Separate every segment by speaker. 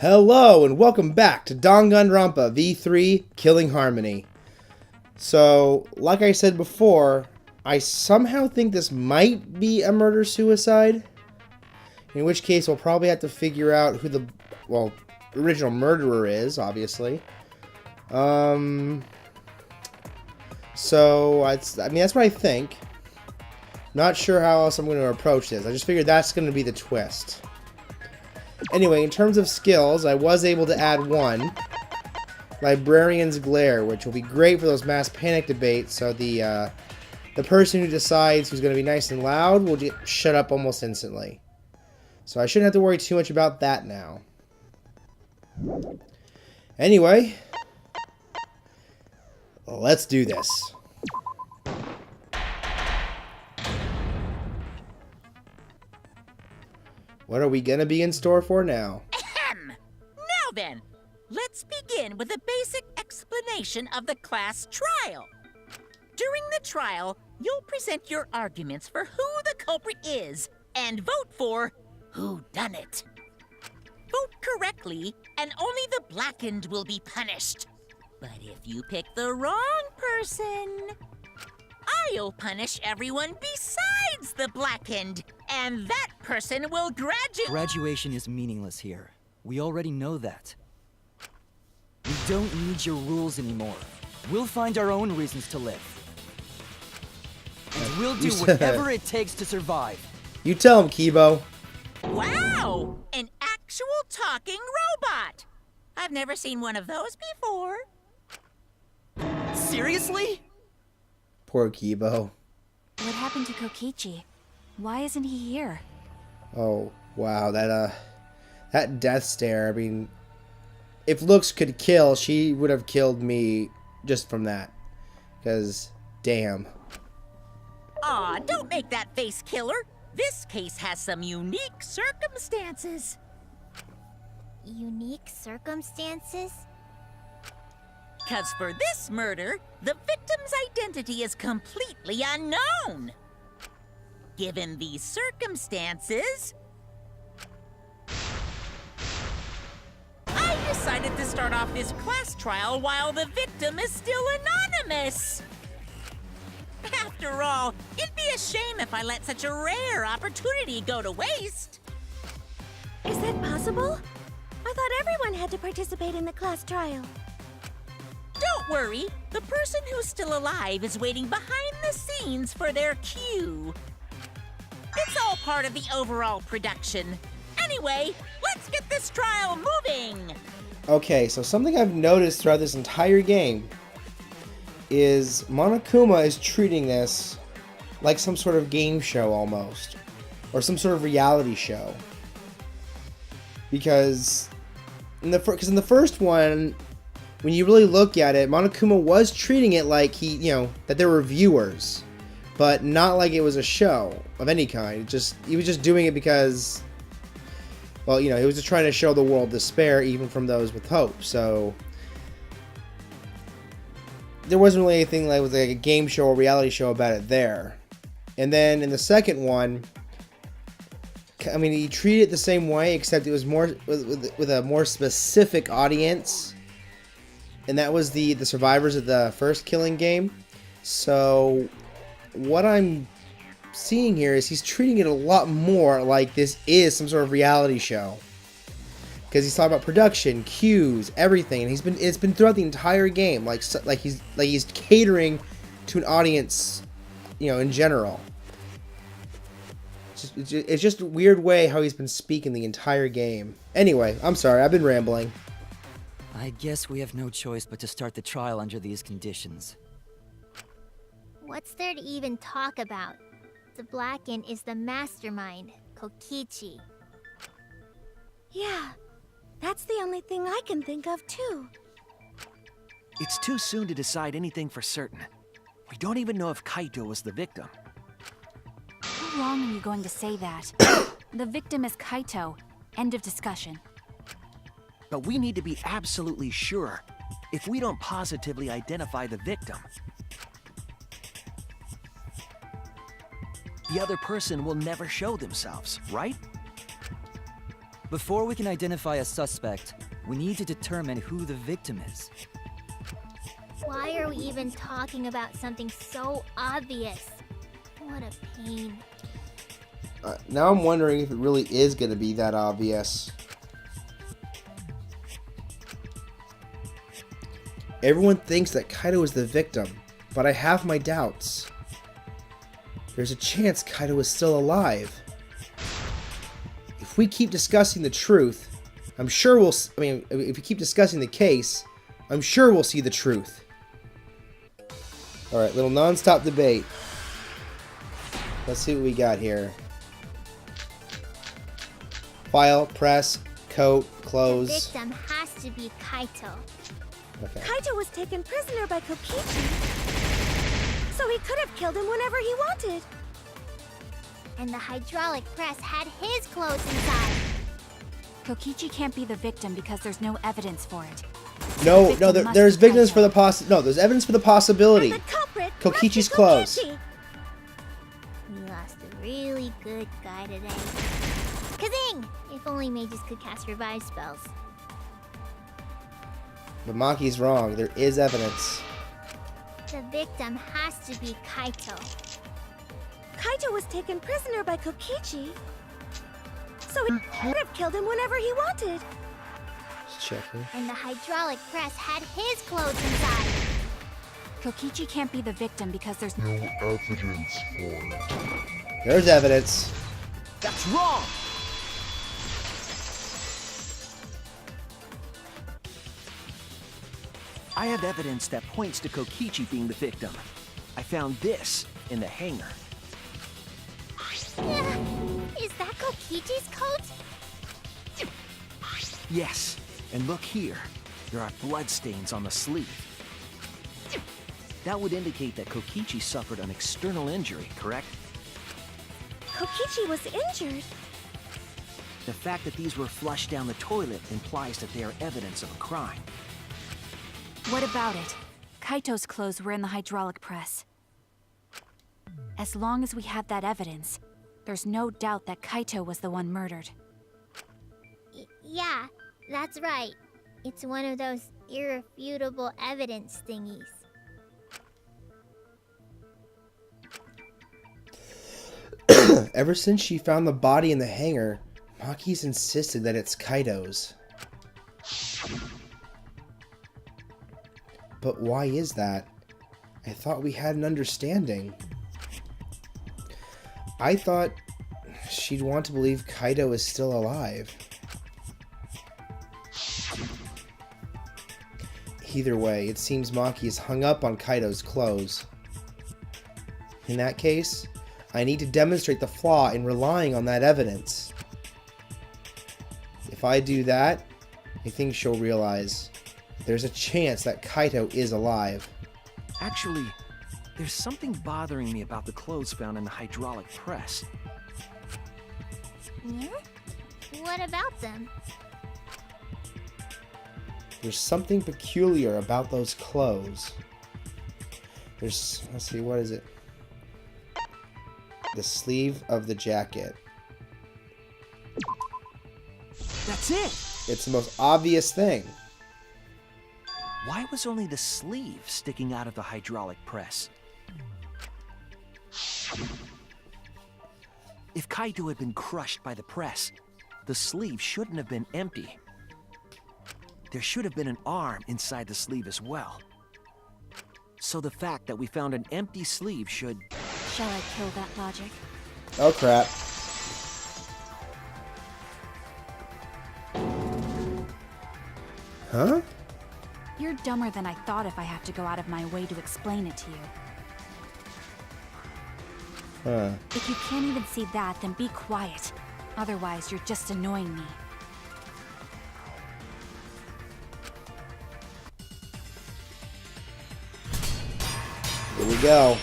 Speaker 1: Hello and welcome back to Danganronpa V3 Killing Harmony. So, like I said before, I somehow think this might be a murder-suicide. In which case, we'll probably have to figure out who the, original murderer is, obviously. So, that's what I think. Not sure how else I'm going to approach this. I just figured that's going to be the twist. Anyway, in terms of skills, I was able to add one. Librarian's Glare, which will be great for those mass panic debates, so the person who decides who's going to be nice and loud will just shut up almost instantly. So I shouldn't have to worry too much about that now. Anyway, let's do this. What are we going to be in store for now?
Speaker 2: Ahem! Now then, let's begin with a basic explanation of the class trial. During the trial, you'll present your arguments for who the culprit is and vote for who done it. Vote correctly, and only the blackened will be punished. But if you pick the wrong person, I'll punish everyone besides the blackened, and that person will graduate.
Speaker 3: Graduation is meaningless here. We already know that. We don't need your rules anymore. We'll find our own reasons to live. And we'll do whatever it takes to survive.
Speaker 1: You tell him, Kibo.
Speaker 2: Wow! An actual talking robot! I've never seen one of those before.
Speaker 3: Seriously?
Speaker 1: Poor Kibo.
Speaker 4: What happened to Kokichi? Why isn't he here?
Speaker 1: Oh, wow, that death stare, I mean, if looks could kill, she would have killed me just from that. Because, damn.
Speaker 2: Aw, don't make that face, killer. This case has some unique circumstances.
Speaker 5: Unique circumstances?
Speaker 2: 'Cause for this murder, the victim's identity is completely unknown. Given these circumstances, I decided to start off this class trial while the victim is still anonymous. After all, it'd be a shame if I let such a rare opportunity go to waste.
Speaker 5: Is that possible? I thought everyone had to participate in the class trial.
Speaker 2: Don't worry, the person who's still alive is waiting behind the scenes for their cue. It's all part of the overall production. Anyway, let's get this trial moving!
Speaker 1: Okay, so something I've noticed throughout this entire game is Monokuma is treating this like some sort of game show almost. Or some sort of reality show. Because in the first one, when you really look at it, Monokuma was treating it like that there were viewers, but not like it was a show of any kind. He was just doing it because, he was just trying to show the world despair even from those with hope. So there wasn't really anything like a game show or reality show about it there. And then in the second one, he treated it the same way, except it was more with a more specific audience. And that was the survivors of the first killing game. So what I'm seeing here is he's treating it a lot more like this is some sort of reality show. Because he's talking about production, cues, everything, and it's been throughout the entire game, like he's catering to an audience, in general. It's just a weird way how he's been speaking the entire game. Anyway, I'm sorry, I've been rambling.
Speaker 3: I guess we have no choice but to start the trial under these conditions.
Speaker 5: What's there to even talk about? The Blackened is the mastermind, Kokichi.
Speaker 4: Yeah, that's the only thing I can think of too.
Speaker 6: It's too soon to decide anything for certain. We don't even know if Kaito was the victim.
Speaker 4: How long are you going to say that? The victim is Kaito. End of discussion.
Speaker 6: But we need to be absolutely sure. If we don't positively identify the victim, the other person will never show themselves, right?
Speaker 3: Before we can identify a suspect, we need to determine who the victim is.
Speaker 5: Why are we even talking about something so obvious? What a pain.
Speaker 1: Now I'm wondering if it really is going to be that obvious. Everyone thinks that Kaito is the victim, but I have my doubts. There's a chance Kaito is still alive. If we keep discussing the truth, I'm sure we'll... if we keep discussing the case, I'm sure we'll see the truth. Alright, little non-stop debate. Let's see what we got here. File, press, coat, close.
Speaker 5: The victim has to be Kaito.
Speaker 1: Okay.
Speaker 7: Kaito was taken prisoner by Kokichi, so he could have killed him whenever he wanted.
Speaker 5: And the hydraulic press had his clothes inside.
Speaker 4: Kokichi can't be the victim because there's no evidence for it.
Speaker 1: No,
Speaker 4: The victim
Speaker 1: there's
Speaker 4: must be
Speaker 1: evidence for
Speaker 4: Kaito.
Speaker 1: the there's evidence for the possibility.
Speaker 7: And the culprit
Speaker 1: Kokichi's
Speaker 7: must be
Speaker 1: clothes.
Speaker 7: Kokichi.
Speaker 5: We lost a really good guy today. Kazing! If only mages could cast revive spells.
Speaker 1: But Maki's wrong. There is evidence.
Speaker 5: The victim has to be Kaito.
Speaker 7: Kaito was taken prisoner by Kokichi, so he could have killed him whenever he wanted.
Speaker 1: Just checking.
Speaker 5: And the hydraulic press had his clothes inside.
Speaker 4: Kokichi can't be the victim because there's
Speaker 8: No evidence for it.
Speaker 1: There's evidence.
Speaker 6: That's wrong! I have evidence that points to Kokichi being the victim. I found this in the hangar.
Speaker 5: Is that Kokichi's coat?
Speaker 6: Yes, and look here. There are bloodstains on the sleeve. That would indicate that Kokichi suffered an external injury, correct?
Speaker 7: Kokichi was injured.
Speaker 6: The fact that these were flushed down the toilet implies that they are evidence of a crime.
Speaker 4: What about it? Kaito's clothes were in the hydraulic press. As long as we have that evidence, there's no doubt that Kaito was the one murdered.
Speaker 5: Yeah, that's right. It's one of those irrefutable evidence thingies.
Speaker 1: Ever since she found the body in the hangar, Maki's insisted that it's Kaito's. But why is that? I thought we had an understanding. I thought she'd want to believe Kaito is still alive. Either way, it seems Maki is hung up on Kaito's clothes. In that case, I need to demonstrate the flaw in relying on that evidence. If I do that, I think she'll realize there's a chance that Kaito is alive.
Speaker 6: Actually, there's something bothering me about the clothes found in the hydraulic press.
Speaker 5: Yeah? What about them?
Speaker 1: There's something peculiar about those clothes. Let's see, what is it? The sleeve of the jacket.
Speaker 6: That's it!
Speaker 1: It's the most obvious thing.
Speaker 6: Why was only the sleeve sticking out of the hydraulic press? If Kaito had been crushed by the press, the sleeve shouldn't have been empty. There should have been an arm inside the sleeve as well. So the fact that we found an empty sleeve should...
Speaker 4: Shall I kill that logic?
Speaker 1: Oh crap. Huh?
Speaker 4: You're dumber than I thought if I have to go out of my way to explain it to you.
Speaker 1: Huh.
Speaker 4: If you can't even see that, then be quiet. Otherwise, you're just annoying me.
Speaker 1: Here we go.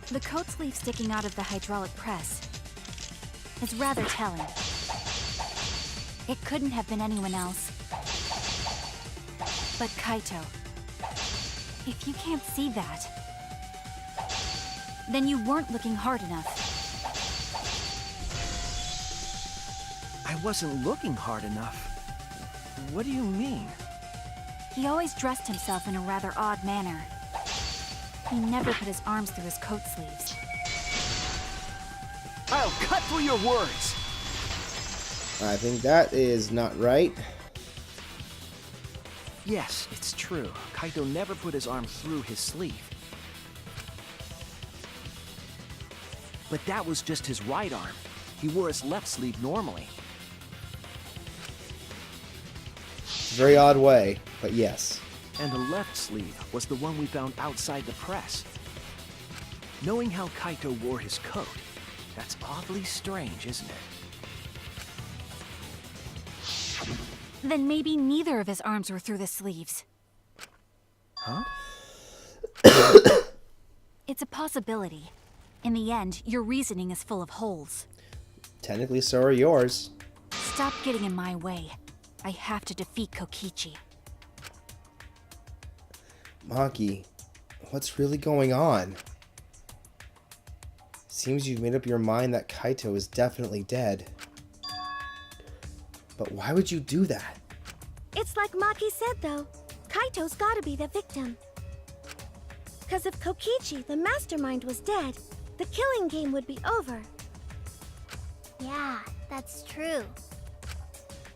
Speaker 4: The coat sleeve sticking out of the hydraulic press is rather telling. It couldn't have been anyone else but Kaito. If you can't see that, Then you weren't looking hard enough.
Speaker 6: I wasn't looking hard enough. What do you mean?
Speaker 4: He always dressed himself in a rather odd manner. He never put his arms through his coat sleeves.
Speaker 6: I'll cut through your words!
Speaker 1: I think that is not right.
Speaker 6: Yes, it's true. Kaito never put his arm through his sleeve. But that was just his right arm. He wore his left sleeve normally.
Speaker 1: Very odd way, but yes.
Speaker 6: And the left sleeve was the one we found outside the press. Knowing how Kaito wore his coat, that's awfully strange, isn't it?
Speaker 4: Then maybe neither of his arms were through the sleeves.
Speaker 6: Huh?
Speaker 4: It's a possibility. In the end, your reasoning is full of holes.
Speaker 1: Technically, so are yours.
Speaker 4: Stop getting in my way. I have to defeat Kokichi.
Speaker 1: Maki, what's really going on? Seems you've made up your mind that Kaito is definitely dead. But why would you do that?
Speaker 7: It's like Maki said, though. Kaito's gotta be the victim. Because if Kokichi, the mastermind, was dead, the killing game would be over.
Speaker 5: Yeah, that's true.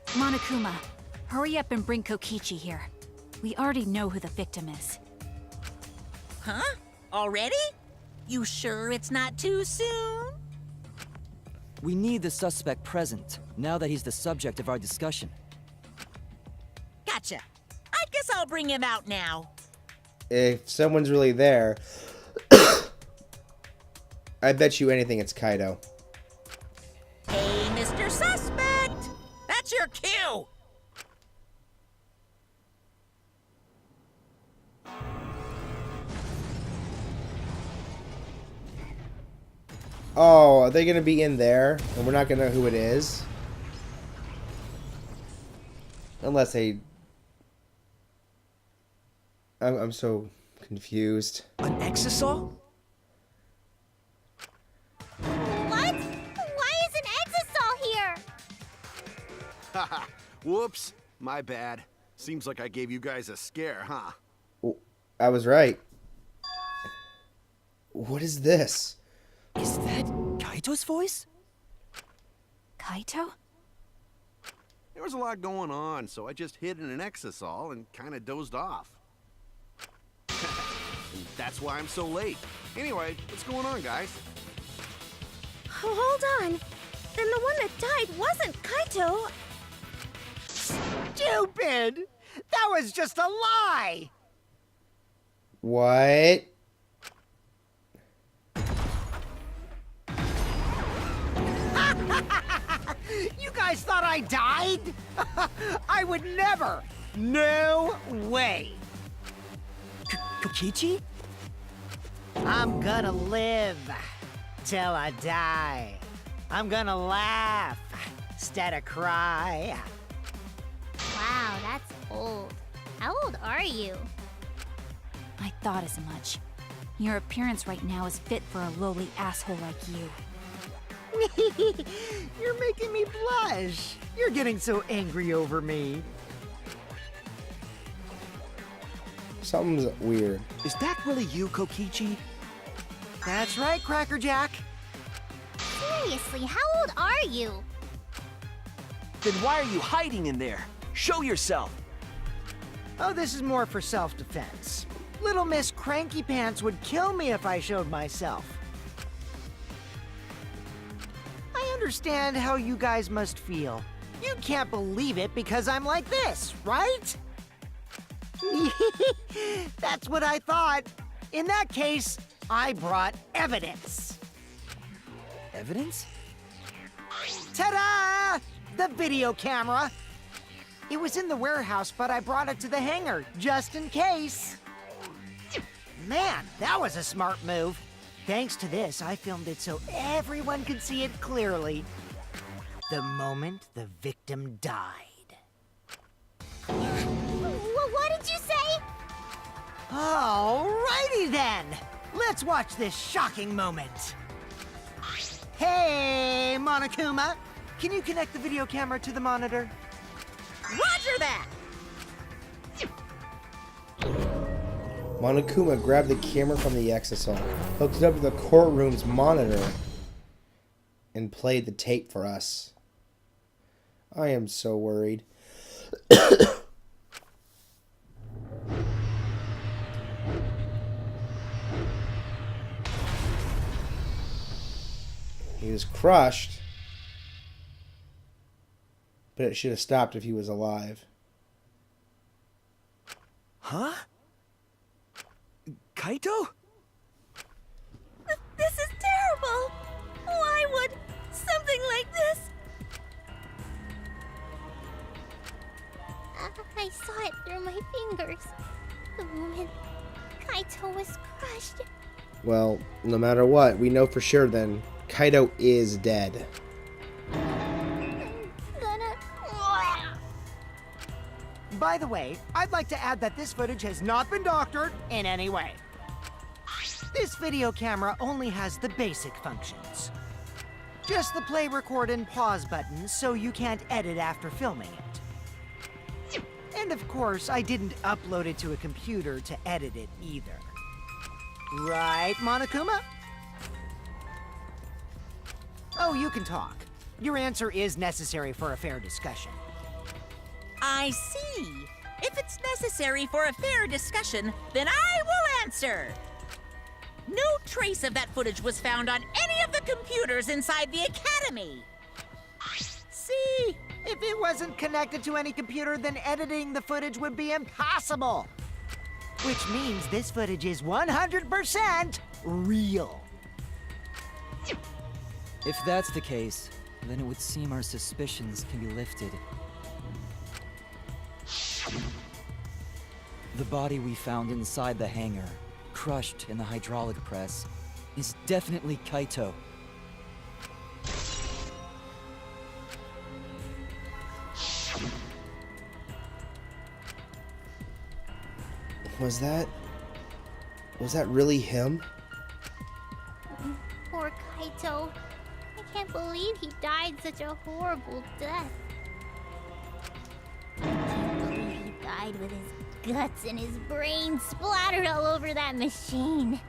Speaker 4: Monokuma, hurry up and bring Kokichi here. We already know who the victim is.
Speaker 2: Huh? Already? You sure it's not too soon?
Speaker 3: We need the suspect present, now that he's the subject of our discussion.
Speaker 2: Gotcha. I guess I'll bring him out now.
Speaker 1: If someone's really there, I bet you anything it's Kaito.
Speaker 2: Hey, Mr. Suspect! That's your cue!
Speaker 1: Oh, are they gonna be in there? And we're not gonna know who it is? Unless they... I'm so confused.
Speaker 6: An exisal?
Speaker 5: What? Why is an exisal here?
Speaker 9: Haha, whoops. My bad. Seems like I gave you guys a scare, huh?
Speaker 1: Oh, I was right. What is this?
Speaker 3: Is that Kaito's voice?
Speaker 4: Kaito?
Speaker 9: There was a lot going on, so I just hid in an exisal and kind of dozed off. And that's why I'm so late. Anyway, what's going on, guys?
Speaker 7: Oh, hold on. Then the one that died wasn't Kaito.
Speaker 10: Stupid! That was just a lie!
Speaker 1: What?
Speaker 10: You guys thought I died? I would never! No way!
Speaker 3: Kokichi?
Speaker 10: I'm gonna live till I die. I'm gonna laugh instead of cry.
Speaker 5: Wow, that's old. How old are you?
Speaker 4: I thought as much. Your appearance right now is fit for a lowly asshole like you.
Speaker 10: You're making me blush. You're getting so angry over me.
Speaker 1: Something's weird.
Speaker 6: Is that really you, Kokichi?
Speaker 10: That's right, Cracker Jack.
Speaker 5: Seriously, how old are you?
Speaker 6: Then why are you hiding in there? Show yourself!
Speaker 10: Oh, this is more for self-defense. Little Miss Cranky Pants would kill me if I showed myself. I understand how you guys must feel. You can't believe it because I'm like this, right? That's what I thought. In that case, I brought evidence.
Speaker 3: Evidence?
Speaker 10: Ta-da! The video camera. It was in the warehouse, but I brought it to the hangar, just in case. Man, that was a smart move. Thanks to this, I filmed it so everyone could see it clearly. The moment the victim died.
Speaker 5: What did you say?
Speaker 10: Alrighty then! Let's watch this shocking moment. Hey, Monokuma! Can you connect the video camera to the monitor?
Speaker 2: Roger that!
Speaker 1: Monokuma grabbed the camera from the exisal, hooked it up to the courtroom's monitor, and played the tape for us. I am so worried. He was crushed, but it should have stopped if he was alive.
Speaker 6: Huh? Kaito?
Speaker 7: This is terrible! Why would something like this?
Speaker 5: I saw it through my fingers. The moment Kaito was crushed.
Speaker 1: Well, no matter what, we know for sure then, Kaito is dead.
Speaker 5: I'm gonna...
Speaker 10: By the way, I'd like to add that this footage has not been doctored in any way. This video camera only has the basic functions. Just the play, record, and pause buttons so you can't edit after filming it. And of course, I didn't upload it to a computer to edit it either. Right, Monokuma? Oh, you can talk. Your answer is necessary for a fair discussion.
Speaker 2: I see. If it's necessary for a fair discussion, then I will answer. No trace of that footage was found on any of the computers inside the Academy.
Speaker 10: See? If it wasn't connected to any computer, then editing the footage would be impossible. Which means this footage is 100% real.
Speaker 3: If that's the case, then it would seem our suspicions can be lifted. The body we found inside the hangar, crushed in the hydraulic press, is definitely Kaito.
Speaker 1: Was that really him?
Speaker 5: Poor Kaito. I can't believe he died such a horrible death. I can't believe he died with his guts and his brains splattered all over that machine.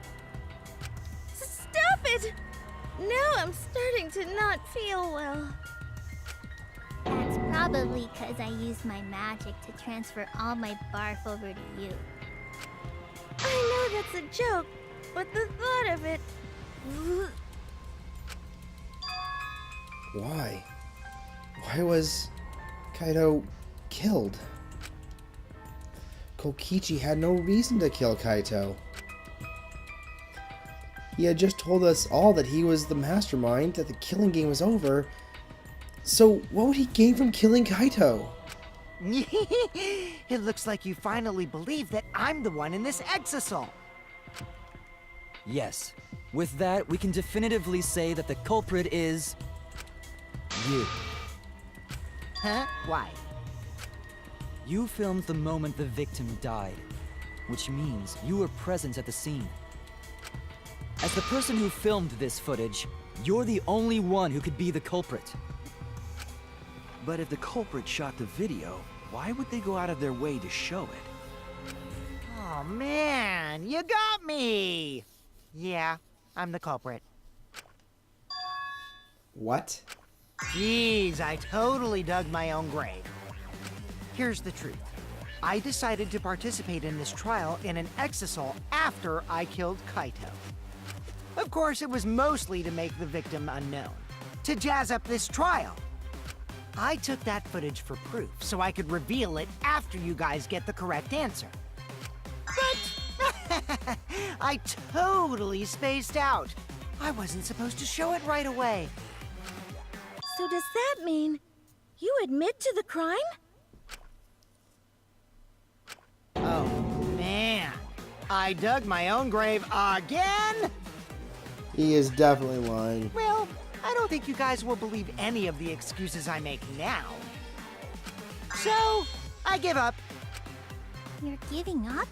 Speaker 7: Stop it! Now I'm starting to not feel well.
Speaker 5: That's probably because I used my magic to transfer all my barf over to you.
Speaker 7: I know that's a joke, but the thought of it...
Speaker 1: Why? Why was Kaito killed? Kokichi had no reason to kill Kaito. He had just told us all that he was the mastermind, that the killing game was over. So what would he gain from killing Kaito?
Speaker 10: It looks like you finally believe that I'm the one in this exisal.
Speaker 3: Yes. With that, we can definitively say that the culprit is... you.
Speaker 10: Huh? Why?
Speaker 3: You filmed the moment the victim died, which means you were present at the scene. As the person who filmed this footage, you're the only one who could be the culprit.
Speaker 6: But if the culprit shot the video, why would they go out of their way to show it?
Speaker 10: Oh man, you got me! Yeah, I'm the culprit.
Speaker 1: What?
Speaker 10: Jeez, I totally dug my own grave. Here's the truth. I decided to participate in this trial in an exisal after I killed Kaito. Of course, it was mostly to make the victim unknown, to jazz up this trial. I took that footage for proof, so I could reveal it after you guys get the correct answer. But I totally spaced out. I wasn't supposed to show it right away.
Speaker 7: So does that mean you admit to the crime?
Speaker 10: Oh, man. I dug my own grave again?
Speaker 1: He is definitely lying.
Speaker 10: Well, I don't think you guys will believe any of the excuses I make now. So, I give up.
Speaker 5: You're giving up?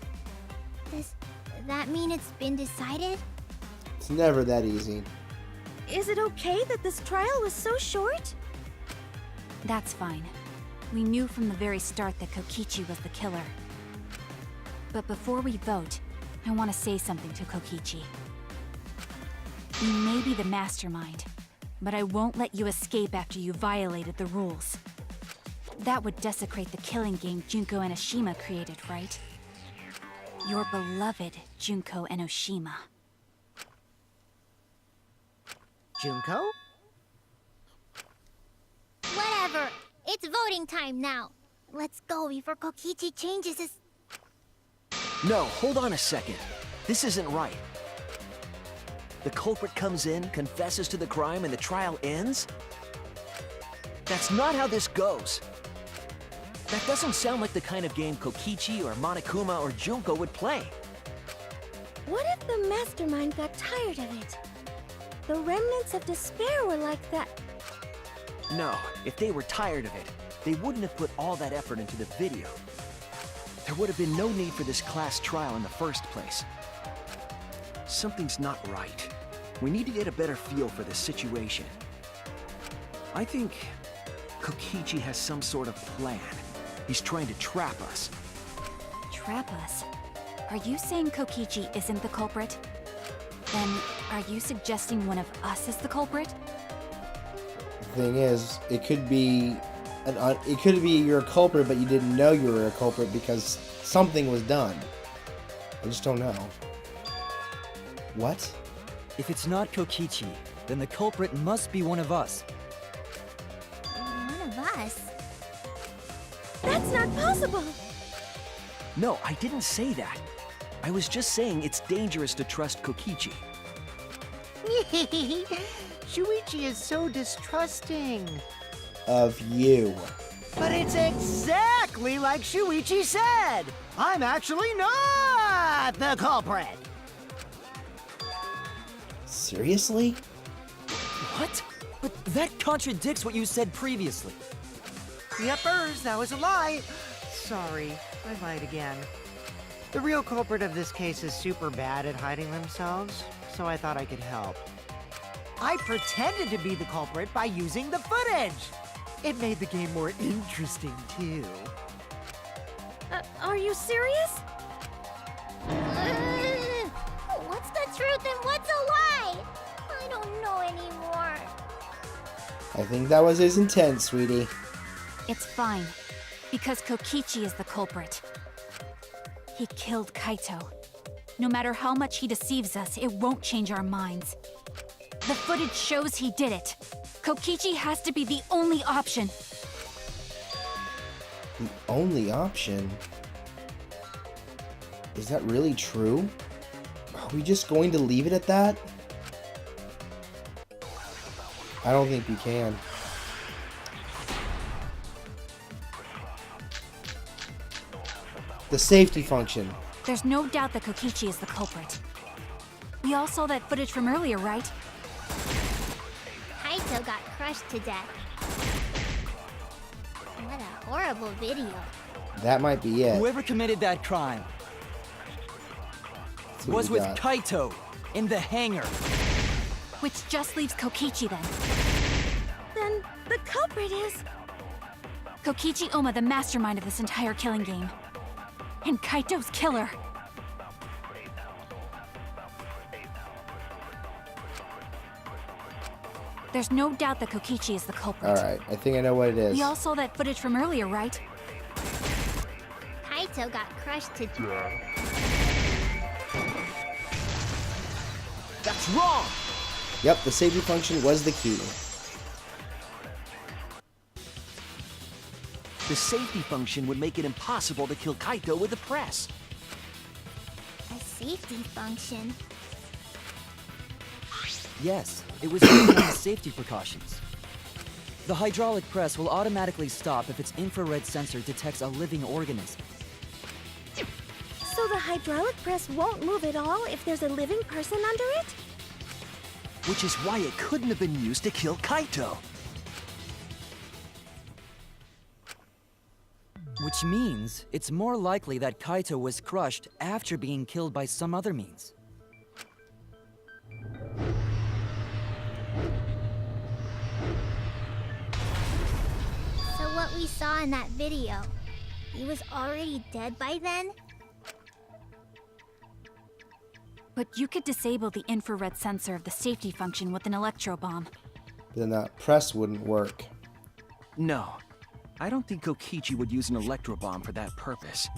Speaker 5: that mean it's been decided?
Speaker 1: It's never that easy.
Speaker 7: Is it okay that this trial was so short?
Speaker 4: That's fine. We knew from the very start that Kokichi was the killer. But before we vote, I want to say something to Kokichi. You may be the mastermind, but I won't let you escape after you violated the rules. That would desecrate the killing game Junko Enoshima created, right? Your beloved Junko Enoshima.
Speaker 10: Junko?
Speaker 5: Whatever. It's voting time now. Let's go before Kokichi changes his...
Speaker 6: No, hold on a second. This isn't right. The culprit comes in, confesses to the crime, and the trial ends? That's not how this goes. That doesn't sound like the kind of game Kokichi or Monokuma or Junko would play.
Speaker 7: What if the mastermind got tired of it? The remnants of despair were like that.
Speaker 6: No, if they were tired of it, they wouldn't have put all that effort into the video. There would have been no need for this class trial in the first place. Something's not right. We need to get a better feel for this situation. I think Kokichi has some sort of plan. He's trying to trap us.
Speaker 4: Trap us? Are you saying Kokichi isn't the culprit? Then, are you suggesting one of us is the culprit?
Speaker 1: The thing is, it could be you're a culprit, but you didn't know you were a culprit because something was done. I just don't know. What?
Speaker 3: If it's not Kokichi, then the culprit must be one of us.
Speaker 5: One of us?
Speaker 7: That's not possible!
Speaker 6: No, I didn't say that. I was just saying it's dangerous to trust Kokichi.
Speaker 10: Shuichi is so distrusting.
Speaker 1: Of you.
Speaker 10: But it's exactly like Shuichi said! I'm actually not the culprit!
Speaker 1: Seriously?
Speaker 3: What? But that contradicts what you said previously.
Speaker 10: Yuppers, that was a lie. Sorry, I lied again. The real culprit of this case is super bad at hiding themselves, so I thought I could help. I pretended to be the culprit by using the footage! It made the game more interesting, too.
Speaker 7: Are you serious?
Speaker 5: What's the truth and what's a lie? I don't know anymore.
Speaker 1: I think that was his intent, sweetie.
Speaker 4: It's fine, because Kokichi is the culprit. He killed Kaito. No matter how much he deceives us, it won't change our minds. The footage shows he did it. Kokichi has to be the only option.
Speaker 1: The only option? Is that really true? Are we just going to leave it at that? I don't think we can. The safety function.
Speaker 4: There's no doubt that Kokichi is the culprit. We all saw that footage from earlier, right?
Speaker 5: Kaito got crushed to death. What a horrible video.
Speaker 1: That might be it.
Speaker 3: Whoever committed that crime
Speaker 1: That's what
Speaker 3: was
Speaker 1: we
Speaker 3: with
Speaker 1: got.
Speaker 3: Kaito in the hangar.
Speaker 4: Which just leaves Kokichi then.
Speaker 7: Then the culprit is...
Speaker 4: Kokichi Oma, the mastermind of this entire killing game. And Kaito's killer. There's no doubt that Kokichi is the culprit.
Speaker 1: Alright, I think I know what it is.
Speaker 4: We all saw that footage from earlier, right?
Speaker 5: Kaito got crushed to death.
Speaker 6: That's wrong!
Speaker 1: Yep, the safety function was the key.
Speaker 6: The safety function would make it impossible to kill Kaito with the press.
Speaker 5: A safety function.
Speaker 3: Yes, it was based on the safety precautions. The hydraulic press will automatically stop if its infrared sensor detects a living organism.
Speaker 7: So the hydraulic press won't move at all if there's a living person under it?
Speaker 6: Which is why it couldn't have been used to kill Kaito.
Speaker 3: Which means it's more likely that Kaito was crushed after being killed by some other means.
Speaker 5: So what we saw in that video, he was already dead by then?
Speaker 4: But you could disable the infrared sensor of the safety function with an electro bomb.
Speaker 1: Then that press wouldn't work.
Speaker 6: No, I don't think Kokichi would use an electro bomb for that purpose.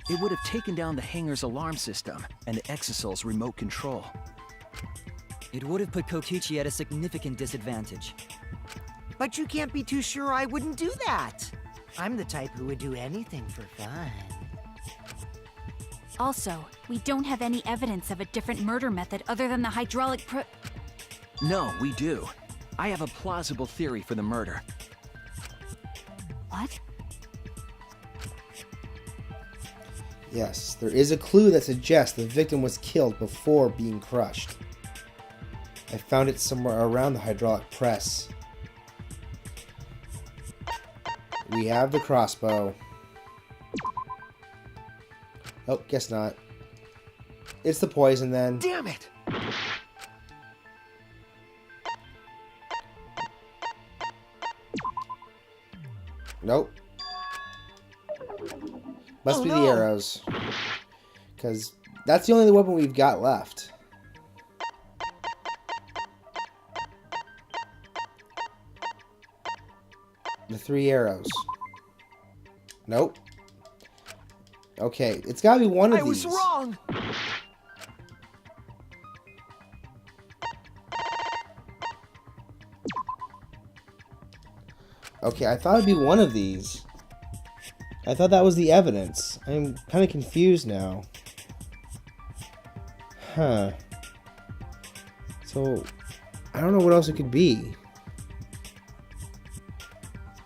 Speaker 6: It would have taken down the hangar's alarm system and the Exosol's remote control.
Speaker 3: It would have put Kokichi at a significant disadvantage.
Speaker 10: But you can't be too sure I wouldn't do that. I'm the type who would do anything for fun.
Speaker 4: Also, we don't have any evidence of a different murder method other than the hydraulic
Speaker 6: No, we do. I have a plausible theory for the murder.
Speaker 4: What?
Speaker 1: Yes, there is a clue that suggests the victim was killed before being crushed. I found it somewhere around the hydraulic press. We have the crossbow. Oh, guess not. It's the poison then.
Speaker 6: Damn it!
Speaker 1: Nope. Must be the arrows. Because that's the only weapon we've got left. The 3 arrows. Nope. Okay, it's gotta be one of these.
Speaker 6: I was wrong!
Speaker 1: Okay, I thought it'd be one of these. I thought that was the evidence. I'm kind of confused now. Huh. So, I don't know what else it could be.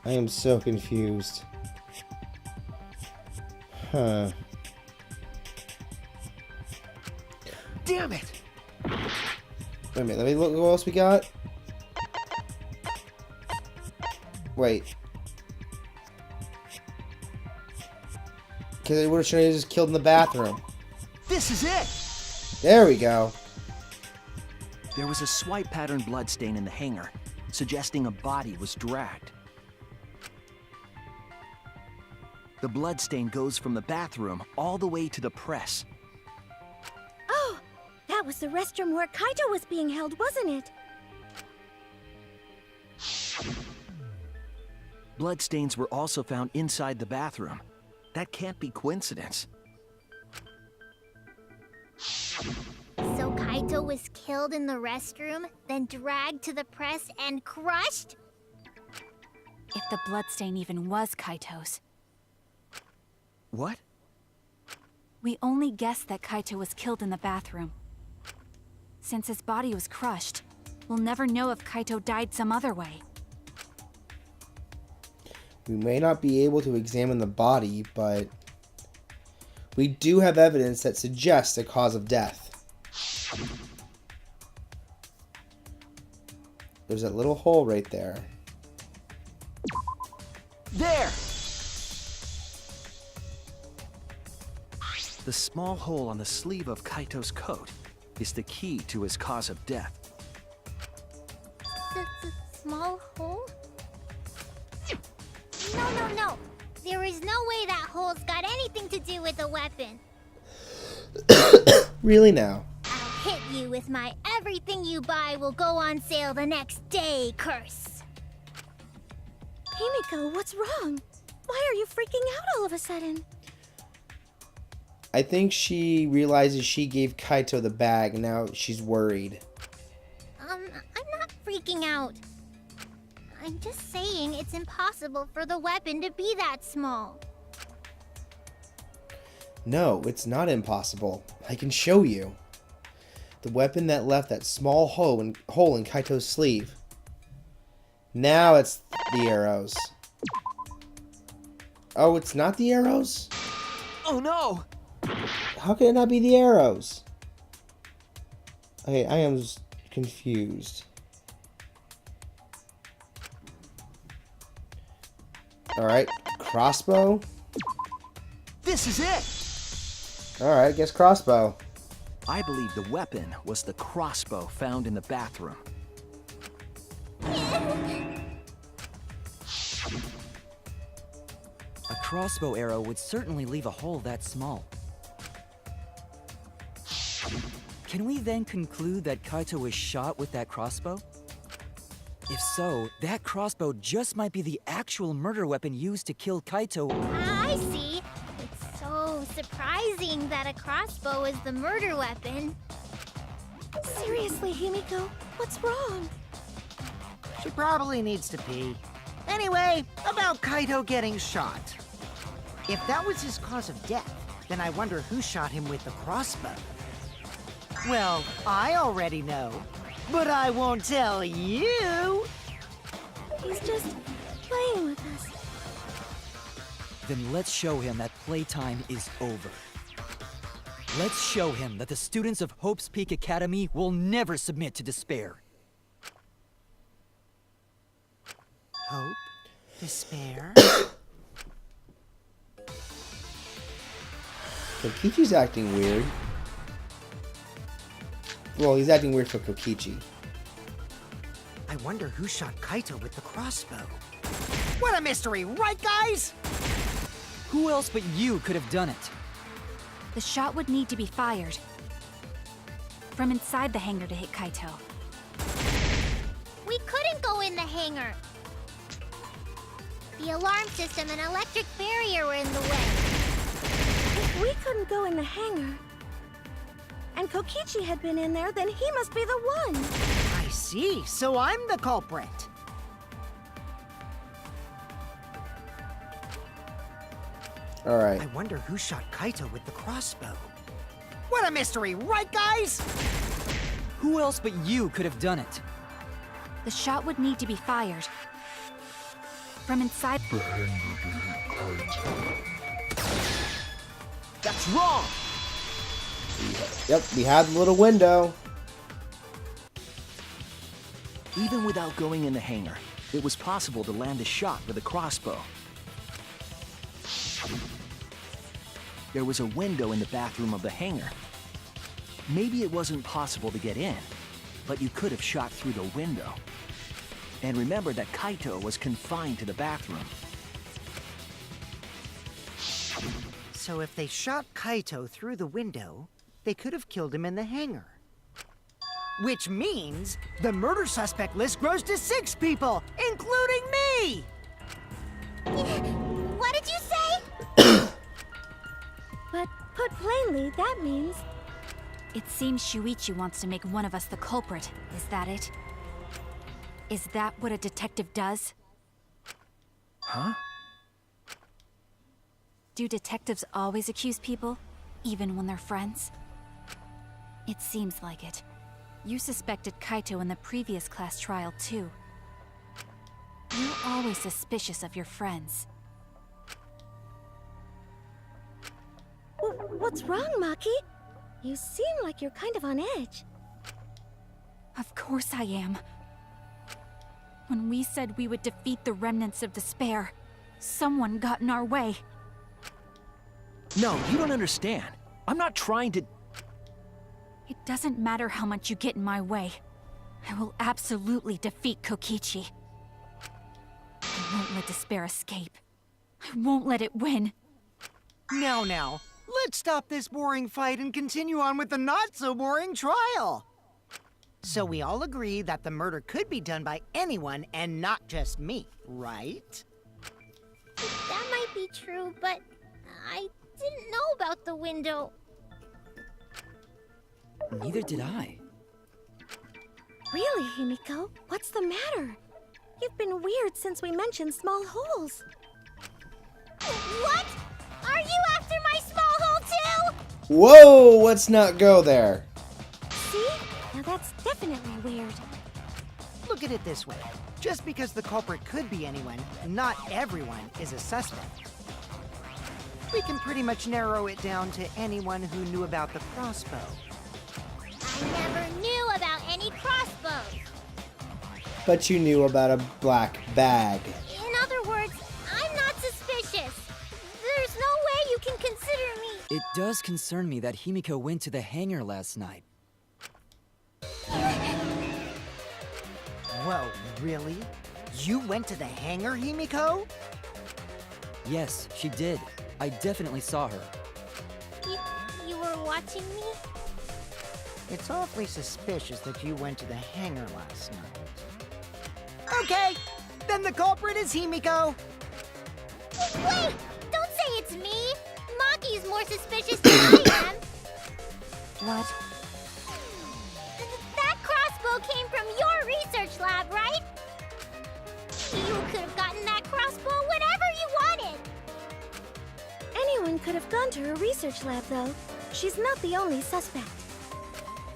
Speaker 1: I am so confused. Huh.
Speaker 6: Damn it!
Speaker 1: Wait a minute, let me look what else we got. Wait. Because it would have shown he was just killed in the bathroom.
Speaker 6: This is it!
Speaker 1: There we go.
Speaker 6: There was a swipe pattern bloodstain in the hangar, suggesting a body was dragged. The bloodstain goes from the bathroom all the way to the press.
Speaker 7: Oh, that was the restroom where Kaito was being held, wasn't it?
Speaker 6: Bloodstains were also found inside the bathroom. That can't be coincidence.
Speaker 5: So Kaito was killed in the restroom, then dragged to the press and crushed?
Speaker 4: If the bloodstain even was Kaito's.
Speaker 6: What?
Speaker 4: We only guessed that Kaito was killed in the bathroom. Since his body was crushed, we'll never know if Kaito died some other way.
Speaker 1: We may not be able to examine the body, but we do have evidence that suggests a cause of death. There's that little hole right there.
Speaker 6: There! The small hole on the sleeve of Kaito's coat is the key to his cause of death.
Speaker 5: The small hole? No. There is no way that hole's got anything to do with the weapon.
Speaker 1: Really now?
Speaker 5: I'll hit you with my everything you buy will go on sale the next day curse.
Speaker 7: Himiko, what's wrong? Why are you freaking out all of a sudden?
Speaker 1: I think she realizes she gave Kaito the bag, and now she's worried.
Speaker 5: I'm not freaking out. I'm just saying it's impossible for the weapon to be that small.
Speaker 1: No, it's not impossible. I can show you. The weapon that left that small hole in Kaito's sleeve. Now it's the arrows. Oh, it's not the arrows?
Speaker 6: Oh no!
Speaker 1: How can it not be the arrows? Okay, I am confused. Alright, crossbow?
Speaker 6: This is it!
Speaker 1: Alright, guess crossbow.
Speaker 6: I believe the weapon was the crossbow found in the bathroom.
Speaker 3: A crossbow arrow would certainly leave a hole that small. Can we then conclude that Kaito was shot with that crossbow? If so, that crossbow just might be the actual murder weapon used to kill Kaito.
Speaker 5: I see. It's so surprising that a crossbow is the murder weapon.
Speaker 7: Seriously, Himiko, what's wrong?
Speaker 10: She probably needs to pee. Anyway, about Kaito getting shot. If that was his cause of death, then I wonder who shot him with the crossbow. Well, I already know, but I won't tell you.
Speaker 7: He's just playing with us.
Speaker 3: Then let's show him that playtime is over. Let's show him that the students of Hope's Peak Academy will never submit to despair.
Speaker 10: Hope? Despair?
Speaker 1: Kokichi's acting weird. Well, he's acting weird for Kokichi.
Speaker 10: I wonder who shot Kaito with the crossbow. What a mystery, right guys?
Speaker 3: Who else but you could have done it?
Speaker 4: The shot would need to be fired from inside the hangar to hit Kaito.
Speaker 5: We couldn't go in the hangar. The alarm system and electric barrier were in the way.
Speaker 7: If we couldn't go in the hangar, and Kokichi had been in there, then he must be the one.
Speaker 10: I see, so I'm the culprit.
Speaker 1: Alright.
Speaker 10: I wonder who shot Kaito with the crossbow. What a mystery, right guys?
Speaker 3: Who else but you could have done it?
Speaker 4: The shot would need to be fired from inside.
Speaker 8: The hangar to hit Kaito.
Speaker 6: That's wrong!
Speaker 1: Yep, we had the little window.
Speaker 6: Even without going in the hangar, it was possible to land a shot with a crossbow. There was a window in the bathroom of the hangar. Maybe it wasn't possible to get in, but you could have shot through the window. And remember that Kaito was confined to the bathroom.
Speaker 10: So if they shot Kaito through the window, they could have killed him in the hangar. Which means the murder suspect list grows to 6 people, including me!
Speaker 5: What did you say?
Speaker 7: But put plainly, that means
Speaker 4: It seems Shuichi wants to make one of us the culprit. Is that it? Is that what a detective does?
Speaker 6: Huh?
Speaker 4: Do detectives always accuse people, even when they're friends? It seems like it. You suspected Kaito in the previous class trial, too. You're always suspicious of your friends.
Speaker 7: What's wrong, Maki? You seem like you're kind of on edge.
Speaker 4: Of course I am. When we said we would defeat the remnants of despair, someone got in our way.
Speaker 6: No, you don't understand. I'm not trying to...
Speaker 4: It doesn't matter how much you get in my way. I will absolutely defeat Kokichi. I won't let despair escape. I won't let it win.
Speaker 10: Now, let's stop this boring fight and continue on with the not-so-boring trial. So we all agree that the murder could be done by anyone and not just me, right?
Speaker 5: That might be true, but I didn't know about the window.
Speaker 3: Neither did I.
Speaker 7: Really, Himiko? What's the matter? You've been weird since we mentioned small holes.
Speaker 5: What? Are you after my small hole too?
Speaker 1: Whoa, let's not go there.
Speaker 7: See? Now that's definitely weird.
Speaker 10: Look at it this way. Just because the culprit could be anyone, not everyone is a suspect. We can pretty much narrow it down to anyone who knew about the crossbow.
Speaker 5: I never knew about any crossbows.
Speaker 1: But you knew about a black bag.
Speaker 5: In other words, I'm not suspicious.
Speaker 3: does concern me that Himiko went to the hangar last night.
Speaker 10: Whoa, really? You went to the hangar, Himiko?
Speaker 3: Yes, she did. I definitely saw her.
Speaker 5: You were watching me?
Speaker 10: It's awfully suspicious that you went to the hangar last night. Okay, then the culprit is Himiko.
Speaker 5: Wait! Don't say it's me! Maki's more suspicious than I am!
Speaker 10: What?
Speaker 5: That crossbow came from your research lab, right? You could have gotten that crossbow whenever you wanted!
Speaker 7: Anyone could have gone to her research lab, though. She's not the only suspect.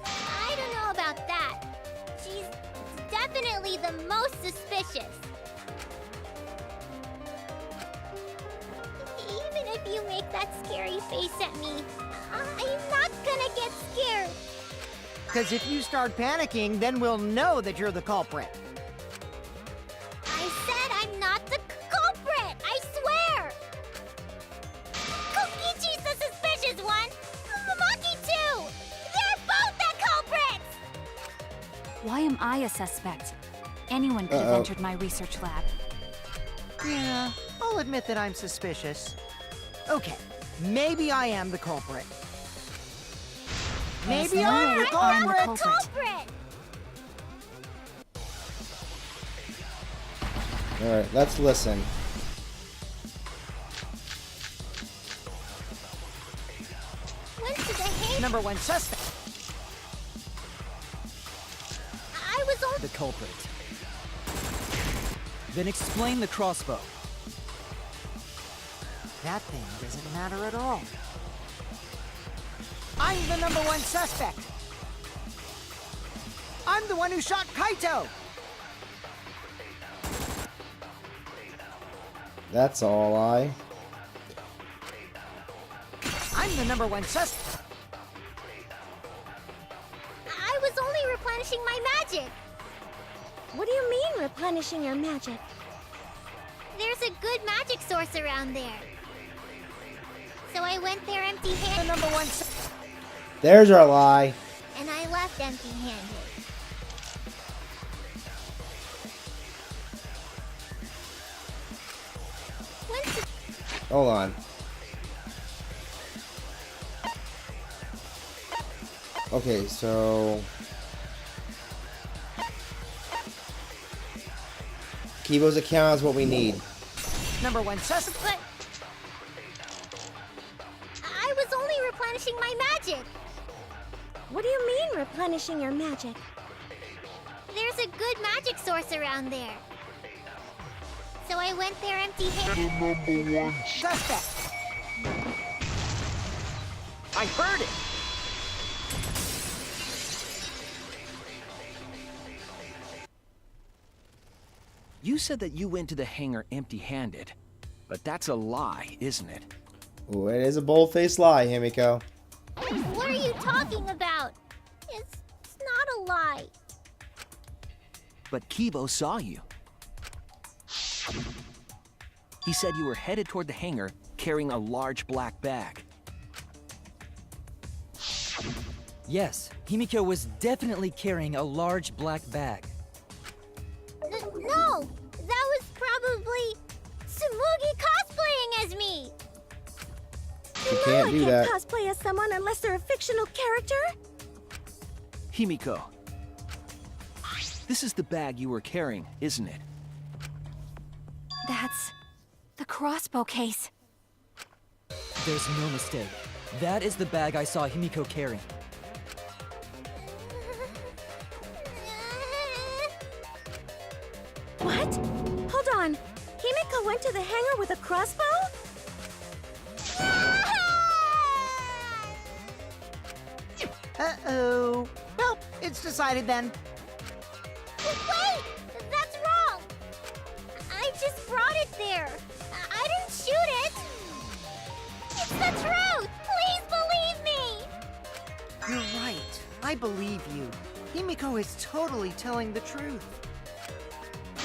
Speaker 5: I don't know about that. She's definitely the most suspicious. Even if you make that scary face at me, I'm not gonna get scared.
Speaker 10: Because if you start panicking, then we'll know that you're the culprit.
Speaker 5: I said I'm not the culprit! I swear! Kokichi's the suspicious one! Maki too! They're both the culprits!
Speaker 4: Why am I a suspect? Anyone could have entered my research lab.
Speaker 10: Yeah, I'll admit that I'm suspicious. Okay, maybe I am the culprit. Maybe
Speaker 4: no
Speaker 10: I'm
Speaker 4: way
Speaker 10: the
Speaker 4: I'm the
Speaker 10: culprit!
Speaker 4: culprit.
Speaker 1: Alright, let's listen.
Speaker 5: Went to the hangar.
Speaker 10: Number one suspect.
Speaker 5: I was only.
Speaker 3: The culprit. Then explain the crossbow.
Speaker 10: That thing doesn't matter at all. I'm the number one suspect. I'm the one who shot Kaito.
Speaker 1: That's all I.
Speaker 10: I'm the number one suspect.
Speaker 5: I was only replenishing my magic.
Speaker 7: What do you mean, replenishing your magic?
Speaker 5: There's a good magic source around there. So I went there
Speaker 10: The
Speaker 5: empty-handed,
Speaker 10: number one
Speaker 1: There's our lie.
Speaker 5: and I left empty-handed. Went to
Speaker 1: Hold on. Okay, so Kibo's account is what we need.
Speaker 10: number one suspect.
Speaker 5: But I was only replenishing my magic.
Speaker 7: What do you mean, replenishing your magic?
Speaker 5: There's a good magic source around there. So I went there empty-handed.
Speaker 8: The number one
Speaker 10: Suspect. I heard it.
Speaker 6: You said that you went to the hangar empty-handed, but that's a lie, isn't it?
Speaker 1: Ooh, it is a bold-faced lie, Himiko.
Speaker 5: What are you talking about? It's not a lie.
Speaker 6: But Kibo saw you. He said you were headed toward the hangar carrying a large black bag.
Speaker 3: Yes, Himiko was definitely carrying a large black bag.
Speaker 5: No! That was probably Tsumugi cosplaying as me!
Speaker 1: You
Speaker 7: I
Speaker 1: can't do
Speaker 7: can't
Speaker 1: that.
Speaker 7: cosplay as someone unless they're a fictional character.
Speaker 6: Himiko, this is the bag you were carrying, isn't it?
Speaker 4: That's the crossbow case.
Speaker 3: There's no mistake. That is the bag I saw Himiko carrying.
Speaker 7: What? Hold on. Himiko went to the hangar with a crossbow?
Speaker 10: Uh-oh. Well, it's decided then.
Speaker 5: Wait! That's wrong! I just brought it there. I didn't shoot it! It's the truth! Please believe me!
Speaker 10: You're right. I believe you. Himiko is totally telling the truth.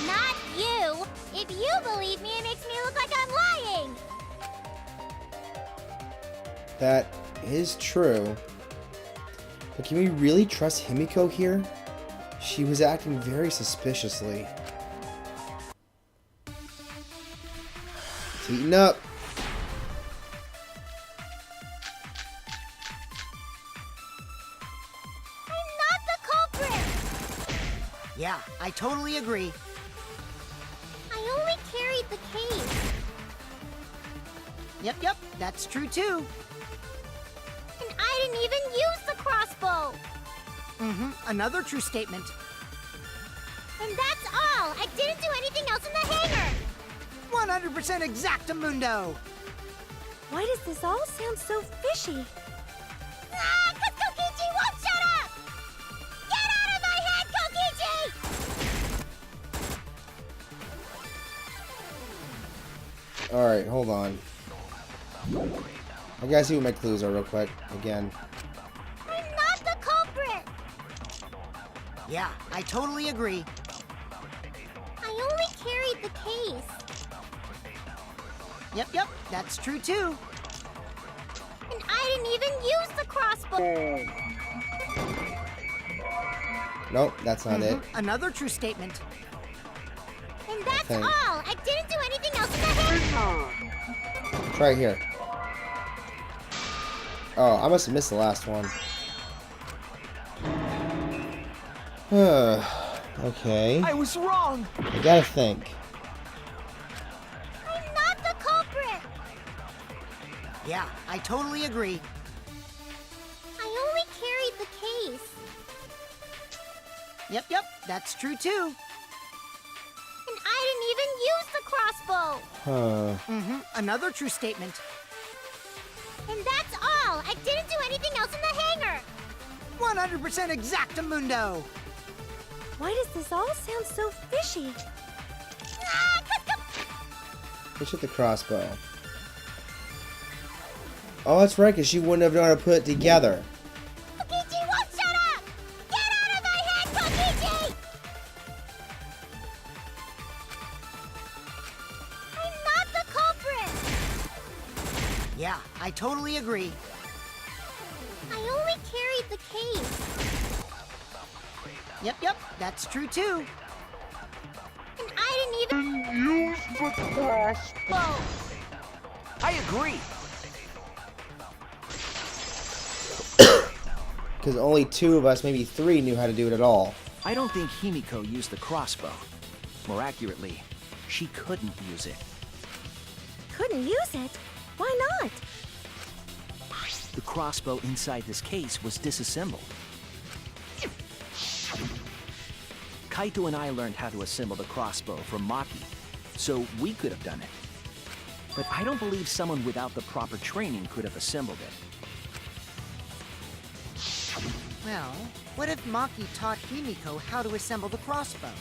Speaker 5: Not you! If you believe me, it makes me look like I'm lying!
Speaker 1: That It is true. But can we really trust Himiko here? She was acting very suspiciously. It's heating up.
Speaker 5: I'm not the culprit!
Speaker 10: Yeah, I totally agree.
Speaker 5: I only carried the case.
Speaker 10: Yep, that's true too.
Speaker 5: And I didn't even use the crossbow!
Speaker 10: Another true statement.
Speaker 5: And that's all! I didn't do anything else in the hangar!
Speaker 10: 100% exactamundo!
Speaker 7: Why does this all sound so fishy?
Speaker 5: Ah! 'Cause Kokichi won't shut up! Get out of my head, Kokichi!
Speaker 1: Alright, hold on. I gotta see what my clues are real quick. Again.
Speaker 5: I'm not the culprit!
Speaker 10: Yeah, I totally agree.
Speaker 5: I only carried the case.
Speaker 10: Yep, that's true too.
Speaker 5: And I didn't even use the crossbow!
Speaker 1: Nope, that's not it.
Speaker 10: Another true statement.
Speaker 5: And that's
Speaker 1: Okay.
Speaker 5: all! I didn't do anything else in the hangar!
Speaker 1: Try it here. Oh, I must have missed the last one. Okay.
Speaker 6: I was wrong!
Speaker 1: I gotta think.
Speaker 5: I'm not the culprit!
Speaker 10: Yeah, I totally agree.
Speaker 5: I only carried the case.
Speaker 10: Yep, that's true too.
Speaker 5: And I didn't even use the crossbow!
Speaker 10: Another true statement.
Speaker 5: And that's all! I didn't do anything else in the hangar!
Speaker 10: 100% exactamundo!
Speaker 7: Why does this all sound so fishy?
Speaker 5: Ah!
Speaker 1: Let's hit the crossbow. Oh, that's right, because she wouldn't have known how to put it together.
Speaker 5: Kokichi won't shut up! Get out of my head, Kokichi! I'm not the culprit!
Speaker 10: Yeah, I totally agree.
Speaker 5: I only carried the case.
Speaker 10: Yep, that's true too.
Speaker 5: And I didn't even use the crossbow!
Speaker 6: I agree!
Speaker 1: Because only 2 of us, maybe 3, knew how to do it at all.
Speaker 6: I don't think Himiko used the crossbow. More accurately, she couldn't use it.
Speaker 7: Couldn't use it? Why not?
Speaker 6: The crossbow inside this case was disassembled. Kaito and I learned how to assemble the crossbow from Maki, so we could have done it. But I don't believe someone without the proper training could have assembled it.
Speaker 10: Well, what if Maki taught Himiko how to assemble the crossbow?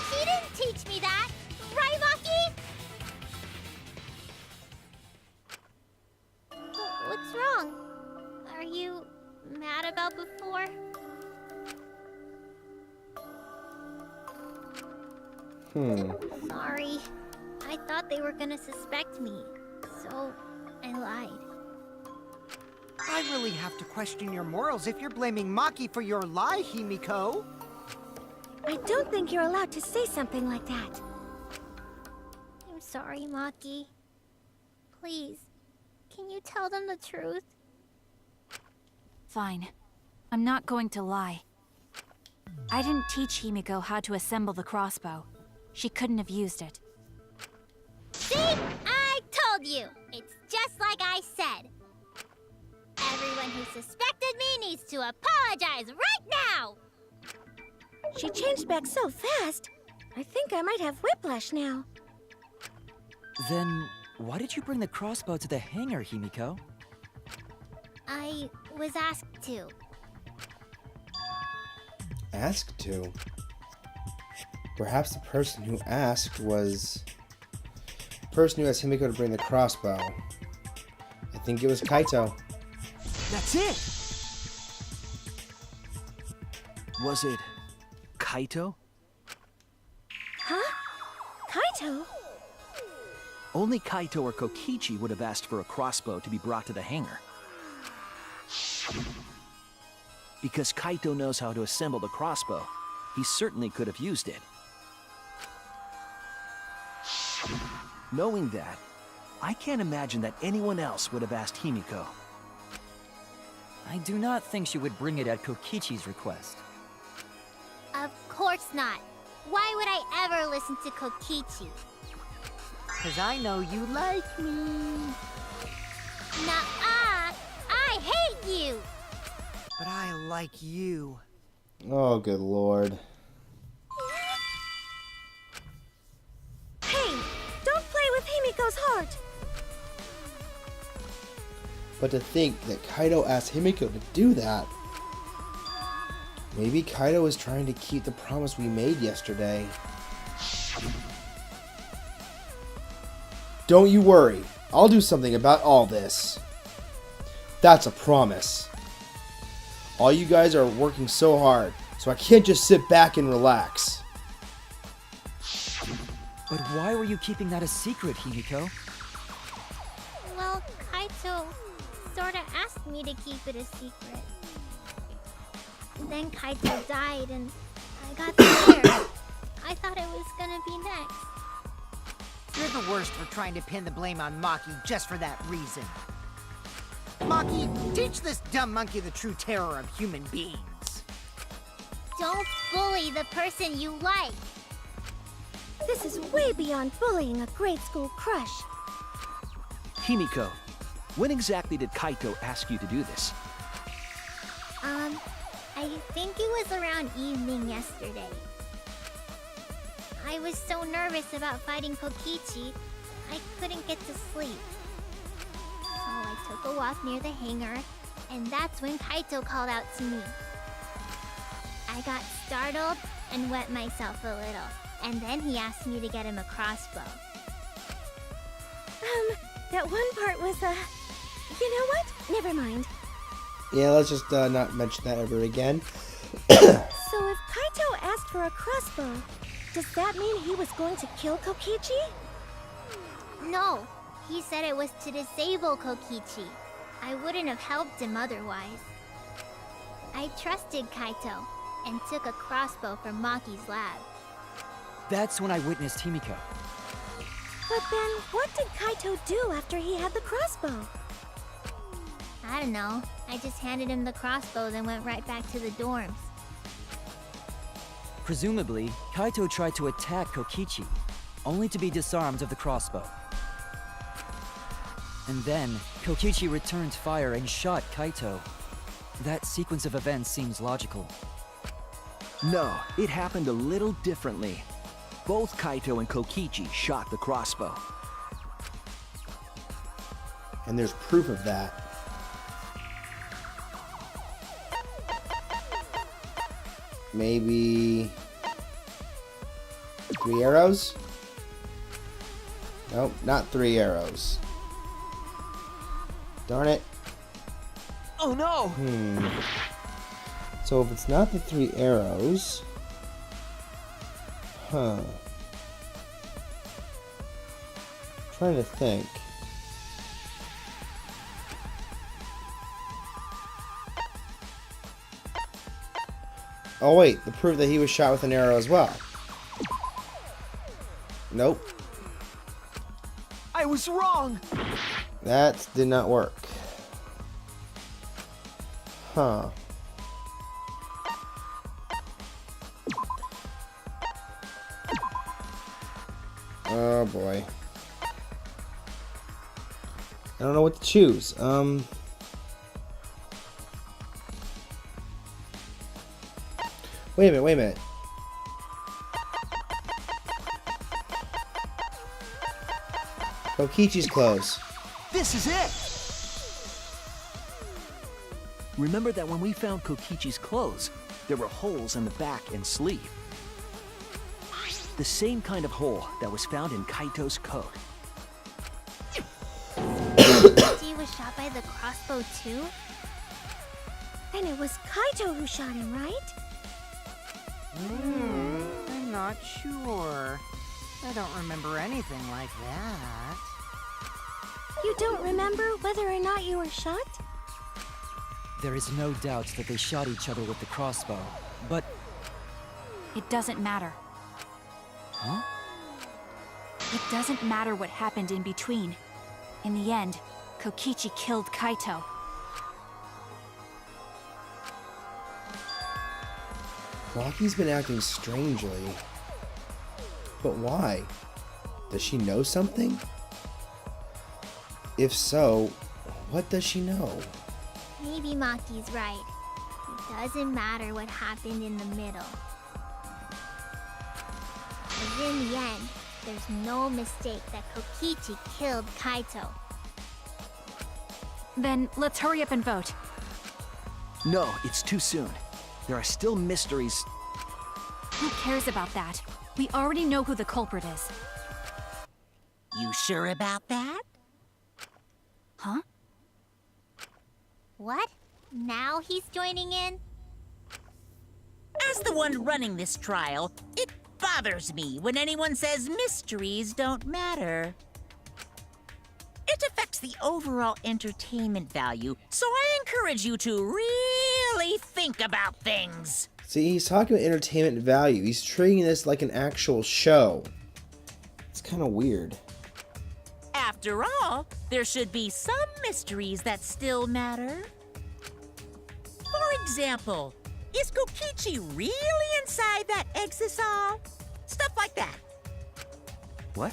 Speaker 5: She didn't teach me that! Right, Maki? What's wrong? Are you mad about before? Sorry. I thought they were gonna suspect me, so I lied.
Speaker 10: I really have to question your morals if you're blaming Maki for your lie, Himiko.
Speaker 7: I don't think you're allowed to say something like that.
Speaker 5: I'm sorry, Maki. Please, can you tell them the truth?
Speaker 4: Fine. I'm not going to lie. I didn't teach Himiko how to assemble the crossbow. She couldn't have used it.
Speaker 5: See? I told you! It's just like I said. Everyone who suspected me needs to apologize right now!
Speaker 7: She changed back so fast. I think I might have whiplash now.
Speaker 3: Then, why did you bring the crossbow to the hangar, Himiko?
Speaker 5: I was asked to.
Speaker 1: Asked to? Perhaps the person who asked was... the person who asked Himiko to bring the crossbow. I think it was Kaito.
Speaker 6: That's it! Was it Kaito?
Speaker 7: Huh? Kaito?
Speaker 6: Only Kaito or Kokichi would have asked for a crossbow to be brought to the hangar. Because Kaito knows how to assemble the crossbow, he certainly could have used it. Knowing that, I can't imagine that anyone else would have asked Himiko.
Speaker 3: I do not think she would bring it at Kokichi's request.
Speaker 5: Of course not. Why would I ever listen to Kokichi?
Speaker 10: 'Cause I know you like me.
Speaker 5: Nuh-uh! I hate you!
Speaker 10: But I like you.
Speaker 1: Oh, good lord.
Speaker 7: Hey, don't play with Himiko's heart.
Speaker 1: But to think that Kaito asked Himiko to do that. Maybe Kaito is trying to keep the promise we made yesterday. Don't you worry. I'll do something about all this. That's a promise. All you guys are working so hard, so I can't just sit back and relax.
Speaker 3: But why were you keeping that a secret, Himiko?
Speaker 5: Well, Kaito sorta asked me to keep it a secret. Then Kaito died and I got scared. I thought it was gonna be next.
Speaker 10: You're the worst for trying to pin the blame on Maki just for that reason. Maki, teach this dumb monkey the true terror of human beings.
Speaker 5: Don't bully the person you like.
Speaker 7: This is way beyond bullying a grade school crush.
Speaker 6: Himiko, when exactly did Kaito ask you to do this?
Speaker 5: I think it was around evening yesterday. I was so nervous about fighting Kokichi, I couldn't get to sleep. So I took a walk near the hangar, and that's when Kaito called out to me. I got startled and wet myself a little, and then he asked me to get him a crossbow.
Speaker 7: That one part was, you know what? Never mind.
Speaker 1: Yeah, let's just not mention that ever again.
Speaker 7: So if Kaito asked for a crossbow, does that mean he was going to kill Kokichi?
Speaker 5: No, he said it was to disable Kokichi. I wouldn't have helped him otherwise. I trusted Kaito and took a crossbow from Maki's lab.
Speaker 3: That's when I witnessed Himiko.
Speaker 7: But then, what did Kaito do after he had the crossbow?
Speaker 5: I don't know. I just handed him the crossbow, then went right back to the dorms.
Speaker 3: Presumably, Kaito tried to attack Kokichi, only to be disarmed of the crossbow. And then, Kokichi returned fire and shot Kaito. That sequence of events seems logical.
Speaker 6: No, it happened a little differently. Both Kaito and Kokichi shot the crossbow.
Speaker 1: And there's proof of that. Maybe 3 arrows? Nope, not 3 arrows. Darn it.
Speaker 6: Oh no!
Speaker 1: So if it's not the 3 arrows... Huh. Trying to think. Oh wait, the proof that he was shot with an arrow as well. Nope.
Speaker 6: I was wrong!
Speaker 1: That did not work. Huh. Oh boy. I don't know what to choose. Wait a minute. Kokichi's clothes.
Speaker 6: This is it! Remember that when we found Kokichi's clothes, there were holes in the back and sleeve. The same kind of hole that was found in Kaito's coat.
Speaker 5: Kokichi was shot by the crossbow too?
Speaker 7: Then it was Kaito who shot him, right?
Speaker 10: I'm not sure. I don't remember anything like that.
Speaker 7: You don't remember whether or not you were shot?
Speaker 3: There is no doubt that they shot each other with the crossbow, but...
Speaker 4: It doesn't matter.
Speaker 3: Huh?
Speaker 4: It doesn't matter what happened in between. In the end, Kokichi killed Kaito.
Speaker 1: Maki's been acting strangely. But why? Does she know something? If so, what does she know?
Speaker 5: Maybe Maki's right. It doesn't matter what happened in the middle. 'Cause in the end, there's no mistake that Kokichi killed Kaito.
Speaker 4: Then let's hurry up and vote.
Speaker 6: No, it's too soon. There are still mysteries.
Speaker 4: Who cares about that? We already know who the culprit is.
Speaker 2: You sure about that?
Speaker 4: Huh?
Speaker 5: What? Now he's joining in?
Speaker 2: As the one running this trial, it bothers me when anyone says mysteries don't matter. It affects the overall entertainment value, so I encourage you to really think about things.
Speaker 1: See, he's talking about entertainment value. He's treating this like an actual show. It's kind of weird.
Speaker 2: After all, there should be some mysteries that still matter. For example, is Kokichi really inside that exisal? Stuff like that.
Speaker 6: What?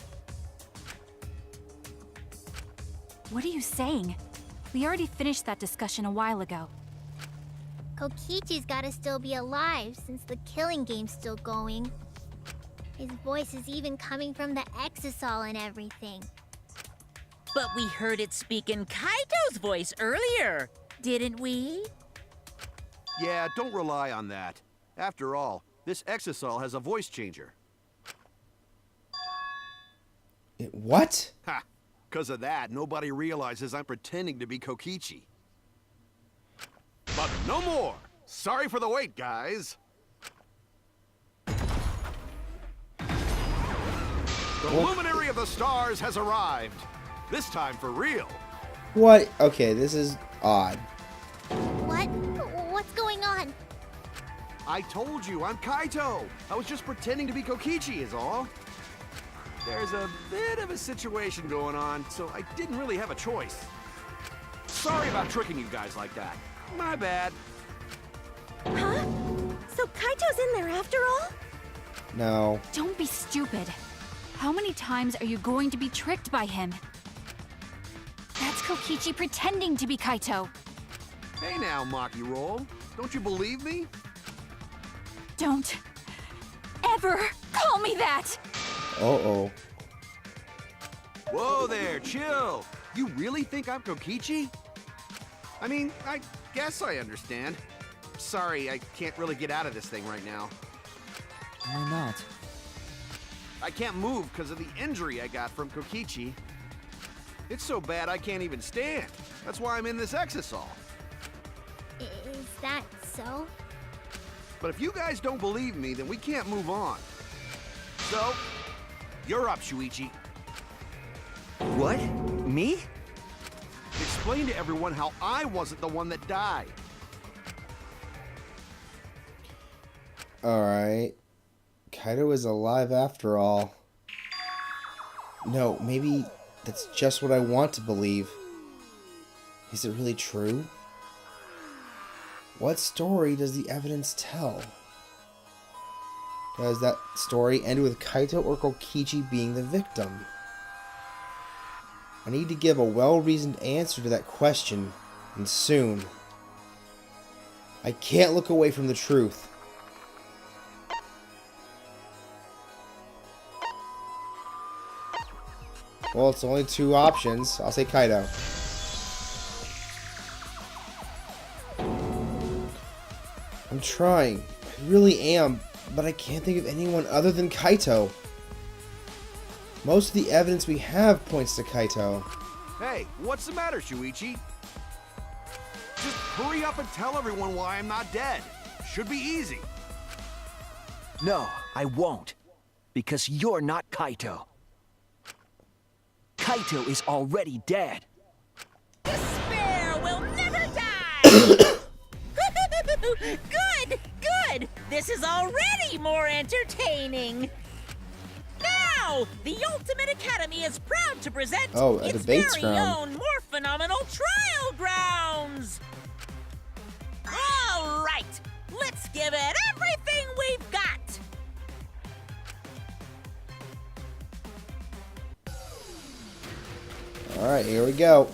Speaker 4: What are you saying? We already finished that discussion a while ago.
Speaker 5: Kokichi's gotta still be alive since the killing game's still going. His voice is even coming from the exisal and everything.
Speaker 2: But we heard it speak in Kaito's voice earlier, didn't we?
Speaker 9: Yeah, don't rely on that. After all, this exisal has a voice changer.
Speaker 1: What?
Speaker 9: Ha! 'Cause of that, nobody realizes I'm pretending to be Kokichi. But no more! Sorry for the wait, guys! The luminary of the stars has arrived. This time for real.
Speaker 1: What? Okay, this is odd.
Speaker 5: What? What's going on?
Speaker 9: I told you, I'm Kaito. I was just pretending to be Kokichi is all. There's a bit of a situation going on, so I didn't really have a choice. Sorry about tricking you guys like that. My bad.
Speaker 7: Huh? So Kaito's in there after all?
Speaker 1: No.
Speaker 4: Don't be stupid. How many times are you going to be tricked by him? That's Kokichi pretending to be Kaito.
Speaker 9: Hey now, Maki Roll. Don't you believe me?
Speaker 4: Don't ever call me that!
Speaker 1: Uh-oh.
Speaker 9: Whoa there, chill. You really think I'm Kokichi? I mean, I guess I understand. Sorry, I can't really get out of this thing right now.
Speaker 3: Why not?
Speaker 9: I can't move because of the injury I got from Kokichi. It's so bad I can't even stand. That's why I'm in this exisal.
Speaker 5: Is that so?
Speaker 9: But if you guys don't believe me, then we can't move on. So, you're up, Shuichi.
Speaker 6: What? Me?
Speaker 9: Explain to everyone how I wasn't the one that died.
Speaker 1: Alright. Kaito is alive after all. No, maybe that's just what I want to believe. Is it really true? What story does the evidence tell? Does that story end with Kaito or Kokichi being the victim? I need to give a well-reasoned answer to that question, and soon. I can't look away from the truth. Well, it's only two options. I'll say Kaito. I'm trying. I really am, but I can't think of anyone other than Kaito. Most of the evidence we have points to Kaito.
Speaker 9: Hey, what's the matter, Shuichi? Just hurry up and tell everyone why I'm not dead. Should be easy.
Speaker 6: No, I won't. Because you're not Kaito. Kaito is already dead.
Speaker 2: Despair will never die! Good, good. This is already more entertaining. Now, the Ultimate Academy is proud to present
Speaker 1: a
Speaker 2: its
Speaker 1: debates
Speaker 2: very
Speaker 1: ground.
Speaker 2: own more phenomenal trial grounds. All right, let's give it everything we've got.
Speaker 1: All right, here we go.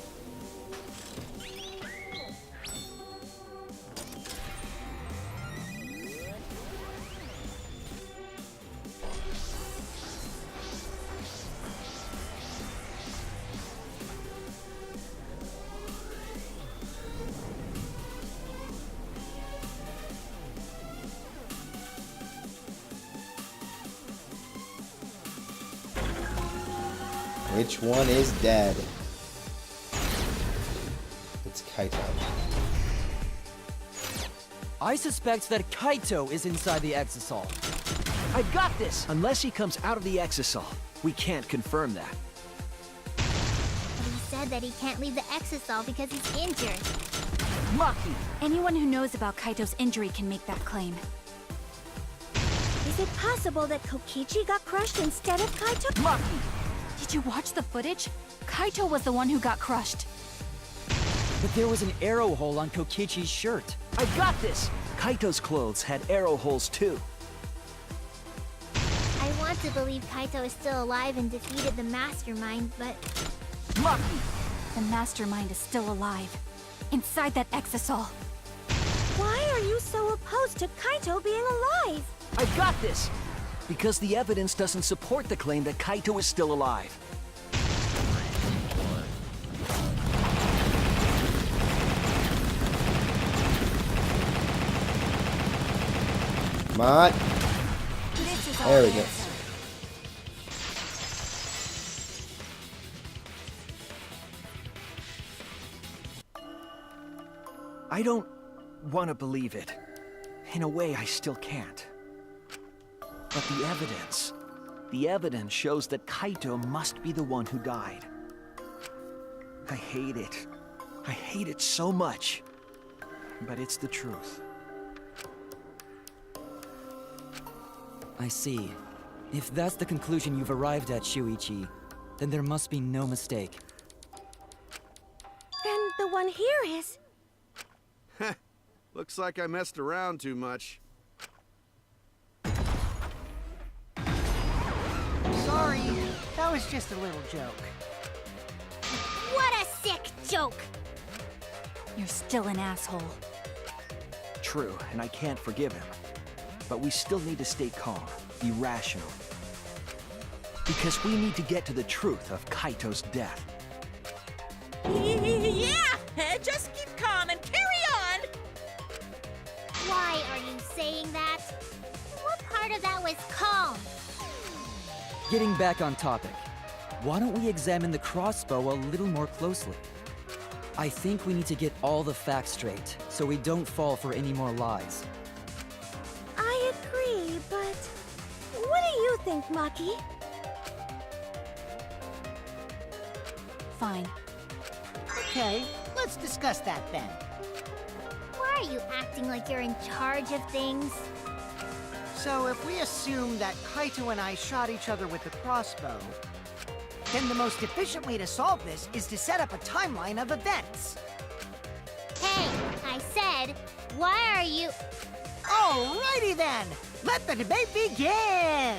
Speaker 1: Which one is dead? It's Kaito.
Speaker 3: I suspect that Kaito is inside the Exisal.
Speaker 6: I've got this! Unless he comes out of the Exisal, we can't confirm that.
Speaker 5: But he said that he can't leave the Exisal because he's injured.
Speaker 6: Maki!
Speaker 4: Anyone who knows about Kaito's injury can make that claim.
Speaker 7: Is it possible that Kokichi got crushed instead of Kaito?
Speaker 6: Maki!
Speaker 4: Did you watch the footage? Kaito was the one who got crushed.
Speaker 3: But there was an arrow hole on Kokichi's shirt.
Speaker 6: I've got this! Kaito's clothes had arrow holes too.
Speaker 5: I want to believe Kaito is still alive and defeated the Mastermind, but
Speaker 6: Maki!
Speaker 4: The Mastermind is still alive. Inside that Exisal.
Speaker 7: Why are you so opposed to Kaito being alive?
Speaker 6: I've got this! Because the evidence doesn't support the claim that Kaito is still alive.
Speaker 1: Come on.
Speaker 4: This is all
Speaker 1: There we go.
Speaker 4: answer.
Speaker 6: I don't want to believe it. In a way, I still can't. But the evidence shows that Kaito must be the one who died. I hate it. I hate it so much. But it's the truth.
Speaker 3: I see. If that's the conclusion you've arrived at, Shuichi, then there must be no mistake.
Speaker 7: Then the one here is...
Speaker 9: Looks like I messed around too much.
Speaker 10: Sorry, that was just a little joke.
Speaker 5: what a sick joke!
Speaker 4: You're still an asshole.
Speaker 6: True, and I can't forgive him. But we still need to stay calm, be rational. Because we need to get to the truth of Kaito's death.
Speaker 2: Yeah, just keep calm and carry on.
Speaker 5: Why are you saying that? What part of that was calm?
Speaker 3: Getting back on topic, why don't we examine the crossbow a little more closely? I think we need to get all the facts straight, so we don't fall for any more lies.
Speaker 7: I agree, but... What do you think, Maki?
Speaker 4: Fine.
Speaker 10: Okay, let's discuss that then.
Speaker 5: Why are you acting like you're in charge of things?
Speaker 10: So if we assume that Kaito and I shot each other with the crossbow, then the most efficient way to solve this is to set up a timeline of events.
Speaker 5: Hey, I said, why are you...
Speaker 10: Alrighty then! Let the debate begin!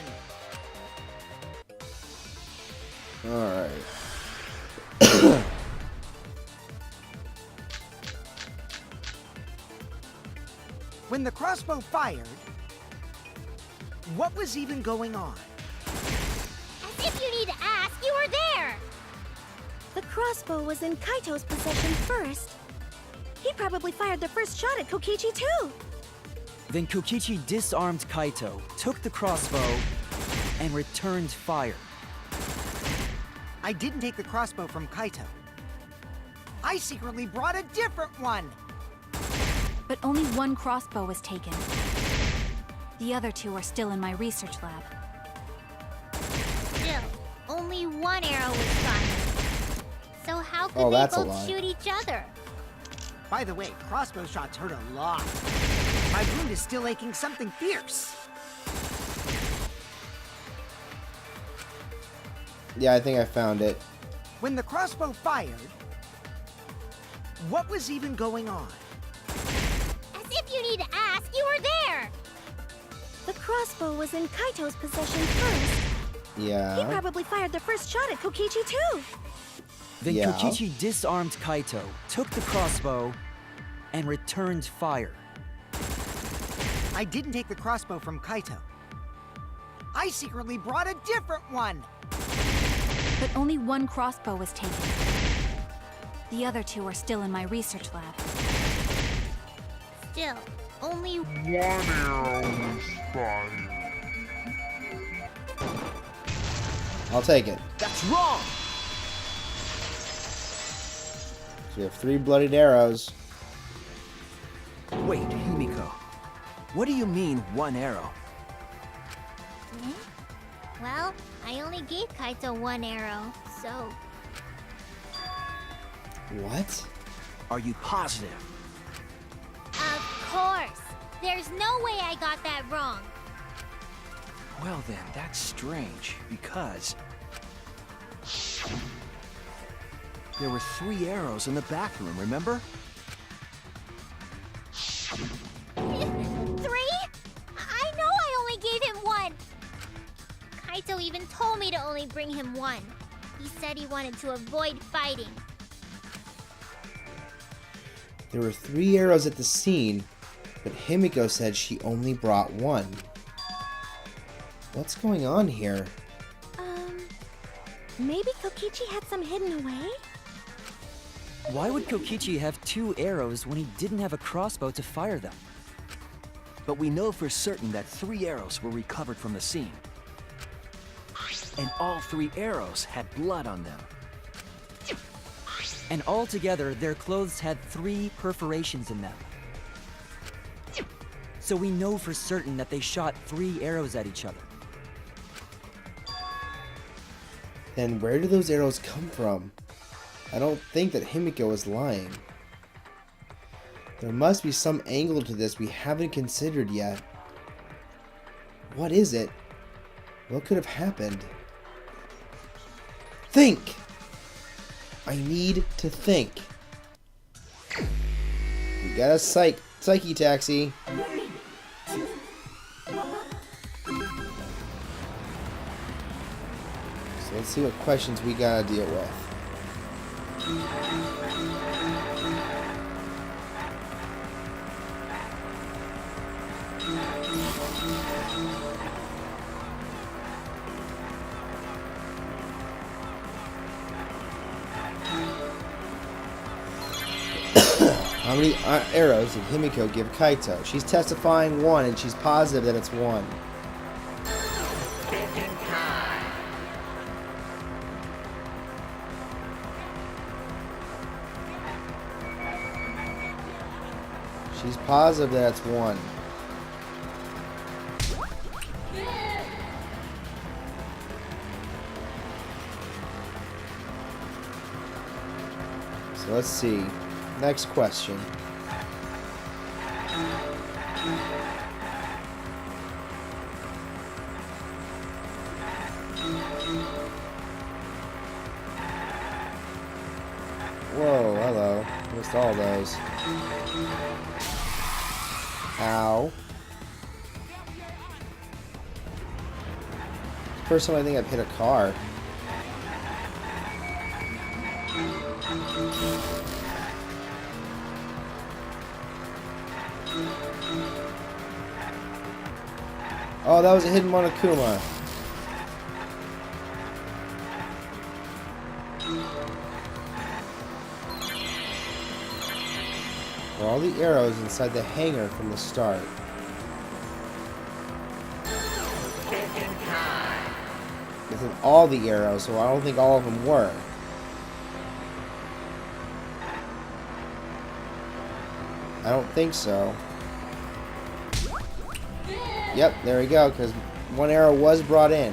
Speaker 1: Alright.
Speaker 10: When the crossbow fired, what was even going on?
Speaker 5: As if you need to ask, you were there!
Speaker 7: The crossbow was in Kaito's possession first. He probably fired the first shot at Kokichi too.
Speaker 3: Then Kokichi disarmed Kaito, took the crossbow, and returned fire.
Speaker 10: I didn't take the crossbow from Kaito. I secretly brought a different one!
Speaker 4: But only one crossbow was taken. The other two are still in my research lab.
Speaker 5: Still, only one arrow was fired. So how could
Speaker 1: Oh,
Speaker 5: they
Speaker 1: that's a
Speaker 5: both
Speaker 1: lie.
Speaker 5: shoot each other?
Speaker 10: By the way, crossbow shots hurt a lot. My wound is still aching something fierce.
Speaker 1: Yeah, I think I found it.
Speaker 10: When the crossbow fired, what was even going on?
Speaker 5: As if you need to ask, you were there!
Speaker 7: The crossbow was in Kaito's possession first. He
Speaker 1: Yeah.
Speaker 7: probably fired the first shot at Kokichi too.
Speaker 3: Then
Speaker 1: Yeah.
Speaker 3: Kokichi disarmed Kaito, took the crossbow, and returned fire.
Speaker 10: I didn't take the crossbow from Kaito. I secretly brought a different one.
Speaker 4: But only one crossbow was taken. The other two are still in my research lab.
Speaker 5: Still, only
Speaker 8: One arrow was fired.
Speaker 1: I'll take it.
Speaker 6: That's wrong!
Speaker 1: So we have 3 bloodied arrows.
Speaker 6: Wait, Himiko. What do you mean, 1 arrow?
Speaker 5: Well, I only gave Kaito 1 arrow, so...
Speaker 1: What?
Speaker 6: Are you positive?
Speaker 5: Of course! There's no way I got that wrong!
Speaker 6: Well then, that's strange, because... there were 3 arrows in the bathroom, remember?
Speaker 5: 3? I know I only gave him 1! Kaito even told me to only bring him 1. He said he wanted to avoid fighting.
Speaker 1: There were 3 arrows at the scene, but Himiko said she only brought 1. What's going on here?
Speaker 7: Maybe Kokichi had some hidden away?
Speaker 3: Why would Kokichi have 2 arrows when he didn't have a crossbow to fire them?
Speaker 6: But we know for certain that 3 arrows were recovered from the scene. And all 3 arrows had blood on them.
Speaker 3: And altogether, their clothes had 3 perforations in them. So we know for certain that they shot 3 arrows at each other.
Speaker 1: Then where do those arrows come from? I don't think that Himiko is lying. There must be some angle to this we haven't considered yet. What is it? What could have happened? Think! I need to think. We got a psyche taxi. So let's see what questions we gotta deal with. How many arrows did Himiko give Kaito? She's testifying 1, and she's positive that it's 1. She's positive that it's 1. So let's see. Next question. Whoa, hello. Missed all those. Ow. First time I think I've hit a car. Oh, that was a hidden Monokuma. Were all the arrows inside the hangar from the start? Isn't all the arrows, so I don't think all of them were. I don't think so. Yep, there we go, because 1 arrow was brought in.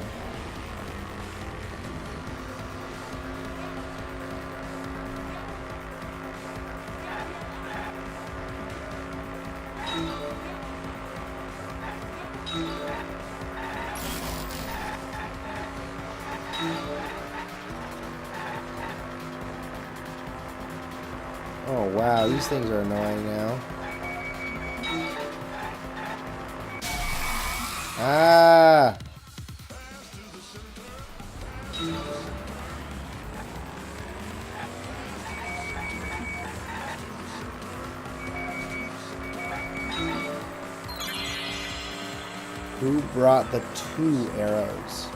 Speaker 1: wow, these things are annoying now. Ah! Who brought the 2 arrows?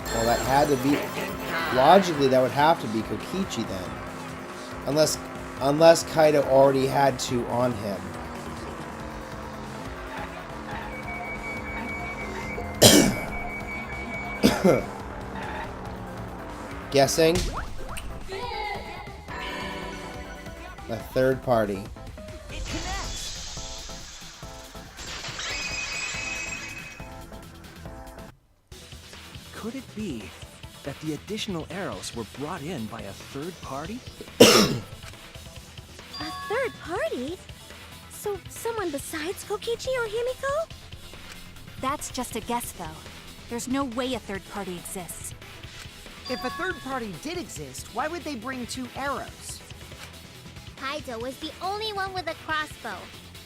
Speaker 1: Well, that had to be... Logically, that would have to be Kokichi then. Unless Kaito already had 2 on him. Guessing? A third party.
Speaker 6: It connects! Could it be that the additional arrows were brought in by a third party?
Speaker 7: A third party? So someone besides Kokichi or Himiko?
Speaker 4: That's just a guess, though. There's no way a third party exists.
Speaker 10: If a third party did exist, why would they bring 2 arrows?
Speaker 5: Kaito was the only one with a crossbow.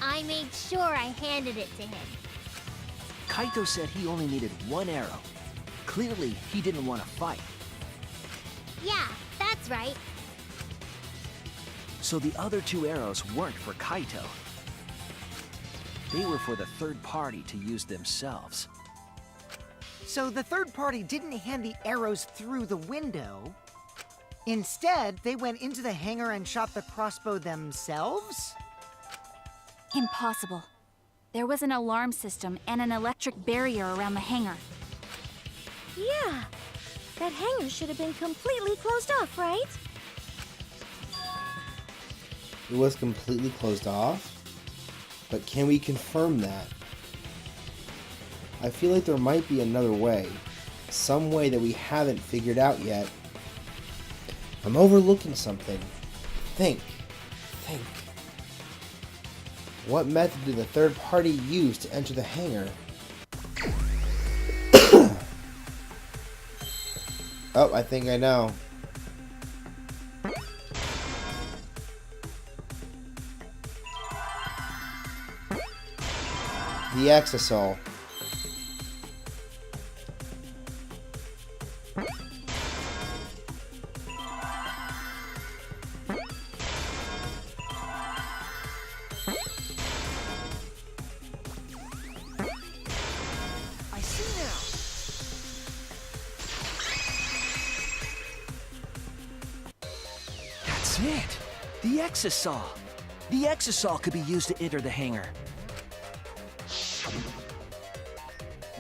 Speaker 5: I made sure I handed it to him.
Speaker 6: Kaito said he only needed 1 arrow. Clearly, he didn't want to fight.
Speaker 5: Yeah, that's right.
Speaker 6: So the other 2 arrows weren't for Kaito. They were for the third party to use themselves.
Speaker 10: So the third party didn't hand the arrows through the window. Instead, they went into the hangar and shot the crossbow themselves?
Speaker 4: Impossible. There was an alarm system and an electric barrier around the hangar.
Speaker 7: Yeah. That hangar should have been completely closed off, right?
Speaker 1: It was completely closed off? But can we confirm that? I feel like there might be another way. Some way that we haven't figured out yet. I'm overlooking something. Think. What method did the third party use to enter the hangar? Oh, I think I know. The exisal.
Speaker 6: I see now. That's it. The exisal. The exisal could be used to enter the hangar.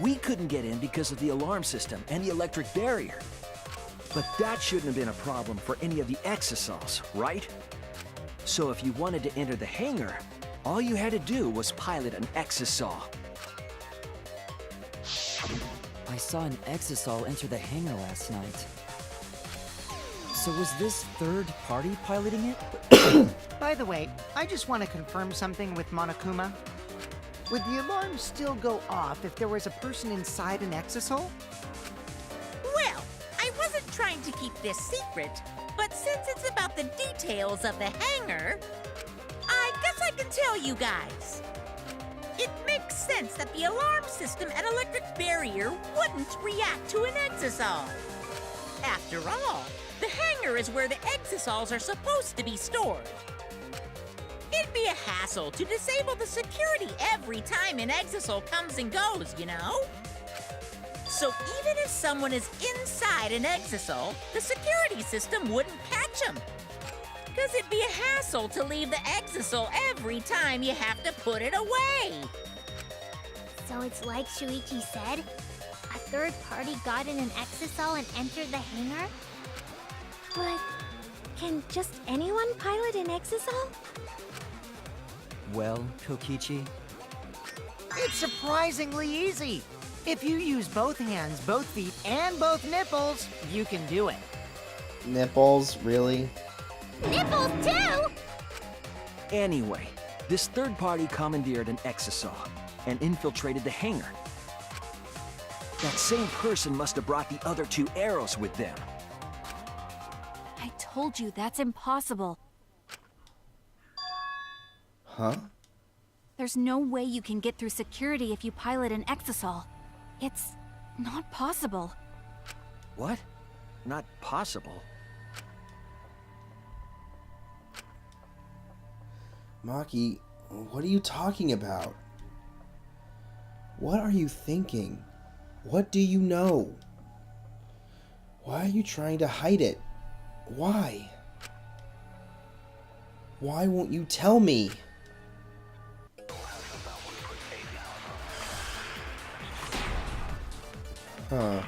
Speaker 6: We couldn't get in because of the alarm system and the electric barrier. But that shouldn't have been a problem for any of the exisals, right? So if you wanted to enter the hangar, all you had to do was pilot an exisal.
Speaker 3: I saw an exisal enter the hangar last night. So was this third party piloting it?
Speaker 10: By the way, I just want to confirm something with Monokuma. Would the alarm still go off if there was a person inside an exisal?
Speaker 2: Well, I wasn't trying to keep this secret, but since it's about the details of the hangar, I guess I can tell you guys. It makes sense that the alarm system and electric barrier wouldn't react to an exisal. After all, the hangar is where the exisals are supposed to be stored. It'd be a hassle to disable the security every time an exisal comes and goes, you know? So even if someone is inside an exisal, the security system wouldn't catch them. Because it'd be a hassle to leave the exisal every time you have to put it away.
Speaker 5: So it's like Shuichi said? A third party got in an exisal and entered the hangar?
Speaker 7: But can just anyone pilot an exisal?
Speaker 3: Well, Kokichi,
Speaker 10: It's surprisingly easy. If you use both hands, both feet, and both nipples, you can do it.
Speaker 1: Nipples? Really?
Speaker 5: Nipples too?
Speaker 6: Anyway, this third party commandeered an exisal and infiltrated the hangar. That same person must have brought the other 2 arrows with them.
Speaker 4: I told you that's impossible.
Speaker 1: Huh?
Speaker 4: There's no way you can get through security if you pilot an exisal. It's not possible.
Speaker 6: What? Not possible?
Speaker 1: Maki, what are you talking about? What are you thinking? What do you know? Why are you trying to hide it? Why? Why won't you tell me? Huh.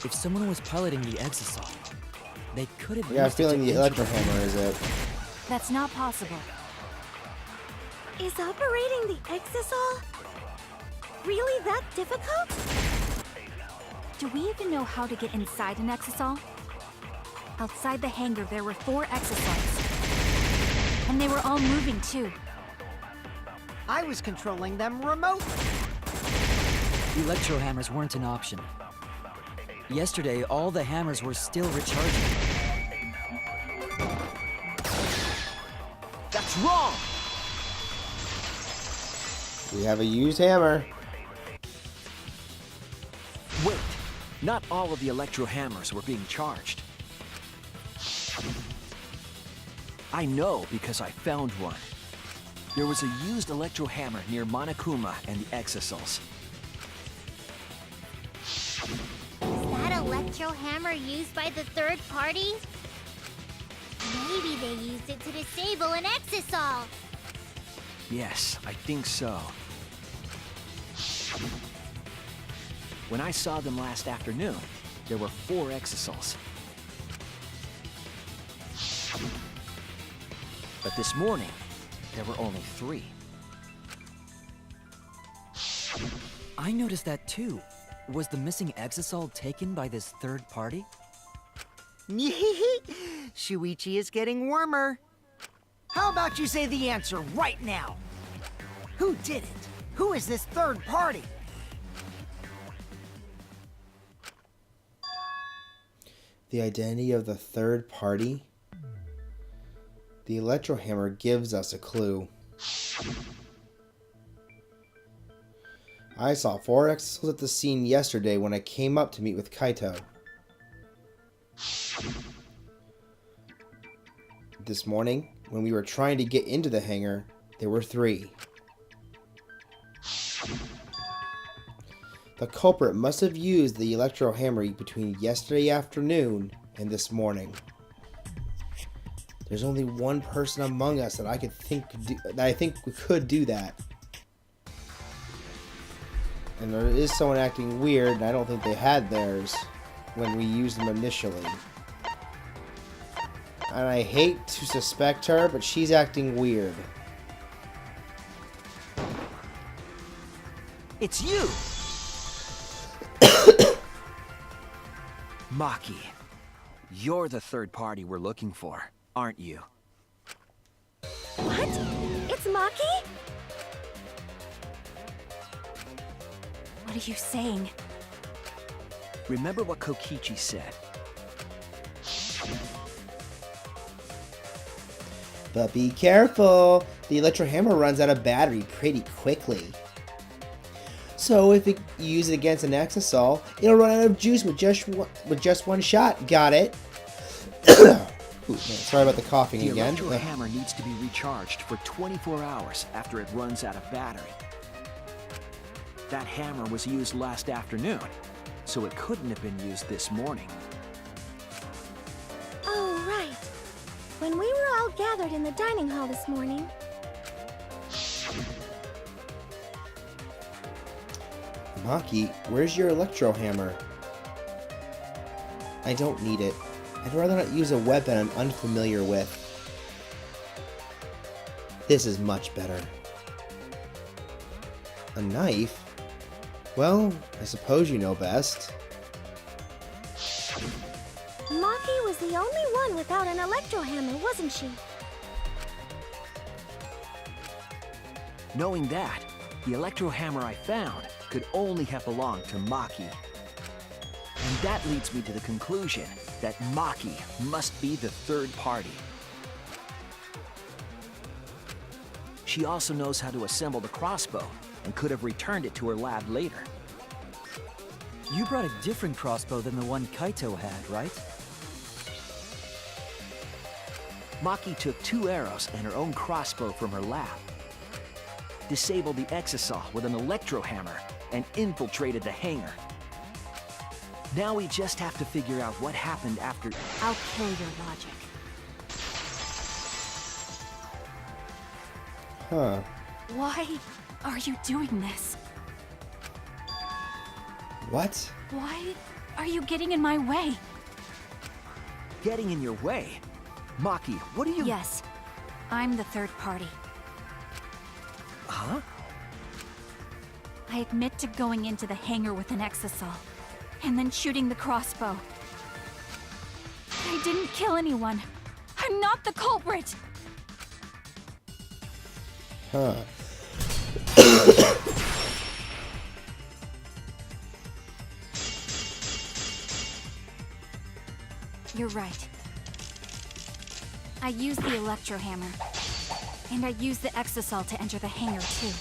Speaker 3: If someone was piloting the exisal, they could have
Speaker 1: Yeah, I'm
Speaker 3: used it
Speaker 1: feeling
Speaker 3: to
Speaker 1: the
Speaker 3: injure
Speaker 1: electro hammer is it.
Speaker 4: That's not possible.
Speaker 7: Is operating the exisal really that difficult?
Speaker 4: Do we even know how to get inside an exisal? Outside the hangar, there were 4 exisals. And they were all moving, too.
Speaker 10: I was controlling them remotely.
Speaker 3: Electro hammers weren't an option. Yesterday, all the hammers were still recharging.
Speaker 6: That's wrong!
Speaker 1: We have a used hammer.
Speaker 6: Wait, not all of the electro hammers were being charged. I know because I found one. There was a used electro hammer near Monokuma and the exisals.
Speaker 5: Is that electro hammer used by the third party? Maybe they used it to disable an exisal.
Speaker 6: Yes, I think so. When I saw them last afternoon, there were 4 exisals. But this morning, there were only 3.
Speaker 3: I noticed that too. Was the missing exisal taken by this third party?
Speaker 10: Shuichi is getting warmer. How about you say the answer right now? Who did it? Who is this third party?
Speaker 1: The identity of the third party? The electro hammer gives us a clue. I saw 4 exisals at the scene yesterday when I came up to meet with Kaito. This morning, when we were trying to get into the hangar, there were 3. The culprit must have used the electro hammer between yesterday afternoon and this morning. There's only one person among us that I think could do that. And there is someone acting weird, and I don't think they had theirs when we used them initially. And I hate to suspect her, but she's acting weird.
Speaker 6: It's you! Maki, you're the third party we're looking for, aren't you?
Speaker 7: What? It's Maki?
Speaker 4: What are you saying?
Speaker 6: Remember what Kokichi said.
Speaker 1: But be careful! The electro hammer runs out of battery pretty quickly. So if you use it against an exisal, it'll run out of juice with just one shot. Got it? Ooh, man, sorry about the coughing
Speaker 6: The
Speaker 1: again.
Speaker 6: electro hammer needs to be recharged for 24 hours after it runs out of battery. That hammer was used last afternoon, so it couldn't have been used this morning.
Speaker 7: Oh, right. When we were all gathered in the dining hall this morning.
Speaker 1: Maki, where's your electro hammer? I don't need it. I'd rather not use a weapon I'm unfamiliar with. This is much better. A knife? Well, I suppose you know best.
Speaker 7: Maki was the only one without an electro hammer, wasn't she?
Speaker 6: Knowing that, the electro hammer I found could only have belonged to Maki. And that leads me to the conclusion that Maki must be the third party. She also knows how to assemble the crossbow and could have returned it to her lab later.
Speaker 3: You brought a different crossbow than the one Kaito had, right?
Speaker 6: Maki took 2 arrows and her own crossbow from her lab, disabled the exosaw with an electro hammer, and infiltrated the hangar. Now we just have to figure out what happened after.
Speaker 4: I'll kill your logic.
Speaker 1: Huh.
Speaker 4: Why are you doing this?
Speaker 1: What?
Speaker 4: Why are you getting in my way?
Speaker 6: Getting in your way? Maki, what are you...
Speaker 4: Yes, I'm the third party.
Speaker 6: Huh?
Speaker 4: I admit to going into the hangar with an exosaw, and then shooting the crossbow. I didn't kill anyone. I'm not the culprit!
Speaker 1: Huh.
Speaker 4: You're right. I used the electro hammer, and I used the exosaw to enter the hangar too.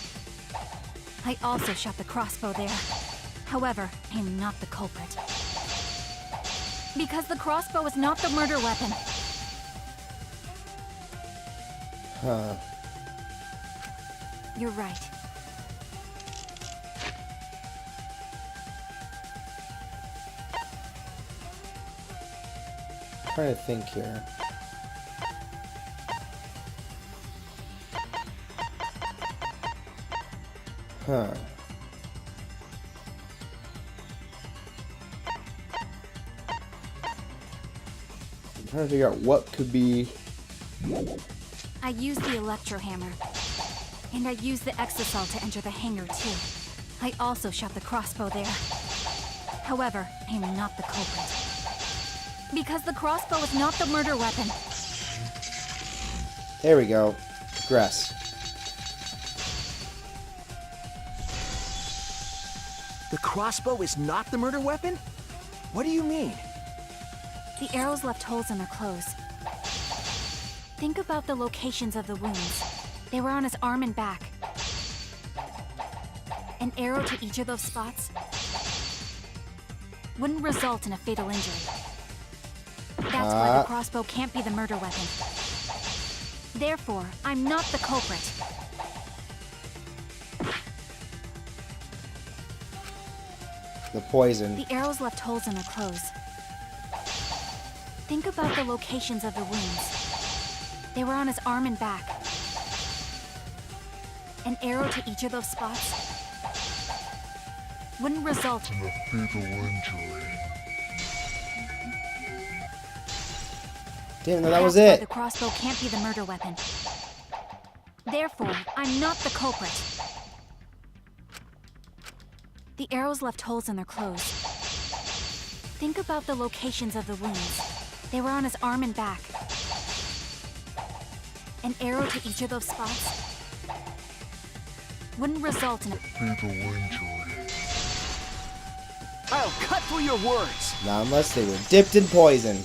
Speaker 4: I also shot the crossbow there. However, I am not the culprit. Because the crossbow is not the murder weapon.
Speaker 1: Huh.
Speaker 4: You're right.
Speaker 1: Trying to think here. Huh. I'm trying to figure out what could be.
Speaker 4: I used the electro hammer, and I used the exosaw to enter the hangar too. I also shot the crossbow there. However, I am not the culprit. Because the crossbow is not the murder weapon.
Speaker 1: There we go. Progress.
Speaker 6: The crossbow is not the murder weapon? What do you mean?
Speaker 4: The arrows left holes in their clothes. Think about the locations of the wounds. They were on his arm and back. An arrow to each of those spots wouldn't result in a fatal injury. That's why the crossbow can't be the murder weapon. Therefore, I'm not the culprit.
Speaker 1: The poison.
Speaker 4: The arrows left holes in their clothes. Think about the locations of the wounds. They were on his arm and back. An arrow to each of those spots wouldn't result
Speaker 8: in a fatal injury.
Speaker 1: Damn, that was
Speaker 4: That's why
Speaker 1: it.
Speaker 4: the crossbow can't be the murder weapon. Therefore, I'm not the culprit. The arrows left holes in their clothes. Think about the locations of the wounds. They were on his arm and back. An arrow to each of those spots wouldn't result in a
Speaker 8: Fatal injury.
Speaker 6: I'll cut through your words!
Speaker 1: Not unless they were dipped in poison.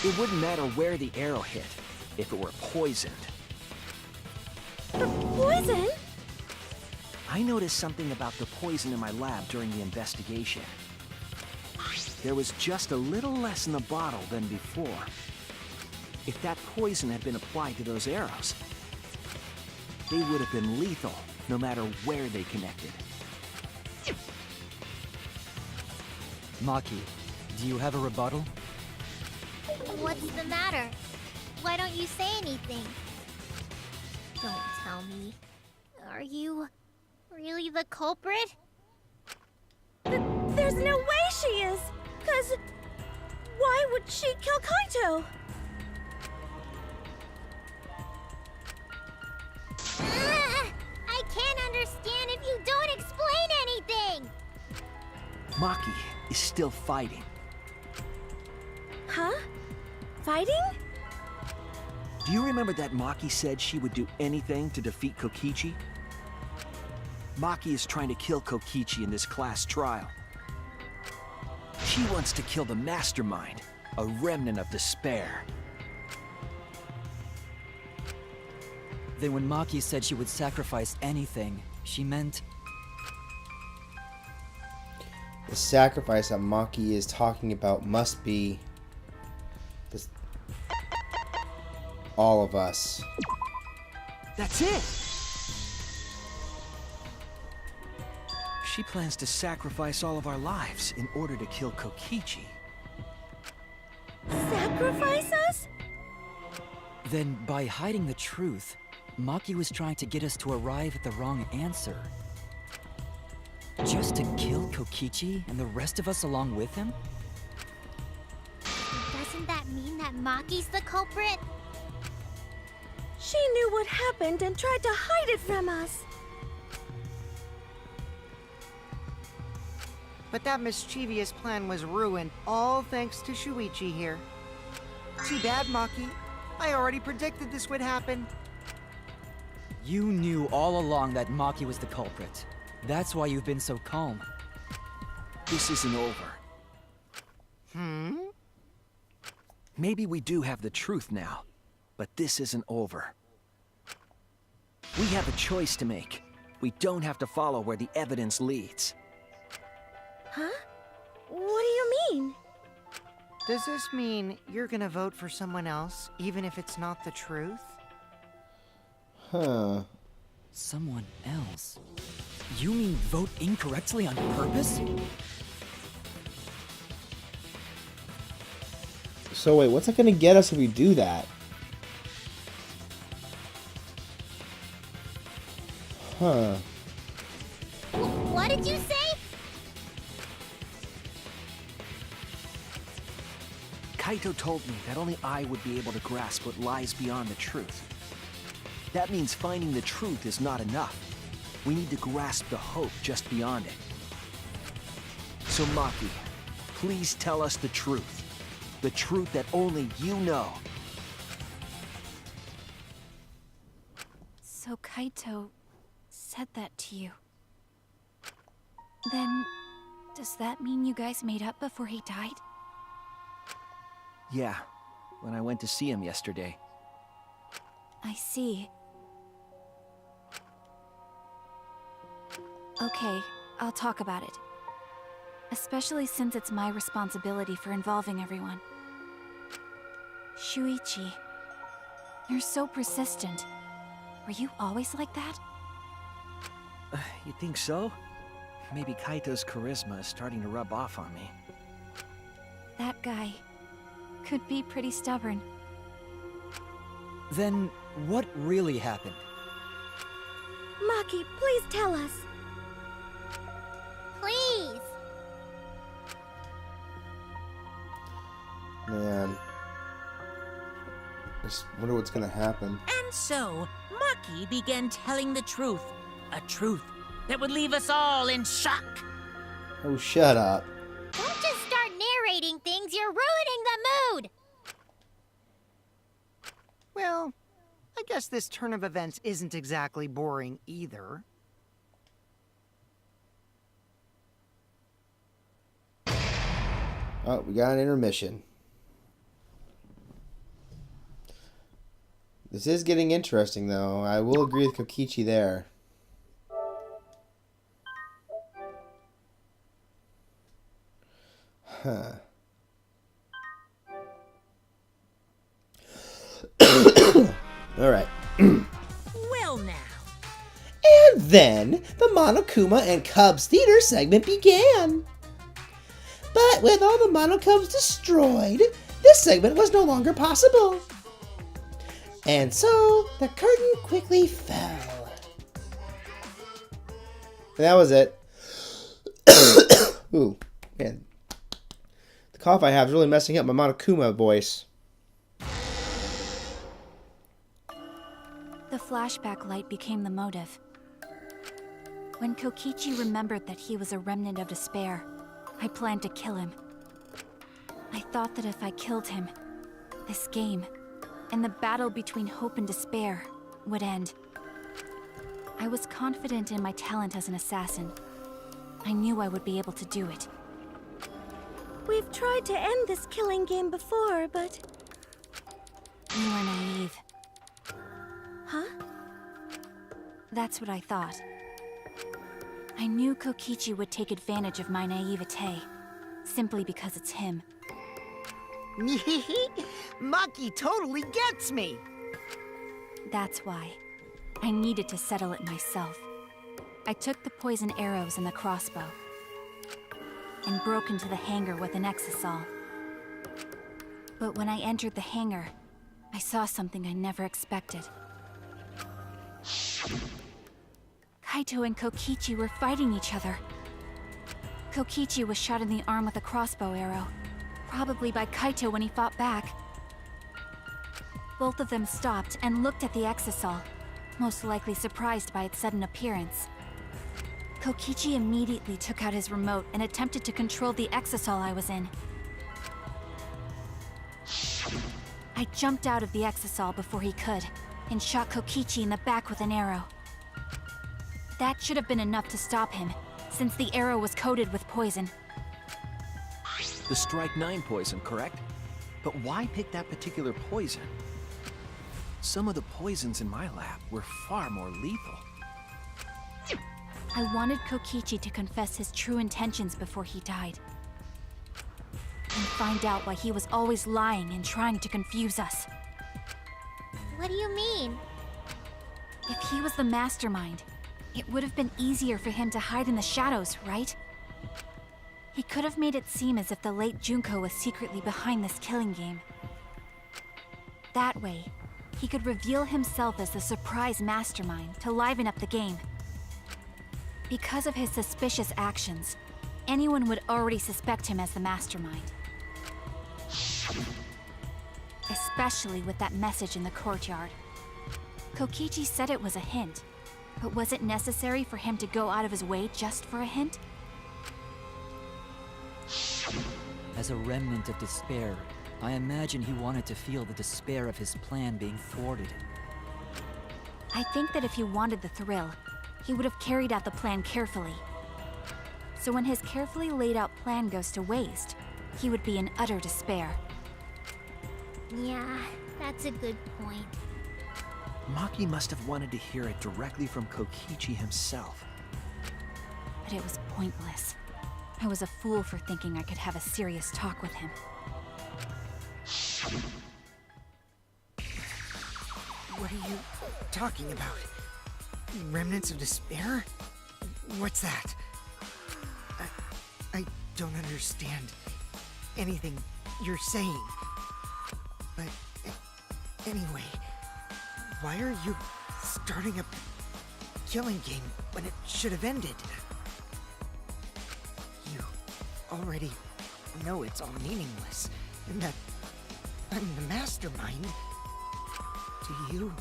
Speaker 6: It wouldn't matter where the arrow hit if it were poisoned.
Speaker 7: Poison?
Speaker 6: I noticed something about the poison in my lab during the investigation. There was just a little less in the bottle than before. If that poison had been applied to those arrows, they would have been lethal, no matter where they connected.
Speaker 3: Maki, do you have a rebuttal?
Speaker 5: What's the matter? Why don't you say anything? Don't tell me. Are you really the culprit?
Speaker 7: There's no way she is! 'Cause why would she kill Kaito?
Speaker 5: I can't understand if you don't explain anything!
Speaker 6: Maki is still fighting.
Speaker 7: Huh? Fighting?
Speaker 6: Do you remember that Maki said she would do anything to defeat Kokichi? Maki is trying to kill Kokichi in this class trial. She wants to kill the mastermind, a remnant of despair.
Speaker 3: Then when Maki said she would sacrifice anything, she meant...
Speaker 1: The sacrifice that Maki is talking about must be this, all of us.
Speaker 6: That's it! She plans to sacrifice all of our lives in order to kill Kokichi.
Speaker 7: Sacrifice us?
Speaker 3: Then, by hiding the truth, Maki was trying to get us to arrive at the wrong answer. Just to kill Kokichi and the rest of us along with him?
Speaker 5: Doesn't that mean that Maki's the culprit?
Speaker 7: She knew what happened and tried to hide it from us.
Speaker 10: But that mischievous plan was ruined, all thanks to Shuichi here. Too bad, Maki. I already predicted this would happen.
Speaker 3: You knew all along that Maki was the culprit. That's why you've been so calm.
Speaker 6: This isn't over. Maybe we do have the truth now, but this isn't over. We have a choice to make. We don't have to follow where the evidence leads.
Speaker 7: Huh? What do you mean?
Speaker 10: Does this mean you're gonna vote for someone else, even if it's not the truth?
Speaker 1: Huh.
Speaker 3: Someone else? You mean vote incorrectly on purpose?
Speaker 1: So wait, what's it gonna get us if we do that? Huh.
Speaker 5: What did you say?
Speaker 6: Kaito told me that only I would be able to grasp what lies beyond the truth. That means finding the truth is not enough. We need to grasp the hope just beyond it. So Maki, please tell us the truth. The truth that only you know.
Speaker 4: So Kaito said that to you. Then, does that mean you guys made up before he died?
Speaker 6: Yeah, when I went to see him yesterday.
Speaker 4: I see. Okay, I'll talk about it. Especially since it's my responsibility for involving everyone. Shuichi, you're so persistent. Were you always like that?
Speaker 6: You think so? Maybe Kaito's charisma is starting to rub off on me.
Speaker 4: That guy could be pretty stubborn.
Speaker 3: Then, what really happened?
Speaker 7: Maki, please tell us.
Speaker 5: Please.
Speaker 1: Man. I just wonder what's gonna happen.
Speaker 2: And so, Maki began telling the truth. A truth that would leave us all in shock.
Speaker 1: Oh, shut up.
Speaker 5: Don't just start narrating things, you're ruining the mood!
Speaker 10: Well, I guess this turn of events isn't exactly boring either.
Speaker 1: Oh, we got an intermission. This is getting interesting, though. I will agree with Kokichi there. Huh. Alright.
Speaker 2: Well now.
Speaker 1: And then the Monokuma and Cubs theater segment began. But with all the Monokubs destroyed, this segment was no longer possible. And so the curtain quickly fell. And that was it. Ooh, man. The cough I have is really messing up my Monokuma voice.
Speaker 4: The flashback light became the motive. When Kokichi remembered that he was a remnant of despair, I planned to kill him. I thought that if I killed him, this game, and the battle between hope and despair, would end. I was confident in my talent as an assassin. I knew I would be able to do it.
Speaker 7: We've tried to end this killing game before, but...
Speaker 4: You were naive.
Speaker 7: Huh?
Speaker 4: That's what I thought. I knew Kokichi would take advantage of my naivete, simply because it's him.
Speaker 10: Maki totally gets me!
Speaker 4: That's why. I needed to settle it myself. I took the poison arrows and the crossbow, and broke into the hangar with an exisal. But when I entered the hangar, I saw something I never expected. Kaito and Kokichi were fighting each other. Kokichi was shot in the arm with a crossbow arrow, probably by Kaito when he fought back. Both of them stopped and looked at the exisal, most likely surprised by its sudden appearance. Kokichi immediately took out his remote and attempted to control the exisal I was in. I jumped out of the exisal before he could, and shot Kokichi in the back with an arrow. That should have been enough to stop him, since the arrow was coated with poison.
Speaker 6: The Strike 9 poison, correct? But why pick that particular poison? Some of the poisons in my lab were far more lethal.
Speaker 4: I wanted Kokichi to confess his true intentions before he died. And find out why he was always lying and trying to confuse us.
Speaker 5: What do you mean?
Speaker 4: If he was the mastermind, it would have been easier for him to hide in the shadows, right? He could have made it seem as if the late Junko was secretly behind this killing game. That way, he could reveal himself as the surprise mastermind to liven up the game. Because of his suspicious actions, anyone would already suspect him as the mastermind. Especially with that message in the courtyard. Kokichi said it was a hint, but was it necessary for him to go out of his way just for a hint?
Speaker 3: As a remnant of despair, I imagine he wanted to feel the despair of his plan being thwarted.
Speaker 4: I think that if he wanted the thrill, he would have carried out the plan carefully. So when his carefully laid out plan goes to waste, he would be in utter despair.
Speaker 5: Yeah, that's a good point.
Speaker 6: Maki must have wanted to hear it directly from Kokichi himself.
Speaker 4: But it was pointless. I was a fool for thinking I could have a serious talk with him.
Speaker 10: What are you talking about? Remnants of despair? What's that? I don't understand anything you're saying. But anyway, why are you starting a killing game when it should have ended? You already know it's all meaningless, and that I'm the mastermind. Do you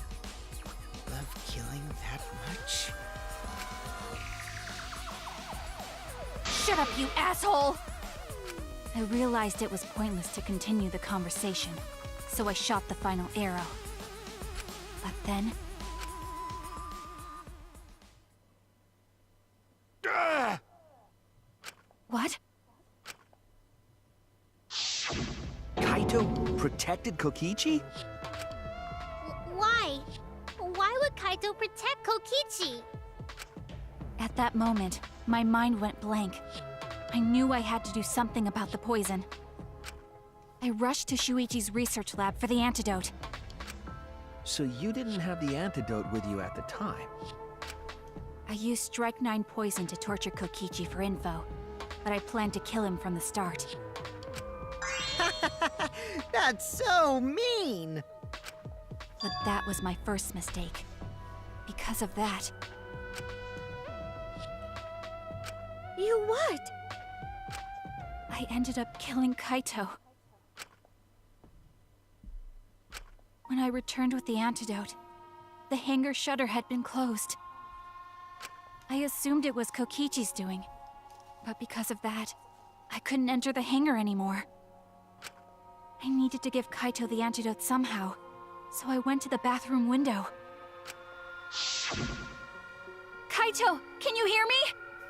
Speaker 10: love killing that much?
Speaker 4: Shut up, you asshole! I realized it was pointless to continue the conversation, so I shot the final arrow. But then... What?
Speaker 6: Kaito protected Kokichi?
Speaker 5: Why? Why would Kaito protect Kokichi?
Speaker 4: At that moment, my mind went blank. I knew I had to do something about the poison. I rushed to Shuichi's research lab for the antidote.
Speaker 6: So you didn't have the antidote with you at the time?
Speaker 4: I used Strike 9 poison to torture Kokichi for info, but I planned to kill him from the start.
Speaker 10: That's so mean!
Speaker 4: But that was my first mistake. Because of that,
Speaker 7: You what?
Speaker 4: I ended up killing Kaito. When I returned with the antidote, the hangar shutter had been closed. I assumed it was Kokichi's doing, but because of that, I couldn't enter the hangar anymore. I needed to give Kaito the antidote somehow, so I went to the bathroom window. Kaito, can you hear me?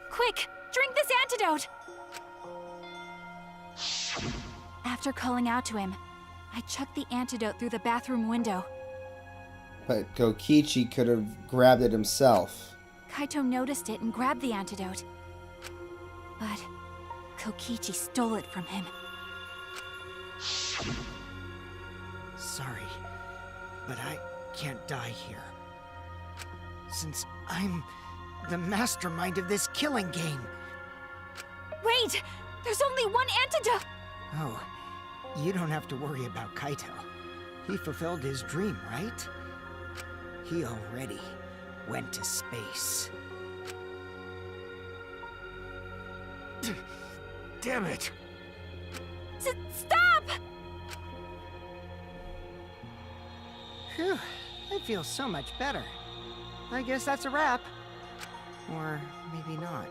Speaker 4: Quick, drink this antidote! After calling out to him, I chucked the antidote through the bathroom window.
Speaker 1: But Kokichi could have grabbed it himself.
Speaker 4: Kaito noticed it and grabbed the antidote. But Kokichi stole it from him.
Speaker 10: Sorry, but I can't die here. Since I'm the mastermind of this killing game.
Speaker 4: Wait! There's only one antidote!
Speaker 10: Oh, you don't have to worry about Kaito. He fulfilled his dream, right? He already went to space.
Speaker 9: Damn it!
Speaker 4: Stop!
Speaker 10: Phew, I feel so much better. I guess that's a wrap. Or maybe not,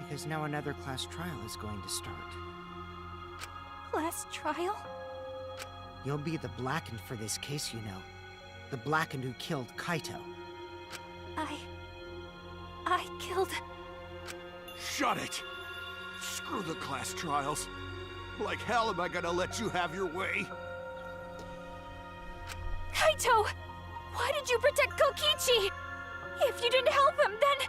Speaker 10: because now another class trial is going to start.
Speaker 4: Class trial?
Speaker 10: You'll be the Blackened for this case, you know. The Blackened who killed Kaito.
Speaker 4: I killed...
Speaker 9: Shut it! Screw the class trials. Like hell am I gonna let you have your way?
Speaker 4: Kaito! Why did you protect Kokichi? If you didn't help him, then...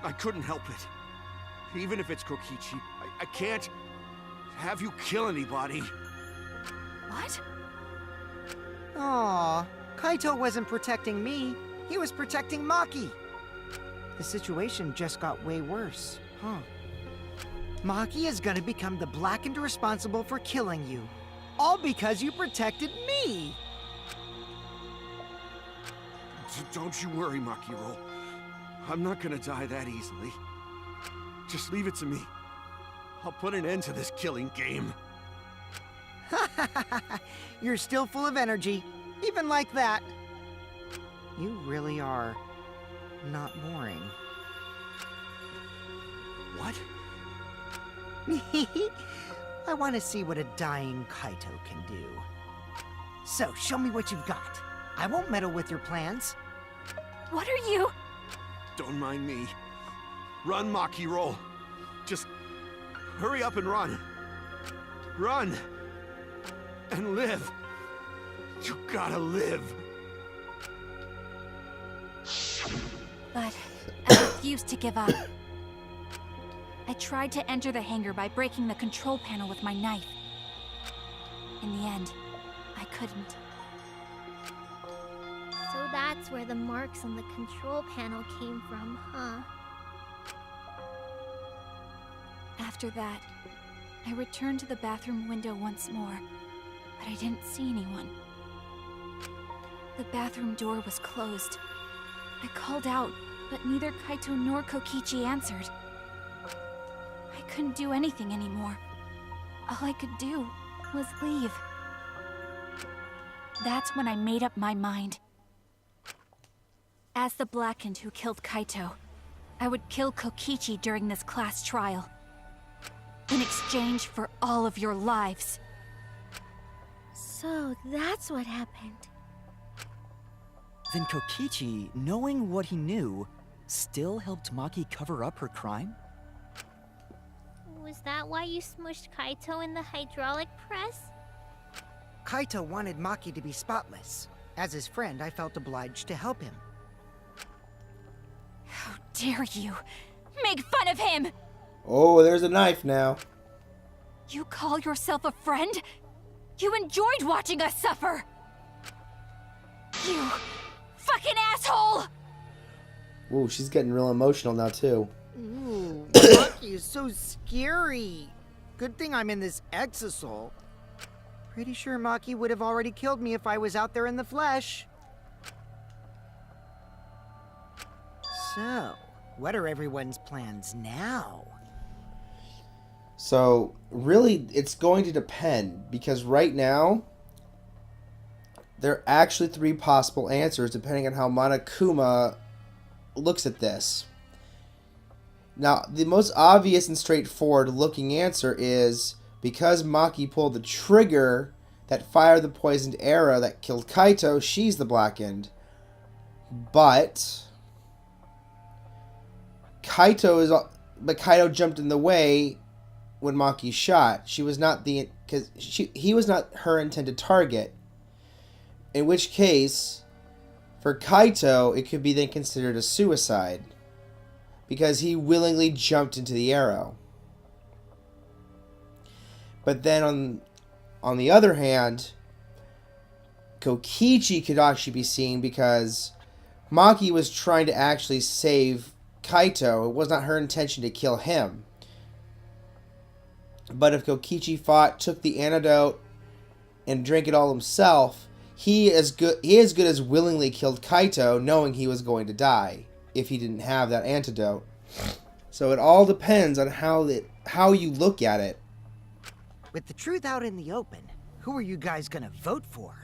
Speaker 9: I couldn't help it. Even if it's Kokichi, I can't have you kill anybody.
Speaker 4: What?
Speaker 10: Aww, Kaito wasn't protecting me. He was protecting Maki. The situation just got way worse, huh? Maki is gonna become the Blackened responsible for killing you. All because you protected me!
Speaker 9: Don't you worry, Makiro. I'm not gonna die that easily. Just leave it to me. I'll put an end to this killing game.
Speaker 10: You're still full of energy, even like that. You really are not boring.
Speaker 9: What?
Speaker 10: I want to see what a dying Kaito can do. So, show me what you've got. I won't meddle with your plans.
Speaker 4: What are you?
Speaker 9: Don't mind me. Run, Makiro. Just hurry up and run. Run. And live. You gotta live.
Speaker 4: But I refused to give up. I tried to enter the hangar by breaking the control panel with my knife. In the end, I couldn't.
Speaker 5: So that's where the marks on the control panel came from, huh?
Speaker 4: After that, I returned to the bathroom window once more, but I didn't see anyone. The bathroom door was closed. I called out, but neither Kaito nor Kokichi answered. I couldn't do anything anymore. All I could do was leave. That's when I made up my mind. As the Blackened who killed Kaito, I would kill Kokichi during this class trial. In exchange for all of your lives.
Speaker 7: So that's what happened.
Speaker 3: Then Kokichi, knowing what he knew, still helped Maki cover up her crime?
Speaker 5: Was that why you smushed Kaito in the hydraulic press?
Speaker 10: Kaito wanted Maki to be spotless. As his friend, I felt obliged to help him.
Speaker 4: How dare you! Make fun of him!
Speaker 1: Oh, there's a knife now.
Speaker 4: You call yourself a friend? You enjoyed watching us suffer! You fucking asshole!
Speaker 1: Ooh, she's getting real emotional now, too.
Speaker 10: Ooh, Maki is so scary. Good thing I'm in this exosol. Pretty sure Maki would have already killed me if I was out there in the flesh. So, what are everyone's plans now?
Speaker 1: So, really, it's going to depend, because right now, there are actually 3 possible answers, depending on how Monokuma looks at this. Now, the most obvious and straightforward looking answer is, because Maki pulled the trigger that fired the poisoned arrow that killed Kaito, she's the Blackened. But But Kaito jumped in the way when Maki shot. He was not her intended target. In which case, for Kaito, it could be then considered a suicide because he willingly jumped into the arrow. But then on the other hand, Kokichi could actually be seen because Maki was trying to actually save Kaito. It was not her intention to kill him. But if Kokichi took the antidote and drank it all himself, he as good as willingly killed Kaito, knowing he was going to die if he didn't have that antidote. So it all depends on how you look at it.
Speaker 10: With the truth out in the open, who are you guys gonna vote for?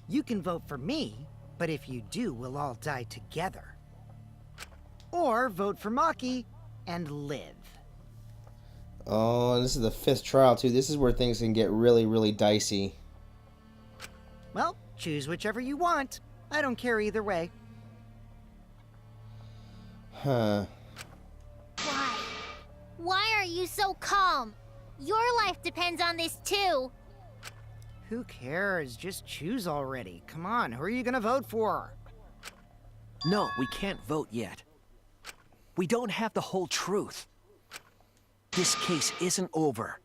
Speaker 10: You can vote for me, but if you do, we'll all die together. Or vote for Maki and live.
Speaker 1: Oh, and this is the 5th trial too. This is where things can get really, really dicey.
Speaker 10: Well, choose whichever you want. I don't care either way.
Speaker 1: Huh.
Speaker 5: Why? Why are you so calm? Your life depends on this too.
Speaker 10: Who cares? Just choose already. Come on, who are you gonna vote for?
Speaker 6: No, we can't vote yet. We don't have the whole truth. This case isn't over.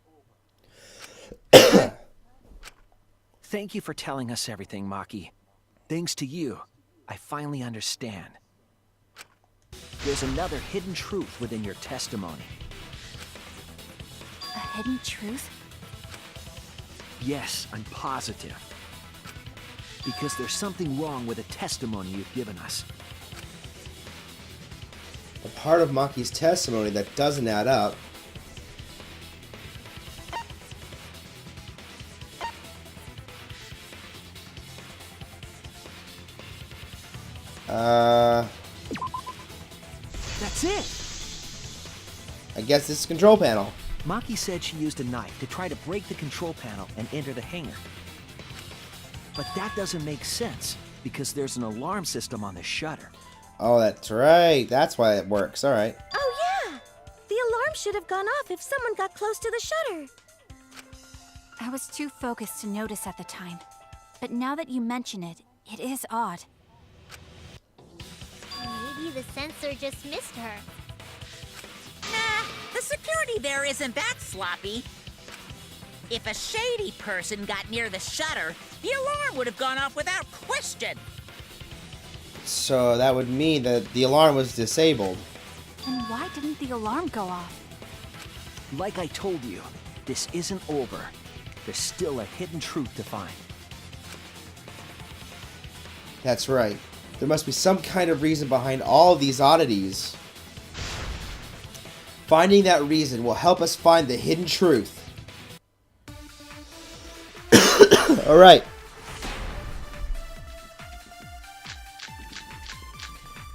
Speaker 6: Thank you for telling us everything, Maki. Thanks to you, I finally understand. There's another hidden truth within your testimony.
Speaker 4: A hidden truth?
Speaker 6: Yes, I'm positive. Because there's something wrong with the testimony you've given us.
Speaker 1: A part of Maki's testimony that doesn't add up.
Speaker 6: That's it!
Speaker 1: I guess this is control panel.
Speaker 6: Maki said she used a knife to try to break the control panel and enter the hangar. But that doesn't make sense, because there's an alarm system on the shutter.
Speaker 1: Oh, that's right. That's why it works. Alright.
Speaker 7: Oh, yeah! The alarm should have gone off if someone got close to the shutter.
Speaker 4: I was too focused to notice at the time. But now that you mention it, it is odd.
Speaker 5: Maybe the sensor just missed her.
Speaker 2: Nah, the security there isn't that sloppy. If a shady person got near the shutter, the alarm would have gone off without question.
Speaker 1: So that would mean that the alarm was disabled.
Speaker 4: Then why didn't the alarm go off?
Speaker 6: Like I told you, this isn't over. There's still a hidden truth to find.
Speaker 1: That's right. There must be some kind of reason behind all of these oddities. Finding that reason will help us find the hidden truth. Alright.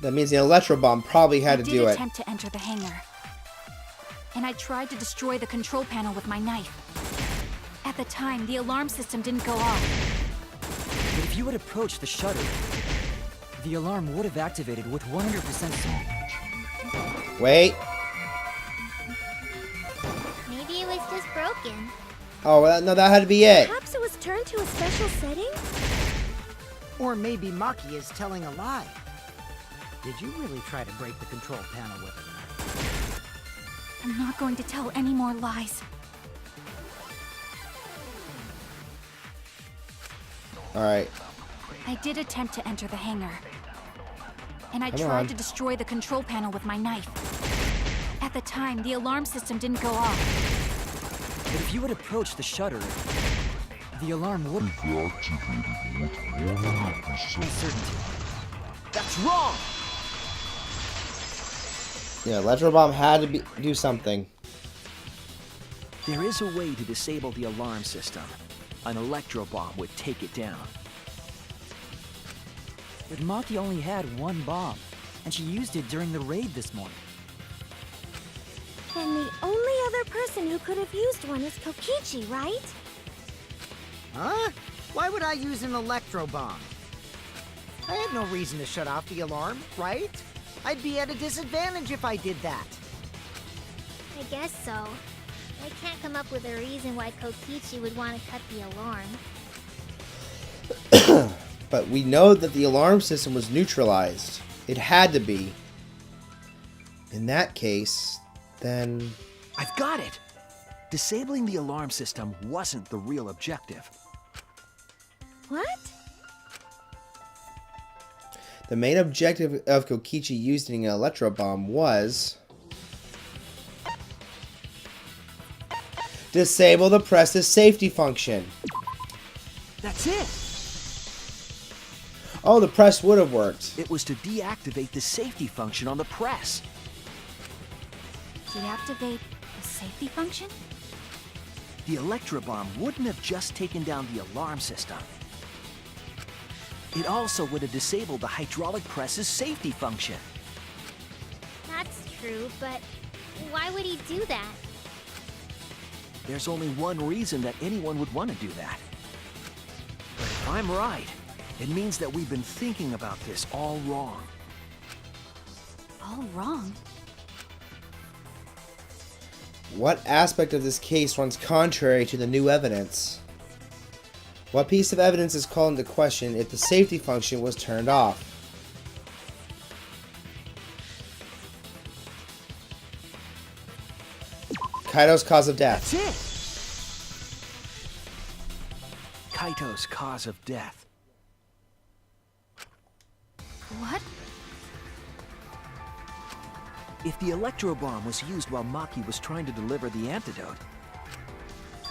Speaker 1: That means the electro bomb probably had to do
Speaker 4: I did
Speaker 1: it.
Speaker 4: attempt to enter the hangar. And I tried to destroy the control panel with my knife. At the time, the alarm system didn't go off.
Speaker 3: But if you had approached the shutter, the alarm would have activated with 100% certainty.
Speaker 1: Wait.
Speaker 5: Maybe it was just broken.
Speaker 1: Oh, well, no, that had to be it.
Speaker 7: Perhaps it was turned to a special setting?
Speaker 10: Or maybe Maki is telling a lie. Did you really try to break the control panel with a knife?
Speaker 4: I'm not going to tell any more lies.
Speaker 1: Alright.
Speaker 4: I did attempt to enter the hangar. And I
Speaker 1: Come
Speaker 4: tried
Speaker 1: on.
Speaker 4: to destroy the control panel with my knife. At the time, the alarm system didn't go off.
Speaker 3: But if you had approached the shutter, the alarm would have
Speaker 8: Activated with 100%.
Speaker 3: certainty.
Speaker 6: That's wrong!
Speaker 1: Yeah, electro bomb had to do something.
Speaker 6: There is a way to disable the alarm system. An electro bomb would take it down.
Speaker 3: But Maki only had one bomb, and she used it during the raid this morning.
Speaker 7: Then the only other person who could have used one is Kokichi, right?
Speaker 10: Huh? Why would I use an electro bomb? I had no reason to shut off the alarm, right? I'd be at a disadvantage if I did that.
Speaker 5: I guess so. I can't come up with a reason why Kokichi would want to cut the alarm.
Speaker 1: But we know that the alarm system was neutralized. It had to be. In that case, then...
Speaker 6: I've got it! Disabling the alarm system wasn't the real objective.
Speaker 7: What?
Speaker 1: The main objective of Kokichi using an electro bomb was... disable the press's safety function.
Speaker 6: That's it!
Speaker 1: Oh, the press would have worked.
Speaker 6: It was to deactivate the safety function on the press.
Speaker 4: Deactivate the safety function?
Speaker 6: The electro bomb wouldn't have just taken down the alarm system. It also would have disabled the hydraulic press's safety function.
Speaker 5: That's true, but why would he do that?
Speaker 6: There's only one reason that anyone would want to do that. But if I'm right, it means that we've been thinking about this all wrong.
Speaker 4: All wrong.
Speaker 1: What aspect of this case runs contrary to the new evidence? What piece of evidence is called into question if the safety function was turned off? Kaito's cause of death.
Speaker 6: That's it! Kaito's cause of death.
Speaker 4: What?
Speaker 6: If the electro bomb was used while Maki was trying to deliver the antidote,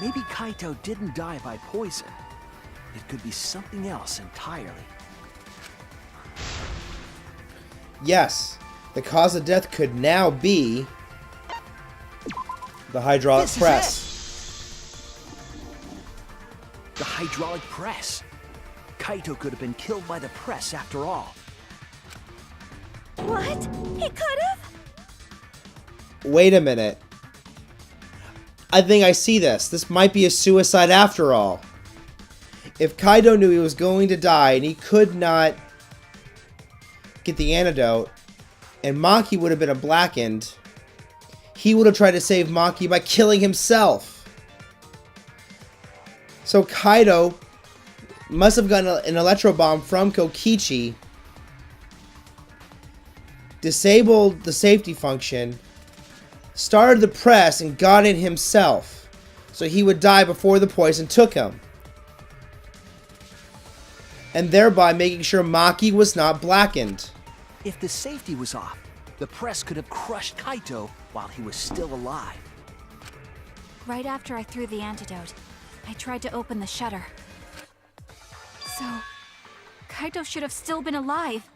Speaker 6: maybe Kaito didn't die by poison. It could be something else entirely.
Speaker 1: Yes, the cause of death could now be the hydraulic
Speaker 6: This is
Speaker 1: press.
Speaker 6: The hydraulic press. Kaito could have been killed by the press after all.
Speaker 7: What? He could have?
Speaker 1: Wait a minute. I think I see this. This might be a suicide after all. If Kaito knew he was going to die and he could not get the antidote, and Maki would have been blackened, he would have tried to save Maki by killing himself. So Kaito must have gotten an electro bomb from Kokichi, disabled the safety function, started the press, and got in himself, so he would die before the poison took him. And thereby making sure Maki was not blackened.
Speaker 6: If the safety was off, the press could have crushed Kaito while he was still alive.
Speaker 4: Right after I threw the antidote, I tried to open the shutter. So, Kaito should have still been alive.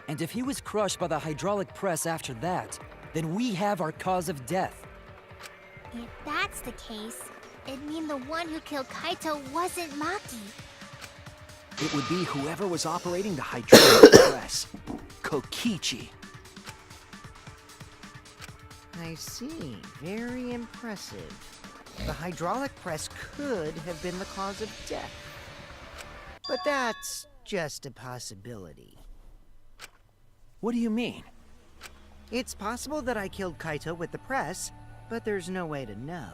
Speaker 3: And if he was crushed by the hydraulic press after that, then we have our cause of death.
Speaker 5: If that's the case, it'd mean the one who killed Kaito wasn't Maki.
Speaker 6: It would be whoever was operating the hydraulic press. Kokichi.
Speaker 10: I see. Very impressive. The hydraulic press could have been the cause of death. But that's just a possibility.
Speaker 6: What do you mean?
Speaker 10: It's possible that I killed Kaito with the press, but there's no way to know.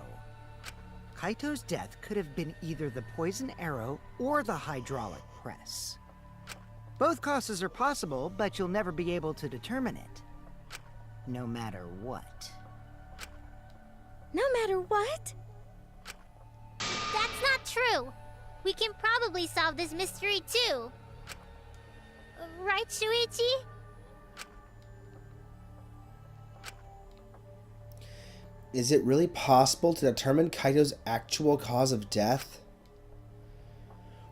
Speaker 10: Kaito's death could have been either the poison arrow or the hydraulic press. Both causes are possible, but you'll never be able to determine it. No matter what.
Speaker 7: No matter what?
Speaker 5: That's not true. We can probably solve this mystery too. Right, Shuichi?
Speaker 1: Is it really possible to determine Kaito's actual cause of death?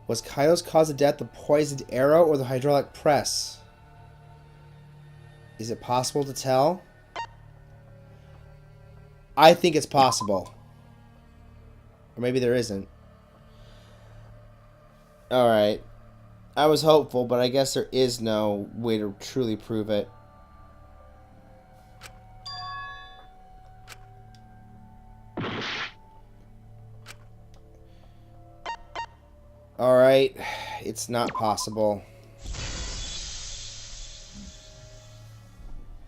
Speaker 1: Was Kaito's cause of death the poisoned arrow or the hydraulic press? Is it possible to tell? I think it's possible. Or maybe there isn't. Alright. I was hopeful, but I guess there is no way to truly prove it. Alright, it's not possible.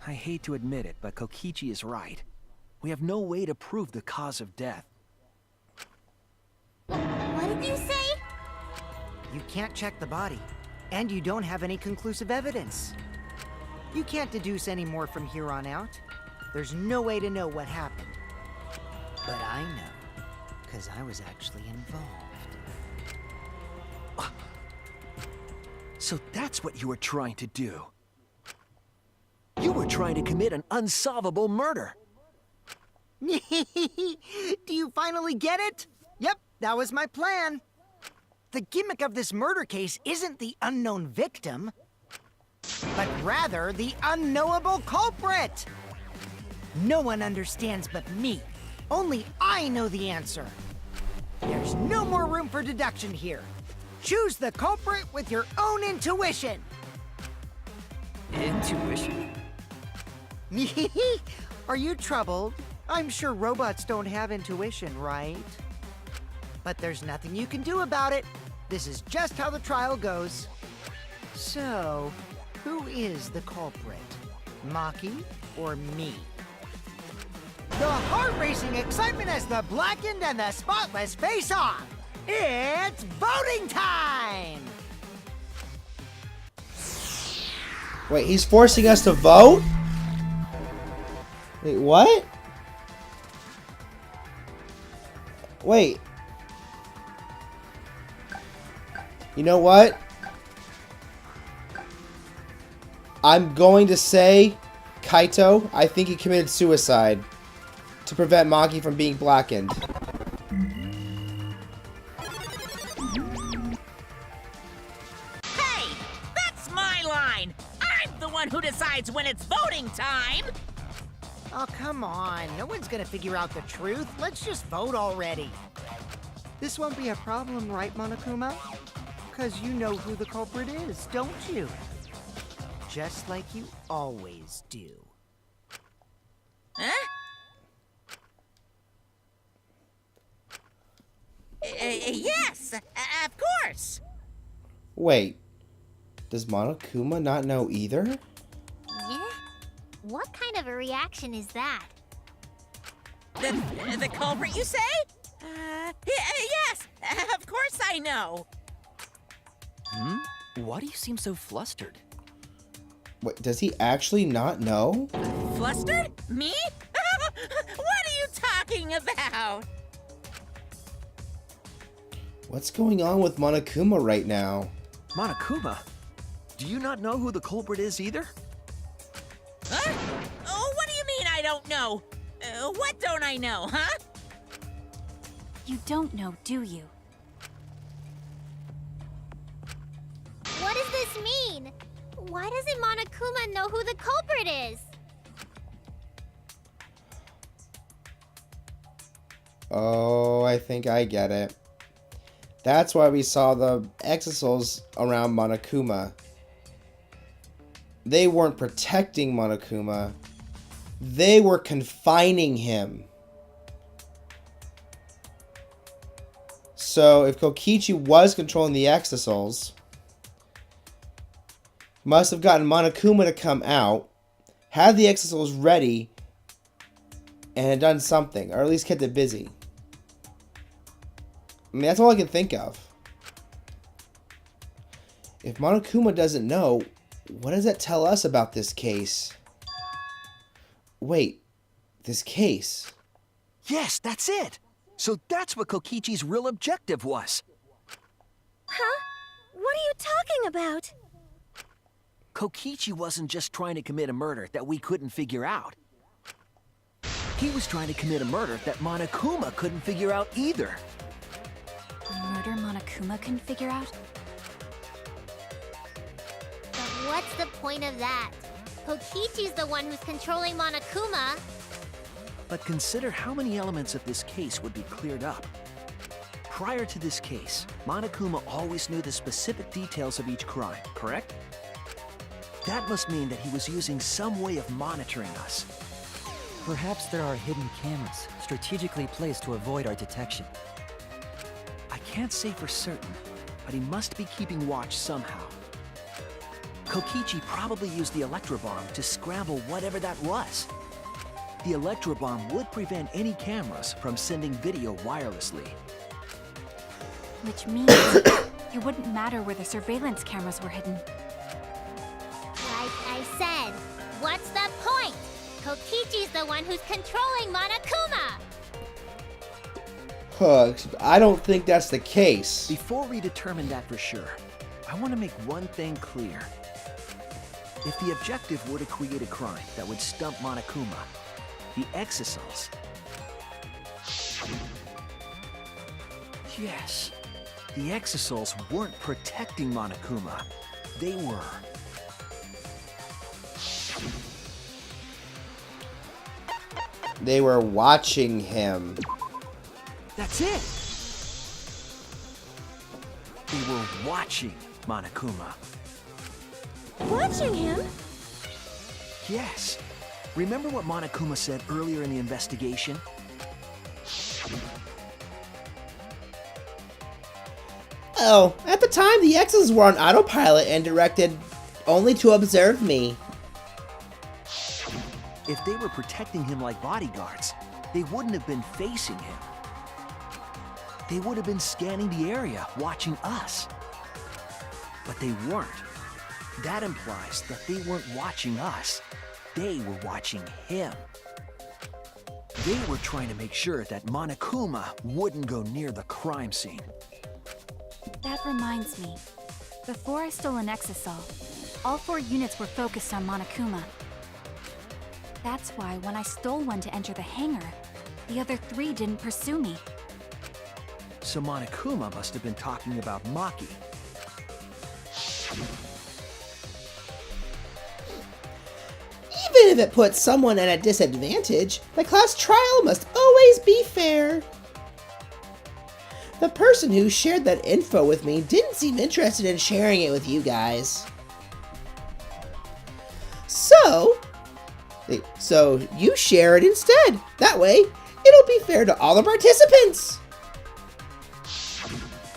Speaker 6: I hate to admit it, but Kokichi is right. We have no way to prove the cause of death.
Speaker 5: What did you say?
Speaker 10: You can't check the body, and you don't have any conclusive evidence. You can't deduce any more from here on out. There's no way to know what happened. But I know, because I was actually involved.
Speaker 6: So that's what you were trying to do. You were trying to commit an unsolvable murder.
Speaker 10: Do you finally get it? Yep, that was my plan. The gimmick of this murder case isn't the unknown victim, but rather the unknowable culprit. No one understands but me. Only I know the answer. There's no more room for deduction here. Choose the culprit with your own intuition.
Speaker 3: Intuition?
Speaker 10: Are you troubled? I'm sure robots don't have intuition, right? But there's nothing you can do about it. This is just how the trial goes. So, who is the culprit? Maki or me? The heart-racing excitement as the blackened and the spotless face off. It's voting time!
Speaker 1: Wait, he's forcing us to vote? Wait, what? Wait. You know what? I'm going to say Kaito. I think he committed suicide to prevent Maki from being blackened.
Speaker 2: Hey, that's my line. I'm the one who decides when it's voting time.
Speaker 10: Oh, come on. No one's gonna figure out the truth. Let's just vote already. This won't be a problem, right, Monokuma? Because you know who the culprit is, don't you? Just like you always do.
Speaker 2: Huh? Yes, of course.
Speaker 1: Wait. Does Monokuma not know either?
Speaker 5: Yeah? What kind of a reaction is that?
Speaker 2: The culprit, you say? Yes, of course I know.
Speaker 3: Why do you seem so flustered?
Speaker 1: Wait, does he actually not know?
Speaker 2: Flustered? Me? What are you talking about?
Speaker 1: What's going on with Monokuma right now?
Speaker 6: Monokuma, do you not know who the culprit is either?
Speaker 2: Huh? Oh, what do you mean I don't know? What don't I know, huh?
Speaker 4: You don't know, do you?
Speaker 5: What does this mean? Why doesn't Monokuma know who the culprit is?
Speaker 1: Oh, I think I get it. That's why we saw the exisals around Monokuma. They weren't protecting Monokuma. They were confining him. So if Kokichi was controlling the exisals, must have gotten Monokuma to come out, had the exisals ready, and had done something, or at least kept it busy. I mean, that's all I can think of. If Monokuma doesn't know, what does that tell us about this case? Wait, this case?
Speaker 6: Yes, that's it! So that's what Kokichi's real objective was.
Speaker 7: Huh? What are you talking about?
Speaker 6: Kokichi wasn't just trying to commit a murder that we couldn't figure out. He was trying to commit a murder that Monokuma couldn't figure out either.
Speaker 4: A murder Monokuma couldn't figure out?
Speaker 5: But what's the point of that? Kokichi's the one who's controlling Monokuma.
Speaker 6: But consider how many elements of this case would be cleared up. Prior to this case, Monokuma always knew the specific details of each crime, correct? That must mean that he was using some way of monitoring us.
Speaker 3: Perhaps there are hidden cameras, strategically placed to avoid our detection.
Speaker 6: I can't say for certain, but he must be keeping watch somehow. Kokichi probably used the electrobomb to scramble whatever that was. The electrobomb would prevent any cameras from sending video wirelessly.
Speaker 4: Which means it wouldn't matter where the surveillance cameras were hidden.
Speaker 5: Like I said, what's the point? Kokichi's the one who's controlling Monokuma!
Speaker 1: I don't think that's the case.
Speaker 6: Before we determine that for sure, I want to make one thing clear. If the objective were to create a crime that would stump Monokuma, the exosols... Yes, the exosols weren't protecting Monokuma. They were...
Speaker 1: They were watching him.
Speaker 6: That's it! They were watching Monokuma.
Speaker 7: Watching him?
Speaker 6: Yes. Remember what Monokuma said earlier in the investigation?
Speaker 1: Oh, at the time the X's were on autopilot and directed only to observe me.
Speaker 6: If they were protecting him like bodyguards, they wouldn't have been facing him. They would have been scanning the area, watching us. But they weren't. That implies that they weren't watching us. They were watching him. They were trying to make sure that Monokuma wouldn't go near the crime scene.
Speaker 4: That reminds me. Before I stole an exosol, all 4 units were focused on Monokuma. That's why when I stole one to enter the hangar, the other 3 didn't pursue me.
Speaker 6: So Monokuma must have been talking about Maki.
Speaker 1: Even if it puts someone at a disadvantage, the class trial must always be fair. The person who shared that info with me didn't seem interested in sharing it with you guys. So you share it instead. That way, it'll be fair to all the participants.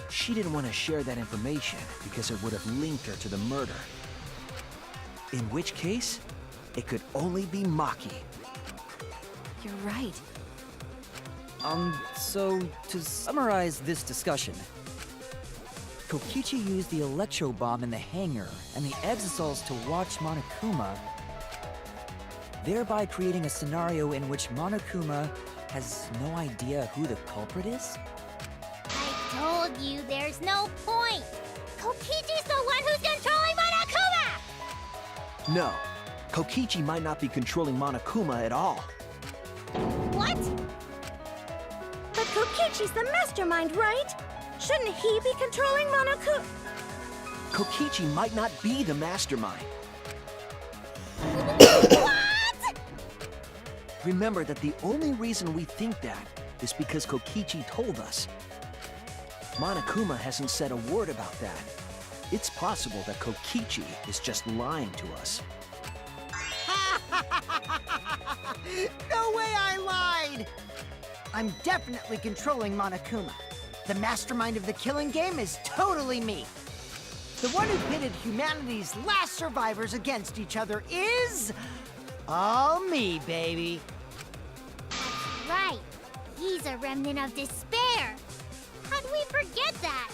Speaker 6: She didn't want to share that information because it would have linked her to the murder. In which case, it could only be Maki.
Speaker 4: You're right.
Speaker 3: So to summarize this discussion, Kokichi used the electro bomb in the hangar and the exosols to watch Monokuma, thereby creating a scenario in which Monokuma has no idea who the culprit is?
Speaker 5: I told you there's no point! Kokichi's the one who's controlling Monokuma!
Speaker 6: No, Kokichi might not be controlling Monokuma at all.
Speaker 5: What?
Speaker 7: But Kokichi's the mastermind, right? Shouldn't he be controlling Monokuma?
Speaker 6: Kokichi might not be the mastermind.
Speaker 5: What?
Speaker 6: Remember that the only reason we think that is because Kokichi told us. Monokuma hasn't said a word about that. It's possible that Kokichi is just lying to us.
Speaker 10: No way I lied! I'm definitely controlling Monokuma. The mastermind of the killing game is totally me. The one who pitted humanity's last survivors against each other is... all me, baby.
Speaker 5: That's right. He's a remnant of despair. How'd we forget that?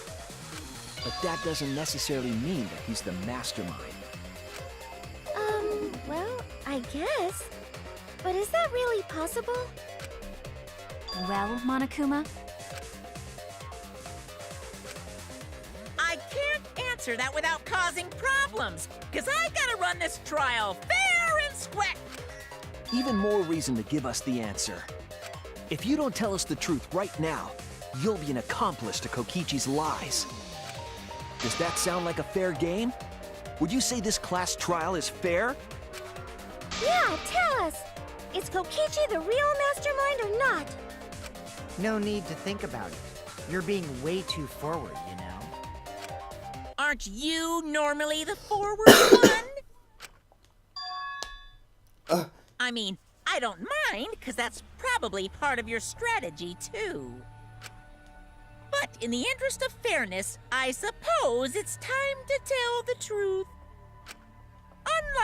Speaker 6: But that doesn't necessarily mean that he's the mastermind.
Speaker 7: Well, I guess. But is that really possible?
Speaker 4: Well, Monokuma,
Speaker 2: I can't answer that without causing problems, because I gotta run this trial fair and square.
Speaker 6: Even more reason to give us the answer. If you don't tell us the truth right now, you'll be an accomplice to Kokichi's lies. Does that sound like a fair game? Would you say this class trial is fair?
Speaker 7: Yeah, tell us. Is Kokichi the real mastermind or not?
Speaker 10: No need to think about it. You're being way too forward, you know?
Speaker 2: Aren't you normally the forward one? I mean, I don't mind, because that's probably part of your strategy, too. But in the interest of fairness, I suppose it's time to tell the truth.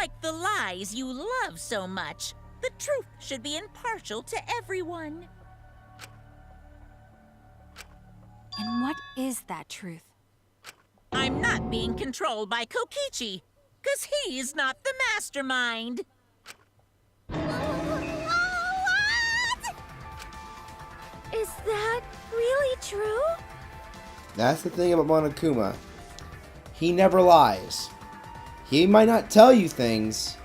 Speaker 2: Like the lies you love so much, the truth should be impartial to everyone.
Speaker 4: And what is that truth?
Speaker 2: I'm not being controlled by Kokichi, 'cause he's not the mastermind.
Speaker 5: What?
Speaker 7: Is that really true?
Speaker 1: That's the thing about Monokuma. He never lies. He might not tell you things,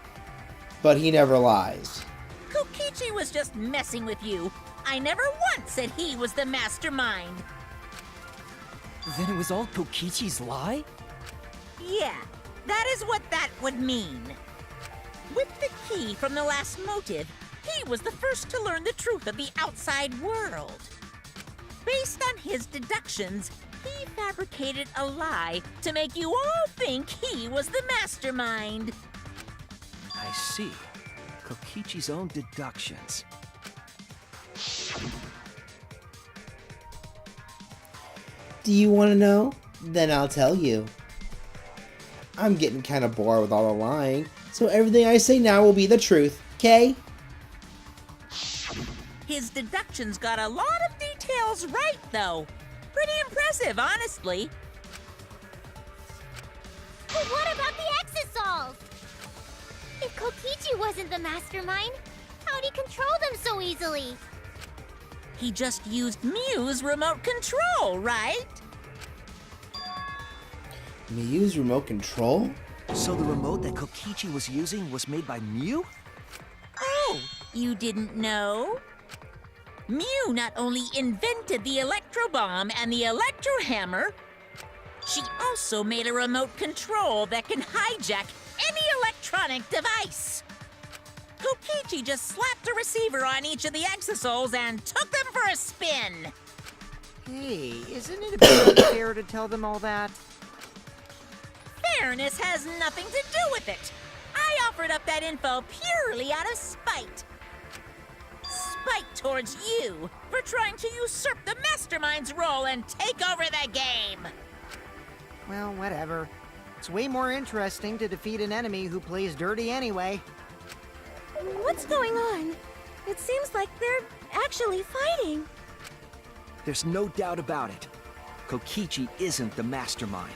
Speaker 1: but he never lies.
Speaker 2: Kokichi was just messing with you. I never once said he was the mastermind.
Speaker 3: Then it was all Kokichi's lie?
Speaker 2: Yeah, that is what that would mean. With the key from the last motive, he was the first to learn the truth of the outside world. Based on his deductions, he fabricated a lie to make you all think he was the mastermind.
Speaker 6: I see. Kokichi's own deductions.
Speaker 1: Do you want to know? Then I'll tell you. I'm getting kind of bored with all the lying, so everything I say now will be the truth, okay?
Speaker 2: His deductions got a lot of details right, though. Pretty impressive, honestly.
Speaker 5: But what about the exosols? If Kokichi wasn't the mastermind, how'd he control them so easily?
Speaker 2: He just used Mew's remote control, right?
Speaker 1: Miyu's remote control?
Speaker 6: So the remote that Kokichi was using was made by Mew?
Speaker 2: Oh, you didn't know? Mew not only invented the electro bomb and the electro hammer, she also made a remote control that can hijack any electronic device. Kokichi just slapped a receiver on each of the exosols and took them for a spin.
Speaker 10: Hey, isn't it a bit unfair to tell them all that?
Speaker 2: Fairness has nothing to do with it. I offered up that info purely out of spite. Spite towards you for trying to usurp the mastermind's role and take over the game.
Speaker 10: Well, whatever. It's way more interesting to defeat an enemy who plays dirty anyway.
Speaker 7: What's going on? It seems like they're actually fighting.
Speaker 6: There's no doubt about it. Kokichi isn't the mastermind.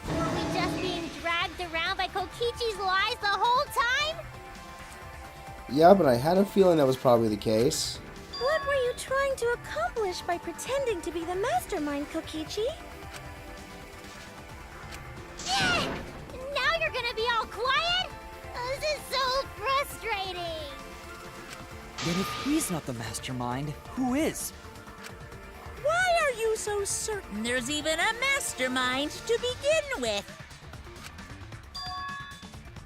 Speaker 5: Were we just being dragged around by Kokichi's lies the whole time?
Speaker 1: Yeah, but I had a feeling that was probably the case.
Speaker 7: What were you trying to accomplish by pretending to be the mastermind, Kokichi?
Speaker 5: Now you're gonna be all quiet? This is so frustrating.
Speaker 3: Then if he's not the mastermind, who is?
Speaker 2: Why are you so certain there's even a mastermind to begin with?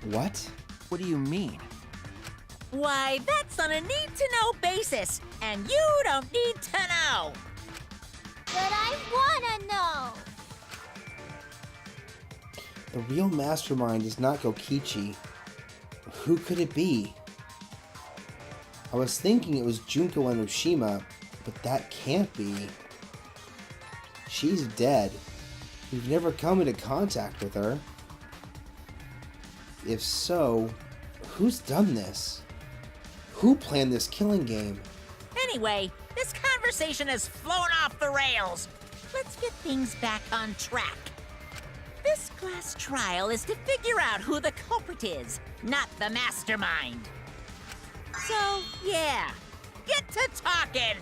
Speaker 1: What?
Speaker 6: What do you mean?
Speaker 2: Why, that's on a need-to-know basis, and you don't need to know.
Speaker 5: But I wanna know.
Speaker 1: The real mastermind is not Kokichi. Who could it be? I was thinking it was Junko Enoshima, but that can't be. She's dead. We've never come into contact with her. If so, who's done this? Who planned this killing game?
Speaker 2: Anyway, this conversation has flown off the rails. Let's get things back on track. This class trial is to figure out who the culprit is, not the mastermind. So, yeah, get to talking.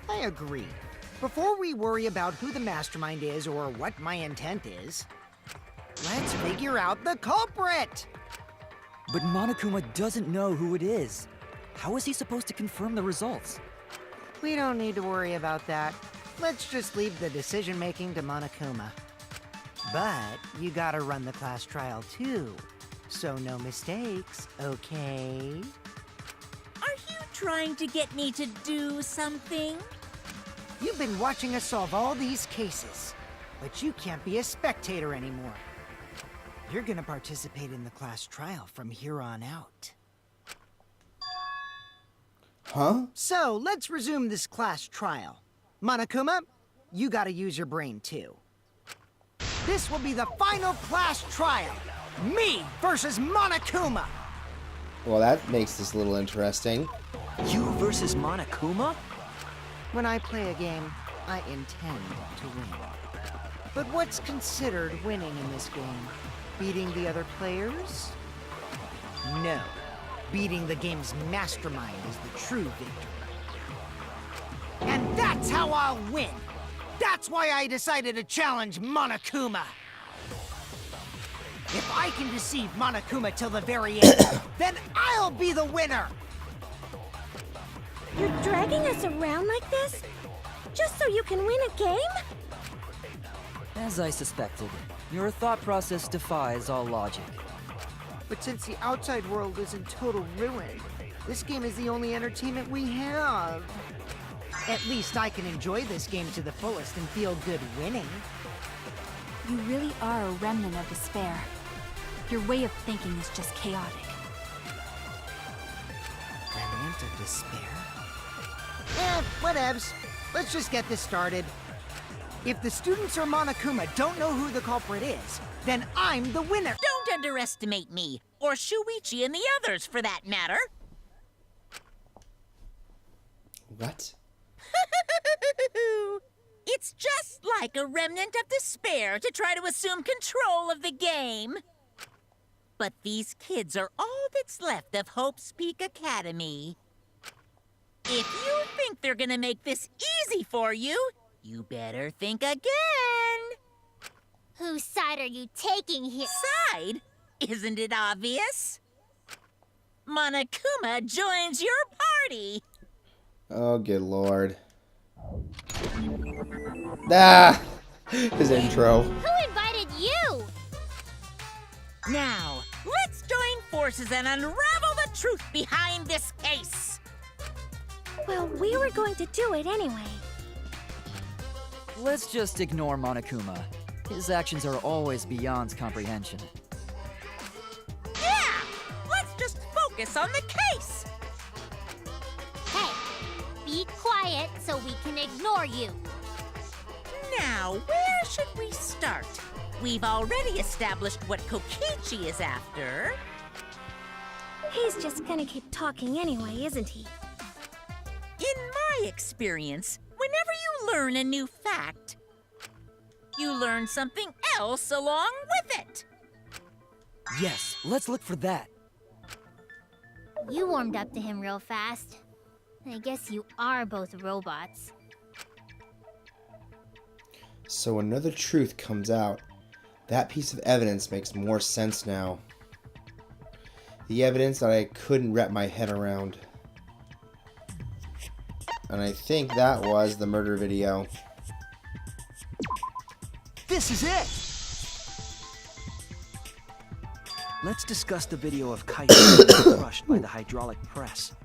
Speaker 10: I agree. Before we worry about who the mastermind is or what my intent is, let's figure out the culprit!
Speaker 3: But Monokuma doesn't know who it is. How is he supposed to confirm the results?
Speaker 10: We don't need to worry about that. Let's just leave the decision-making to Monokuma. But you gotta run the class trial too, so no mistakes, okay?
Speaker 2: Are you trying to get me to do something?
Speaker 10: You've been watching us solve all these cases, but you can't be a spectator anymore. You're gonna participate in the class trial from here on out.
Speaker 1: Huh?
Speaker 10: So, let's resume this class trial. Monokuma, you gotta use your brain too. This will be the final class trial. Me versus Monokuma!
Speaker 1: Well, that makes this a little interesting.
Speaker 6: You versus Monokuma?
Speaker 10: When I play a game, I intend to win. But what's considered winning in this game? Beating the other players? No. Beating the game's mastermind is the true victory. And that's how I'll win! That's why I decided to challenge Monokuma! If I can deceive Monokuma till the very end, then I'll be the winner!
Speaker 7: You're dragging us around like this? Just so you can win a game?
Speaker 3: As I suspected, your thought process defies all logic.
Speaker 10: But since the outside world is in total ruin, this game is the only entertainment we have. At least I can enjoy this game to the fullest and feel good winning.
Speaker 4: You really are a remnant of despair. Your way of thinking is just chaotic.
Speaker 10: Remnant of despair? Whatevs. Let's just get this started. If the students or Monokuma don't know who the culprit is, then I'm the winner.
Speaker 2: Don't underestimate me, or Shuichi and the others for that matter.
Speaker 1: What?
Speaker 2: It's just like a remnant of despair to try to assume control of the game. But these kids are all that's left of Hope's Peak Academy. If you think they're gonna make this easy for you, you better think again.
Speaker 5: Whose side are you taking here?
Speaker 2: Side? Isn't it obvious? Monokuma joins your party.
Speaker 1: Oh, good lord. Ah! His intro.
Speaker 5: Who invited you?
Speaker 2: Now, let's join forces and unravel the truth behind this case.
Speaker 7: Well, we were going to do it anyway.
Speaker 3: Let's just ignore Monokuma. His actions are always beyond comprehension.
Speaker 2: Yeah! Let's just focus on the case.
Speaker 5: Hey, be quiet so we can ignore you.
Speaker 2: Now, where should we start? We've already established what Kokichi is after.
Speaker 7: He's just gonna keep talking anyway, isn't he?
Speaker 2: In my experience, whenever you learn a new fact, you learn something else along with it.
Speaker 3: Yes, let's look for that.
Speaker 5: You warmed up to him real fast. I guess you are both robots.
Speaker 1: So another truth comes out. That piece of evidence makes more sense now. The evidence that I couldn't wrap my head around. And I think that was the murder video.
Speaker 6: This is it! Let's discuss the video of Kaito being crushed by the hydraulic press.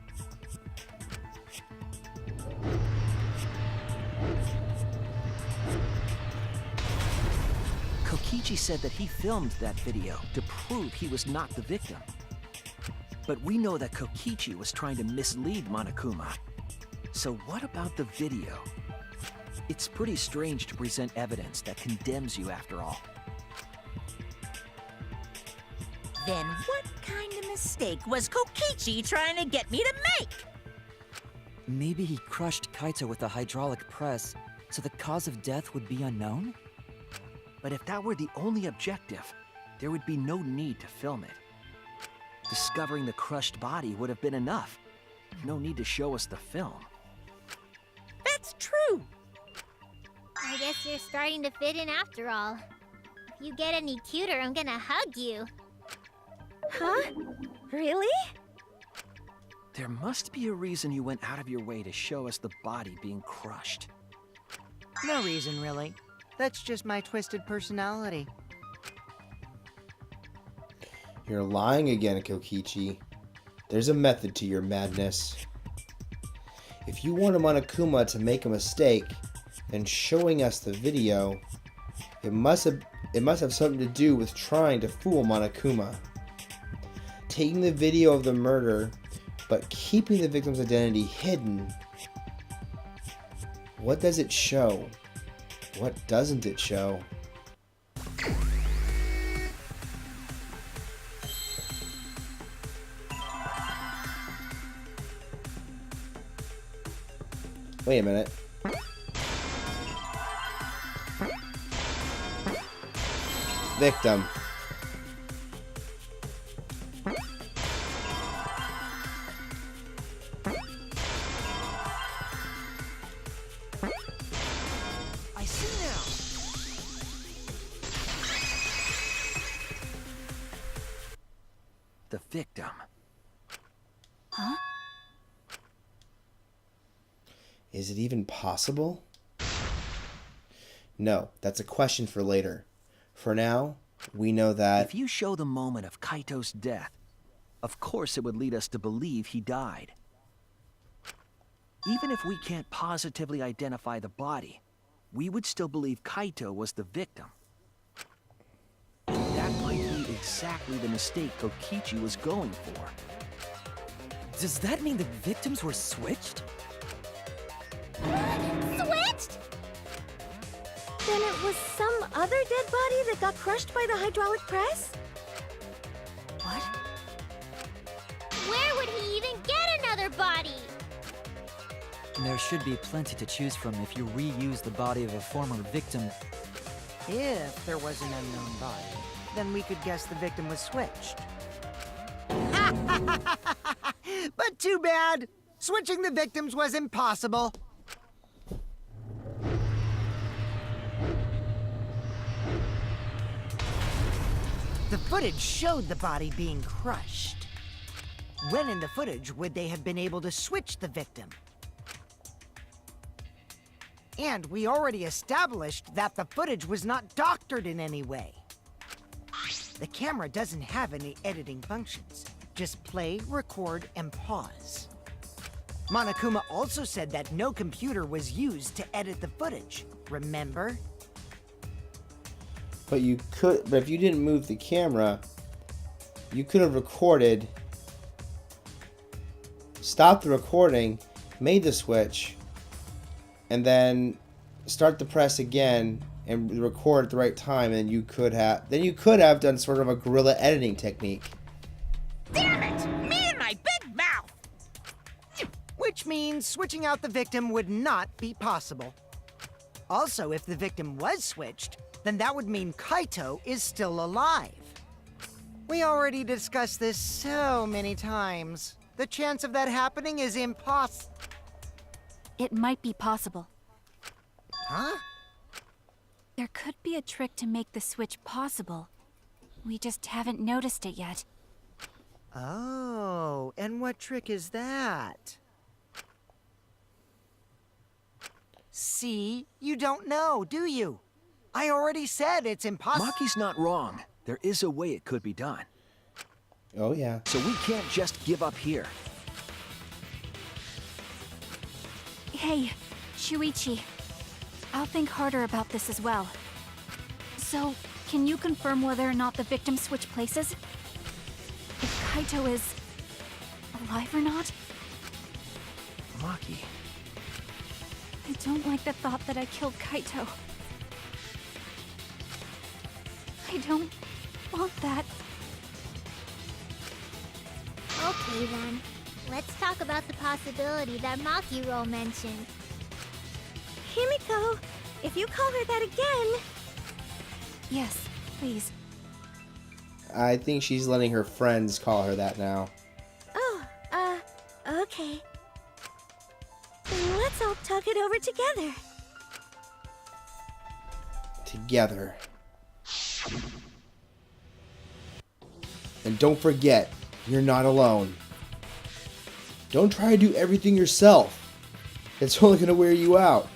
Speaker 6: Kokichi said that he filmed that video to prove he was not the victim. But we know that Kokichi was trying to mislead Monokuma. So what about the video? It's pretty strange to present evidence that condemns you after all.
Speaker 2: Then what kind of mistake was Kokichi trying to get me to make?
Speaker 3: Maybe he crushed Kaito with the hydraulic press, so the cause of death would be unknown?
Speaker 6: But if that were the only objective, there would be no need to film it. Discovering the crushed body would have been enough. No need to show us the film.
Speaker 2: That's true.
Speaker 5: I guess you're starting to fit in after all. If you get any cuter, I'm gonna hug you.
Speaker 7: Huh? Really?
Speaker 6: There must be a reason you went out of your way to show us the body being crushed.
Speaker 10: No reason, really. That's just my twisted personality.
Speaker 1: You're lying again, Kokichi. There's a method to your madness. If you want a Monokuma to make a mistake, then showing us the video, it must have something to do with trying to fool Monokuma. Taking the video of the murder, but keeping the victim's identity hidden. What does it show? What doesn't it show? Wait a minute. Victim.
Speaker 6: I see now. The victim.
Speaker 4: Huh?
Speaker 1: Is it even possible? No, that's a question for later. For now, we know that...
Speaker 6: If you show the moment of Kaito's death, of course it would lead us to believe he died. Even if we can't positively identify the body, we would still believe Kaito was the victim. And that might be exactly the mistake Kokichi was going for.
Speaker 3: Does that mean the victims were switched?
Speaker 5: Switched?
Speaker 7: Then it was some other dead body that got crushed by the hydraulic press?
Speaker 4: What?
Speaker 5: Where would he even get another body?
Speaker 3: There should be plenty to choose from if you reuse the body of a former victim.
Speaker 10: If there was an unknown body, then we could guess the victim was switched. But too bad! Switching the victims was impossible. The footage showed the body being crushed. When in the footage would they have been able to switch the victim? And we already established that the footage was not doctored in any way. The camera doesn't have any editing functions. Just play, record, and pause. Monokuma also said that no computer was used to edit the footage, remember?
Speaker 1: But if you didn't move the camera, you could have recorded, stopped the recording, made the switch, and then start the press again and record at the right time, and you could have done sort of a guerrilla editing technique.
Speaker 2: Damn it! Me and my big mouth!
Speaker 10: Which means switching out the victim would not be possible. Also, if the victim was switched, then that would mean Kaito is still alive. We already discussed this so many times. The chance of that happening is impossible.
Speaker 4: It might be possible.
Speaker 10: Huh?
Speaker 4: There could be a trick to make the switch possible. We just haven't noticed it yet.
Speaker 10: Oh, and what trick is that? See? You don't know, do you? I already said it's impossible.
Speaker 6: Maki's not wrong. There is a way it could be done.
Speaker 1: Oh yeah.
Speaker 6: So we can't just give up here.
Speaker 4: Hey, Shuichi. I'll think harder about this as well. So, can you confirm whether or not the victims switch places? If Kaito is alive or not?
Speaker 6: Maki.
Speaker 4: I don't like the thought that I killed Kaito. I don't want that.
Speaker 5: Okay then. Let's talk about the possibility that Makiro mentioned.
Speaker 7: Himiko, if you call her that again...
Speaker 4: Yes, please.
Speaker 1: I think she's letting her friends call her that now.
Speaker 7: Oh, okay. Then let's all talk it over together.
Speaker 1: Together. And don't forget, you're not alone. Don't try to do everything yourself. It's only going to wear you out.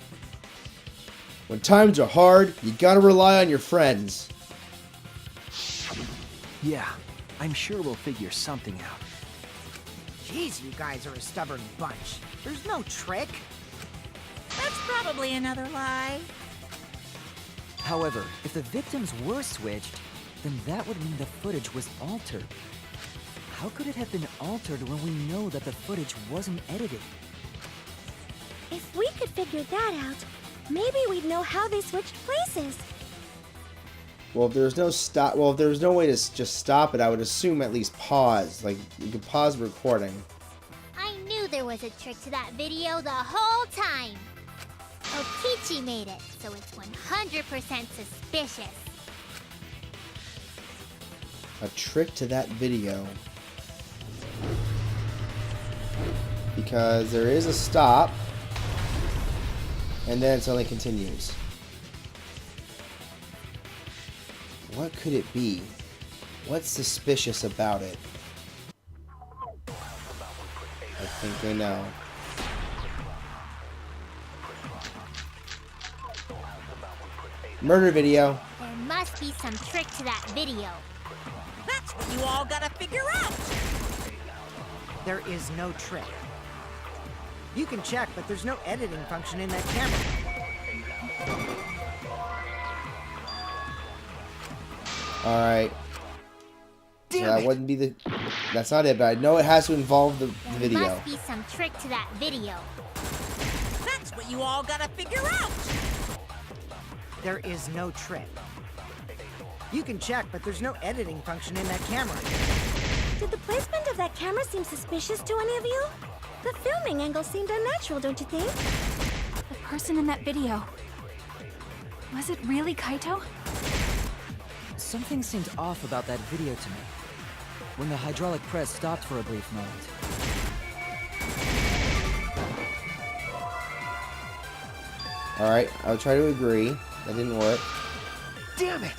Speaker 1: When times are hard, you gotta rely on your friends.
Speaker 6: Yeah, I'm sure we'll figure something out.
Speaker 10: Jeez, you guys are a stubborn bunch. There's no trick.
Speaker 2: That's probably another lie.
Speaker 3: However, if the victims were switched, then that would mean the footage was altered. How could it have been altered when we know that the footage wasn't edited?
Speaker 7: If we could figure that out, maybe we'd know how they switched places.
Speaker 1: Well, if there's no way to just stop it, I would assume at least pause. Like, you could pause the recording.
Speaker 5: I knew knew there was a trick to that video the whole time. Kokichi made it, so it's 100% suspicious.
Speaker 1: A trick to that video. Because there is a stop, and then it suddenly continues. What could it be? What's suspicious about it? I think I know. Murder video.
Speaker 5: There must be some trick to that video.
Speaker 2: That's what you all gotta figure out.
Speaker 10: There is no trick. You can check, but there's no editing function in that camera.
Speaker 1: Alright. So that wouldn't be the... That's not it, but I know it has to involve the video.
Speaker 5: There must be some trick to that video.
Speaker 2: That's what you all gotta figure out.
Speaker 10: There is no trick. You can check, but there's no editing function in that camera.
Speaker 7: Did the placement of that camera seem suspicious to any of you? The filming angle seemed unnatural, don't you think?
Speaker 4: The person in that video. Was it really Kaito?
Speaker 3: Something seemed off about that video to me. When the hydraulic press stopped for a brief moment.
Speaker 1: Alright, I'll try to agree. That didn't work.
Speaker 6: Damn it!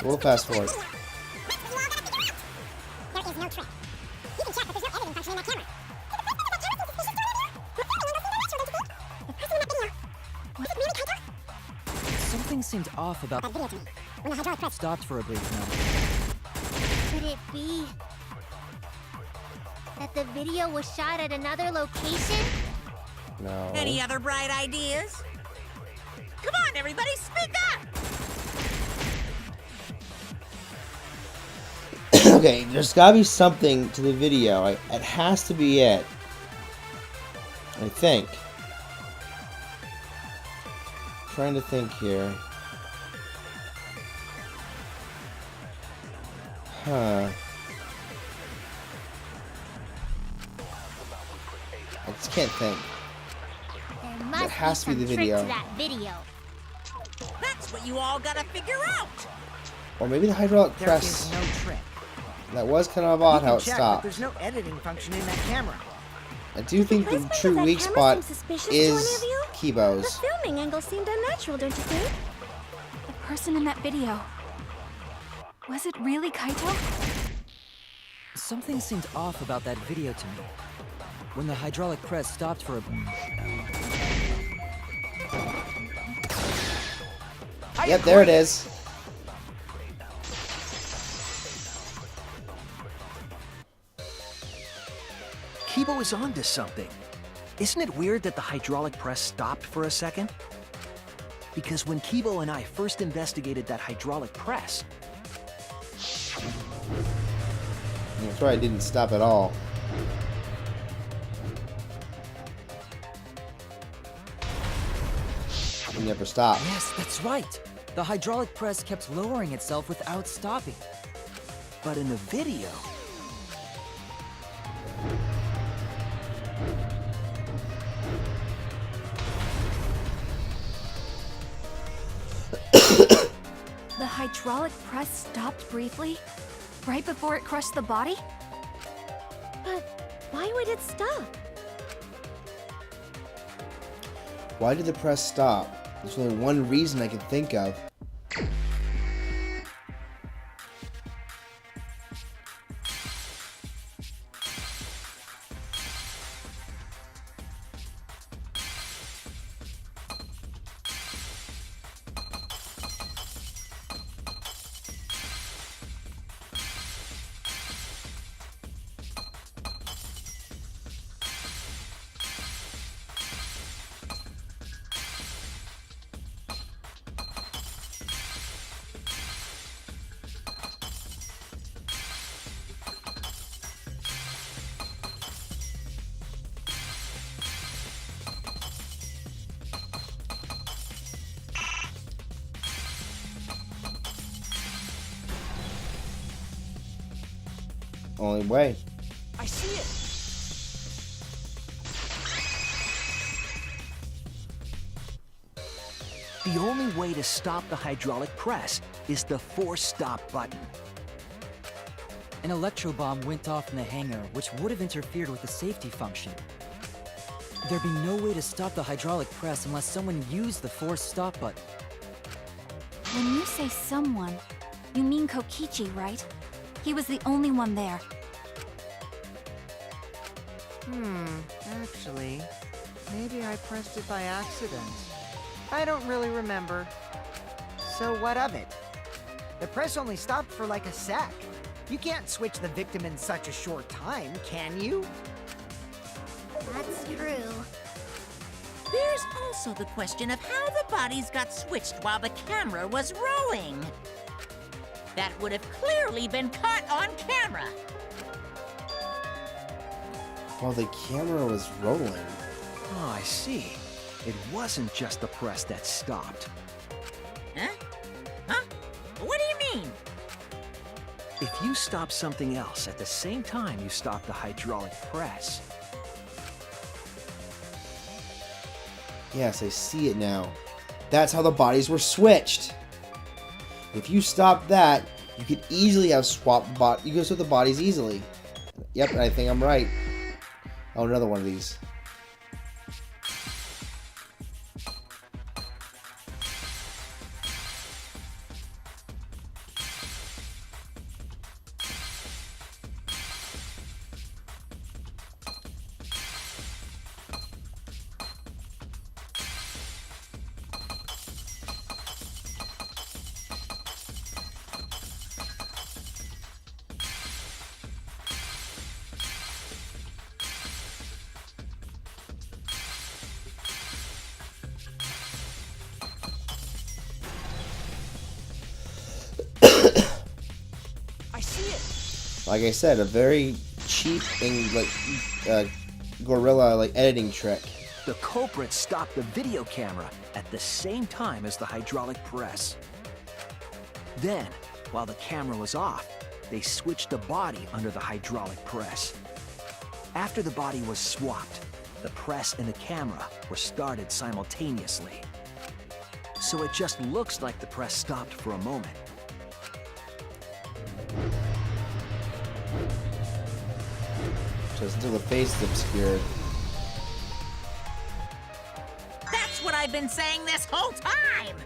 Speaker 1: We'll fast forward.
Speaker 5: There is no trick. You can check, but there's no editing function in that camera.
Speaker 3: Something seemed off about
Speaker 5: That video to me. When the hydraulic press
Speaker 3: stopped for a brief moment.
Speaker 5: Could it be that the video was shot at another location?
Speaker 1: No.
Speaker 2: Any other bright ideas? Come on, everybody, speak up!
Speaker 1: Okay, there's gotta be something to the video. It has to be it. I think. Trying to think here. Huh. I just can't think.
Speaker 5: There must
Speaker 1: It has
Speaker 5: be
Speaker 1: to be
Speaker 5: some
Speaker 1: the
Speaker 5: trick
Speaker 1: video.
Speaker 5: to that video.
Speaker 2: That's what you all gotta figure out.
Speaker 1: Or maybe the hydraulic
Speaker 10: There
Speaker 1: press.
Speaker 10: is no trick.
Speaker 1: That was kind of odd
Speaker 10: You
Speaker 1: how
Speaker 10: can
Speaker 1: it
Speaker 10: check, but
Speaker 1: stopped.
Speaker 10: there's no editing function in that camera.
Speaker 1: I do think the
Speaker 7: placement
Speaker 1: true
Speaker 7: of that
Speaker 1: weak
Speaker 7: camera
Speaker 1: spot
Speaker 7: seemed suspicious to any
Speaker 1: is
Speaker 7: of you? The
Speaker 1: Kibo's.
Speaker 7: filming angle seemed unnatural, don't you think?
Speaker 4: The person in that video. Was it really Kaito?
Speaker 3: Something seemed off about that video to me. When the hydraulic press stopped for a...
Speaker 1: Yep, there it is.
Speaker 6: Kibo is onto something. Isn't it weird that the hydraulic press stopped for a second? Because when Kibo and I first investigated that hydraulic press,
Speaker 1: That's right, it didn't stop at all. It never stopped.
Speaker 3: Yes, that's right. The hydraulic press kept lowering itself without stopping.
Speaker 6: but in the video,
Speaker 4: The hydraulic press stopped briefly, right before it crushed the body?
Speaker 7: But why would it stop?
Speaker 1: Why did the press stop? There's only one reason I can think of. Only way.
Speaker 6: I see it! The only way to stop the hydraulic press is the force stop button.
Speaker 3: An electro bomb went off in the hangar, which would have interfered with the safety function. There'd be no way to stop the hydraulic press unless someone used the force stop button.
Speaker 4: When you say someone, you mean Kokichi, right? He was the only one there.
Speaker 10: Actually, maybe I pressed it by accident. I don't really remember. So what of it? The press only stopped for like a sec. You can't switch the victim in such a short time, can you?
Speaker 5: That's true.
Speaker 2: There's also the question of how the bodies got switched while the camera was rolling. That would have clearly been caught on camera.
Speaker 1: While the camera was rolling.
Speaker 6: Oh, I see. It wasn't just the press that stopped.
Speaker 2: Huh? Huh? What do you mean?
Speaker 6: If you stop something else at the same time you stop the hydraulic press,
Speaker 1: Yes, I see it now. That's how the bodies were switched. If you stop that, you could easily have swapped you could swap the bodies easily. Yep, I think I'm right. Oh, another one of these.
Speaker 6: I see it!
Speaker 1: Like I said, a very cheap and gorilla editing trick.
Speaker 6: The culprit stopped the video camera at the same time as the hydraulic press. Then, while the camera was off, they switched the body under the hydraulic press. After the body was swapped, the press and the camera were started simultaneously. So it just looks like the press stopped for a moment.
Speaker 1: Just until the face is obscured.
Speaker 2: That's what I've been saying this whole time!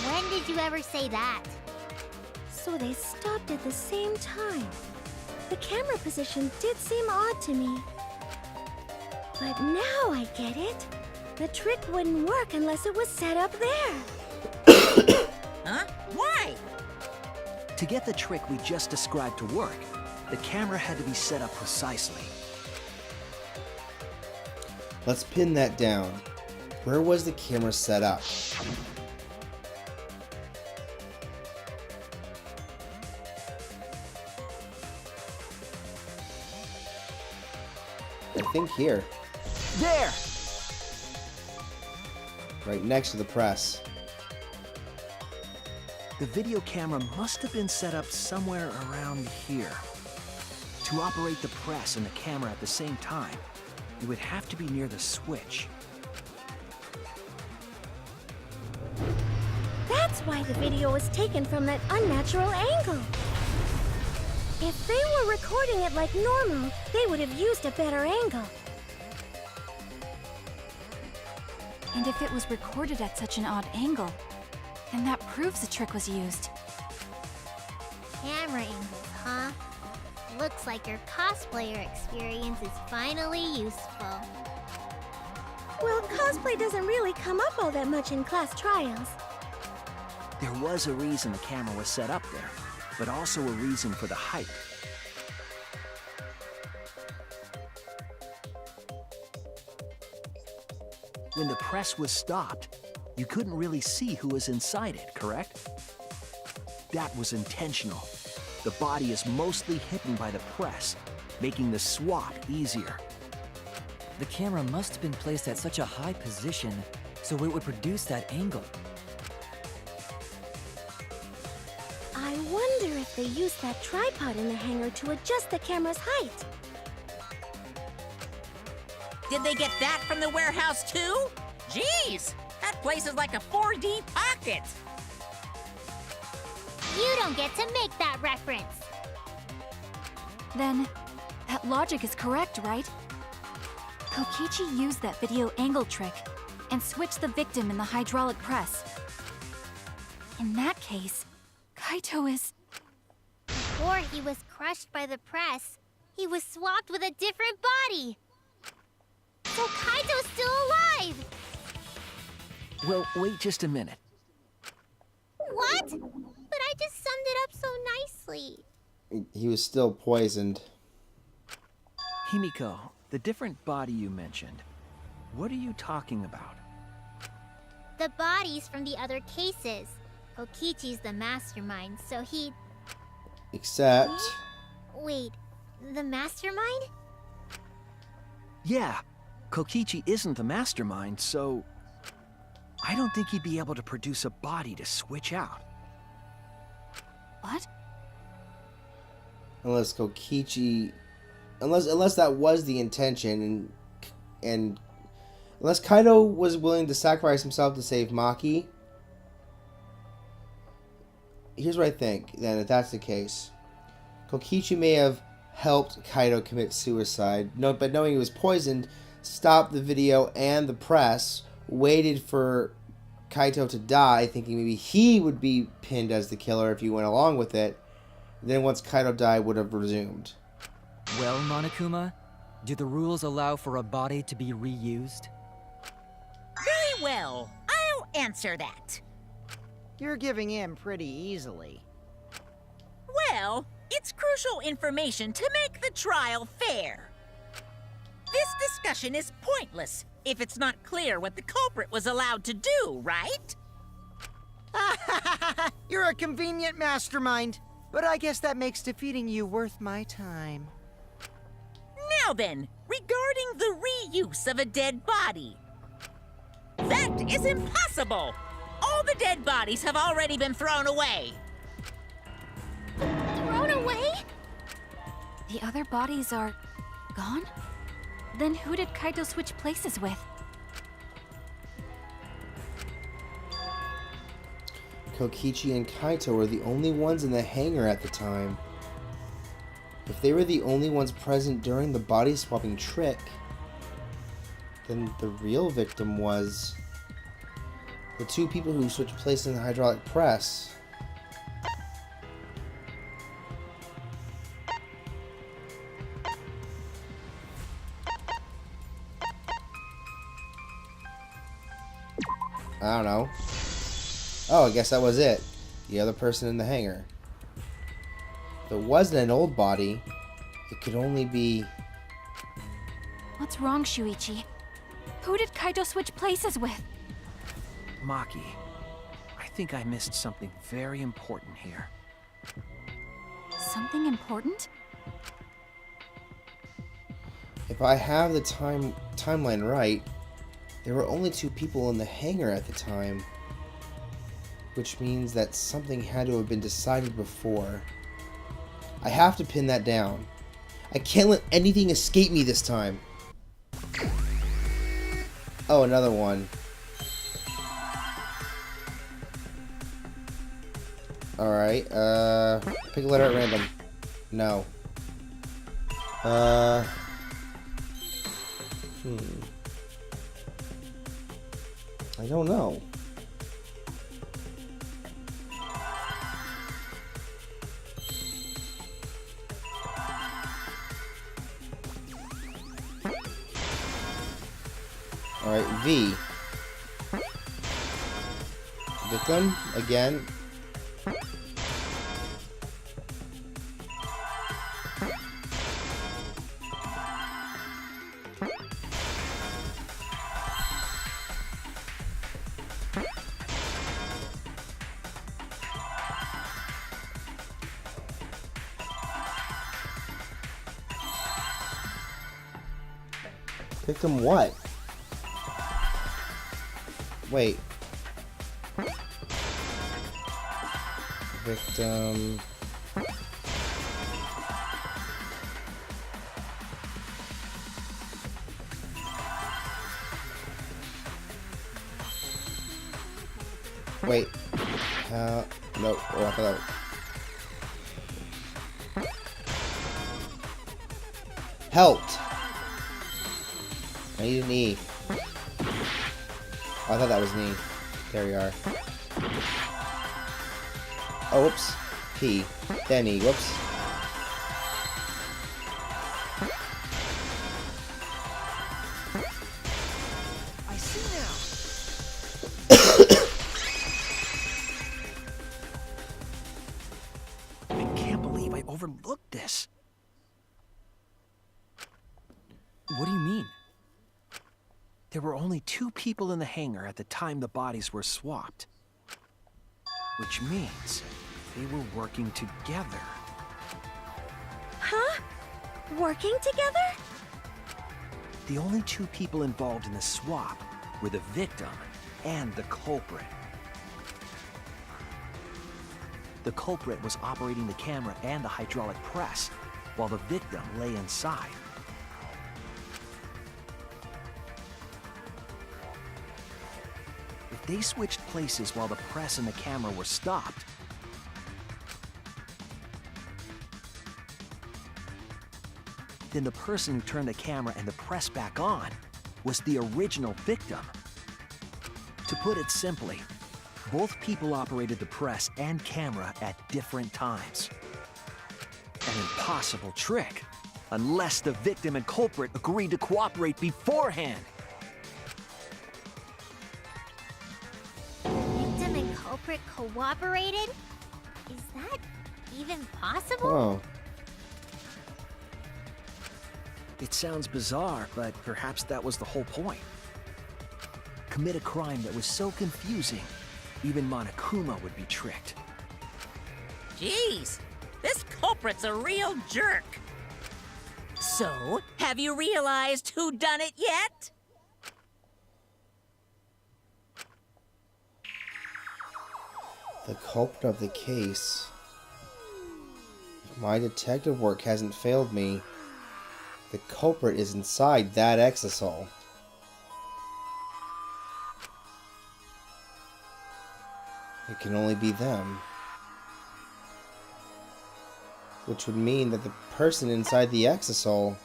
Speaker 5: When did you ever say that?
Speaker 7: So they stopped at the same time. The camera position did seem odd to me. But now I get it. The trick wouldn't work unless it was set up there.
Speaker 2: Huh? Why?
Speaker 6: To get the trick we just described to work, the camera had to be set up precisely.
Speaker 1: Let's pin that down. Where was the camera set up? I think here.
Speaker 6: There!
Speaker 1: Right next to the press.
Speaker 6: The video camera must have been set up somewhere around here. To operate the press and the camera at the same time, it would have to be near the switch.
Speaker 7: That's why the video was taken from that unnatural angle. If they were recording it like normal, they would have used a better angle.
Speaker 4: And if it was recorded at such an odd angle, then that proves the trick was used.
Speaker 5: Camera angles, huh? Looks like your cosplayer experience is finally useful.
Speaker 7: Well, cosplay doesn't really come up all that much in class trials.
Speaker 6: There was a reason the camera was set up there, but also a reason for the height. When the press was stopped, you couldn't really see who was inside it, correct? That was intentional. The body is mostly hidden by the press, making the swap easier.
Speaker 3: The camera must have been placed at such a high position, so it would produce that angle.
Speaker 7: I wonder if they used that tripod in the hangar to adjust the camera's height.
Speaker 2: Did they get that from the warehouse too? Jeez, that place is like a 4D pocket.
Speaker 5: You don't get to make that reference.
Speaker 4: Then, that logic is correct, right? Kokichi used that video angle trick and switched the victim in the hydraulic press. In that case, Kaito is...
Speaker 5: Before he was crushed by the press, he was swapped with a different body. So Kaito's still alive!
Speaker 6: Well, wait just a minute.
Speaker 5: What? But I just summed it up so nicely.
Speaker 1: He was still poisoned.
Speaker 6: Himiko, the different body you mentioned, what are you talking about?
Speaker 5: The bodies from the other cases. Kokichi's the mastermind, so he...
Speaker 1: Except...
Speaker 5: Wait, the mastermind?
Speaker 6: Yeah, Kokichi isn't the mastermind, so... I don't think he'd be able to produce a body to switch out.
Speaker 4: What?
Speaker 1: Unless Kokichi... Unless that was the intention, and unless Kaito was willing to sacrifice himself to save Maki. Here's what I think, then, if that's the case. Kokichi may have helped Kaito commit suicide, but knowing he was poisoned, stopped the video and the press, waited for Kaito to die, thinking maybe he would be pinned as the killer if he went along with it. Then once Kaito died, would have resumed.
Speaker 3: Well, Monokuma, do the rules allow for a body to be reused?
Speaker 2: Very well, I'll answer that.
Speaker 10: You're giving in pretty easily.
Speaker 2: Well, it's crucial information to make the trial fair. This discussion is pointless if it's not clear what the culprit was allowed to do, right?
Speaker 10: You're a convenient mastermind, but I guess that makes defeating you worth my time.
Speaker 2: Now then, regarding the reuse of a dead body. That is impossible! All the dead bodies have already been thrown away.
Speaker 5: Thrown away?
Speaker 4: The other bodies are... gone? Then who did Kaito switch places with?
Speaker 1: Kokichi and Kaito were the only ones in the hangar at the time. If they were the only ones present during the body swapping trick, then the real victim was the two people who switched places in the hydraulic press. I don't know. Oh, I guess that was it. The other person in the hangar. If it wasn't an old body, it could only be...
Speaker 4: What's wrong, Shuichi? Who did Kaito switch places with?
Speaker 6: Maki, I think I missed something very important here.
Speaker 4: Something important?
Speaker 1: If I have the timeline right, there were only two people in the hangar at the time. Which means that something had to have been decided before. I have to pin that down. I can't let anything escape me this time. Oh, another one. Alright, pick a letter at random. No. I don't know. Alright, V. Victim, again. Victim what? Wait. Victim... Wait. Nope. Oh, I thought that was... Helped! I need an E. Oh, I thought that was an E. There we are. Oh, whoops. P. Then E. Whoops.
Speaker 6: I see now. I can't believe I overlooked this.
Speaker 3: What do you mean?
Speaker 6: There were only 2 people in the hangar at the time the bodies were swapped. Which means they were working together.
Speaker 7: Huh? Working together?
Speaker 6: The only 2 people involved in the swap were the victim and the culprit. The culprit was operating the camera and the hydraulic press, while the victim lay inside. If they switched places while the press and the camera were stopped, then the person who turned the camera and the press back on was the original victim. To put it simply, both people operated the press and camera at different times. An impossible trick, unless the victim and culprit agreed to cooperate beforehand.
Speaker 5: Victim and culprit cooperated? Is that even possible?
Speaker 1: Oh.
Speaker 6: It sounds bizarre, but perhaps that was the whole point. Commit a crime that was so confusing, even Monokuma would be tricked.
Speaker 2: Jeez, this culprit's a real jerk. So, have you realized who done it yet?
Speaker 1: The culprit of the case. If my detective work hasn't failed me, the culprit is inside that exisal. It can only be them. Which would mean that the person inside the exisal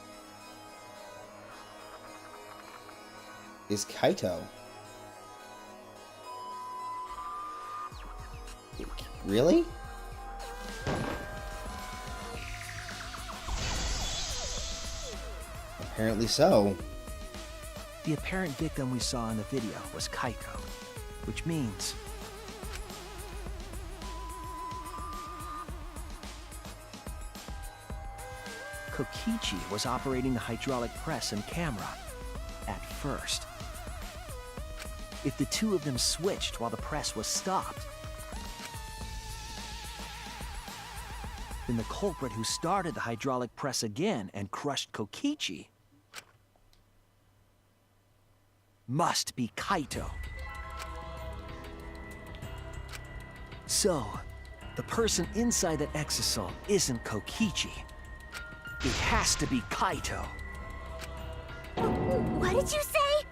Speaker 1: is Kaito. Really? Apparently so.
Speaker 6: The apparent victim we saw in the video was Kaito, which means Kokichi was operating the hydraulic press and camera at first. If the 2 of them switched while the press was stopped, then the culprit who started the hydraulic press again and crushed Kokichi must be Kaito. So, the person inside that exisal isn't Kokichi. It has to be Kaito.
Speaker 5: What did you say?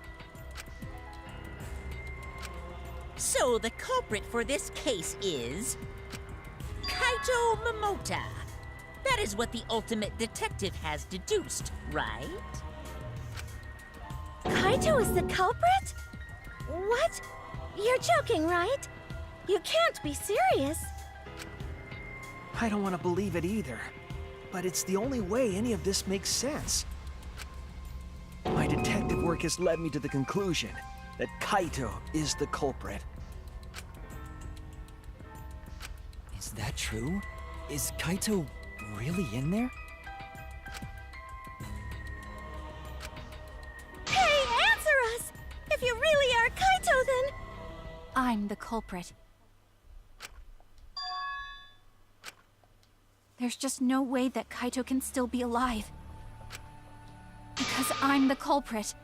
Speaker 2: So the culprit for this case is Kaito Momota. That is what the ultimate detective has deduced, right?
Speaker 7: Kaito is the culprit? What? You're joking, right? You can't be serious.
Speaker 6: I don't want to believe it either, but it's the only way any of this makes sense. My detective work has led me to the conclusion that Kaito is the culprit.
Speaker 3: Is that true? Is Kaito really in there?
Speaker 7: Hey, answer us! If you really are Kaito, then...
Speaker 4: I'm the culprit. There's just no way that Kaito can still be alive. Because I'm the culprit.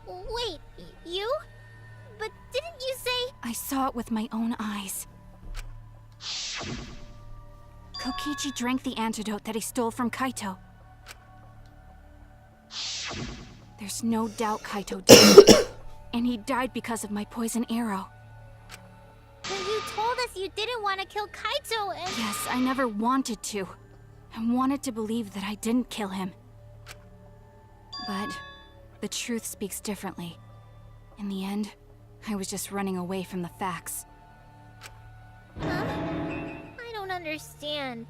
Speaker 5: Wait, you? But didn't you say...
Speaker 4: I saw it with my own eyes. Kokichi drank the antidote that he stole from Kaito. There's no doubt Kaito did. And he died because of my poison arrow.
Speaker 5: guess you didn't want to kill Kaito and...
Speaker 4: Yes, I never wanted to. I wanted to believe that I didn't kill him. But the truth speaks differently. In the end, I was just running away from the facts.
Speaker 5: Huh? I don't understand.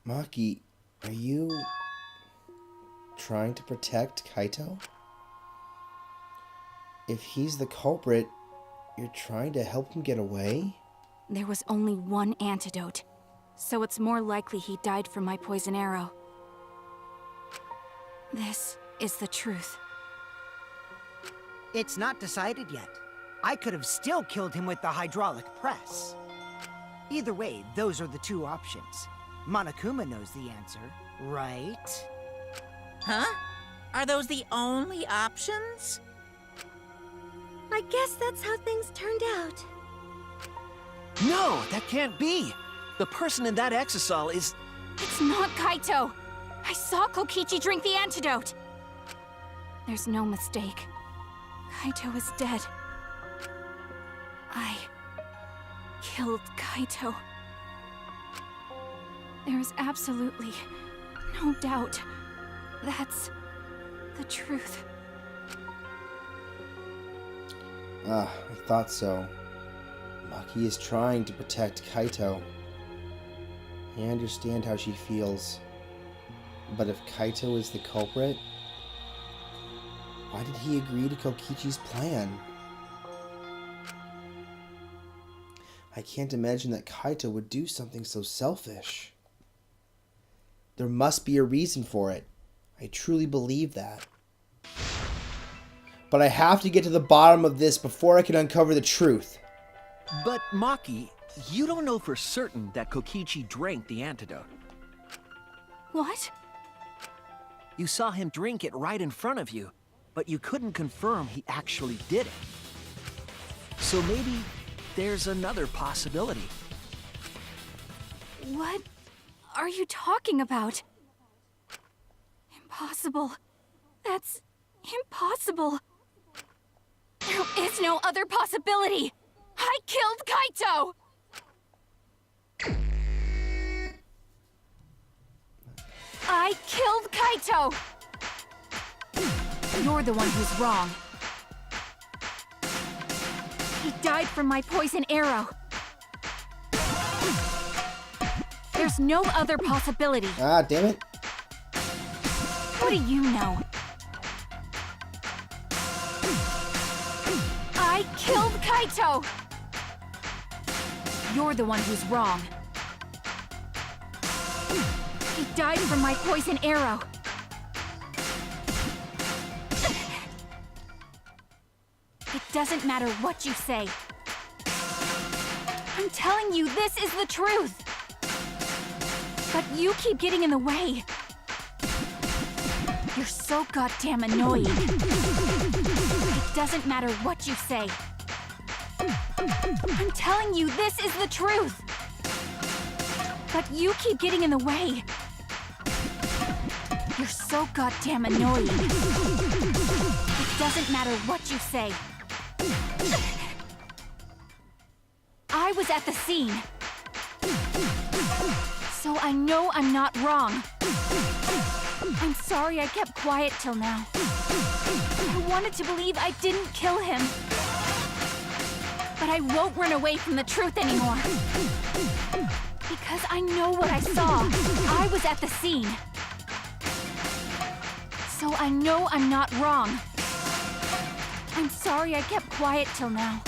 Speaker 1: Maki, are you trying to protect Kaito? If he's the culprit, you're trying to help him get away?
Speaker 4: There was only one antidote, so it's more likely he died from my poison arrow. This is the truth.
Speaker 10: It's not decided yet. I could have still killed him with the hydraulic press. Either way, those are the two options. Monokuma knows the answer, right?
Speaker 2: Huh? Are those the only options?
Speaker 7: I guess that's how things turned out.
Speaker 6: No, that can't be. The person in that exisal is...
Speaker 4: It's not Kaito! I saw Kokichi drink the antidote! There's no mistake. Kaito is dead. I killed Kaito. There is absolutely no doubt. That's the truth.
Speaker 1: Ah, I thought so. Maki is trying to protect Kaito. I understand how she feels. But if Kaito is the culprit, why did he agree to Kokichi's plan? I can't imagine that Kaito would do something so selfish. There must be a reason for it. I truly believe that. But I have to get to the bottom of this before I can uncover the truth.
Speaker 6: But Maki, you don't know for certain that Kokichi drank the antidote.
Speaker 4: What?
Speaker 6: You saw him drink it right in front of you, but you couldn't confirm he actually did it. So maybe there's another possibility.
Speaker 4: What are you talking about? Impossible. That's impossible. There is no other possibility. I killed Kaito! I killed Kaito! You're the one who's wrong. He died from my poison arrow. There's no other possibility.
Speaker 1: Ah, damn it.
Speaker 4: What do you know? I killed Kaito! You're the one who's wrong. He died from my poison arrow. It doesn't matter what you say. I'm telling you, this is the truth. But you keep getting in the way. You're so goddamn annoying. It doesn't matter what you say. I'm telling you, this is the truth. But you keep getting in the way. You're so goddamn annoying. It doesn't matter what you say. I was at the scene. So I know I'm not wrong. I'm sorry I kept quiet till now. I wanted to believe I didn't kill him. But I won't run away from the truth anymore. Because I know what I saw. I was at the scene. So I know I'm not wrong. I'm sorry I kept quiet till now.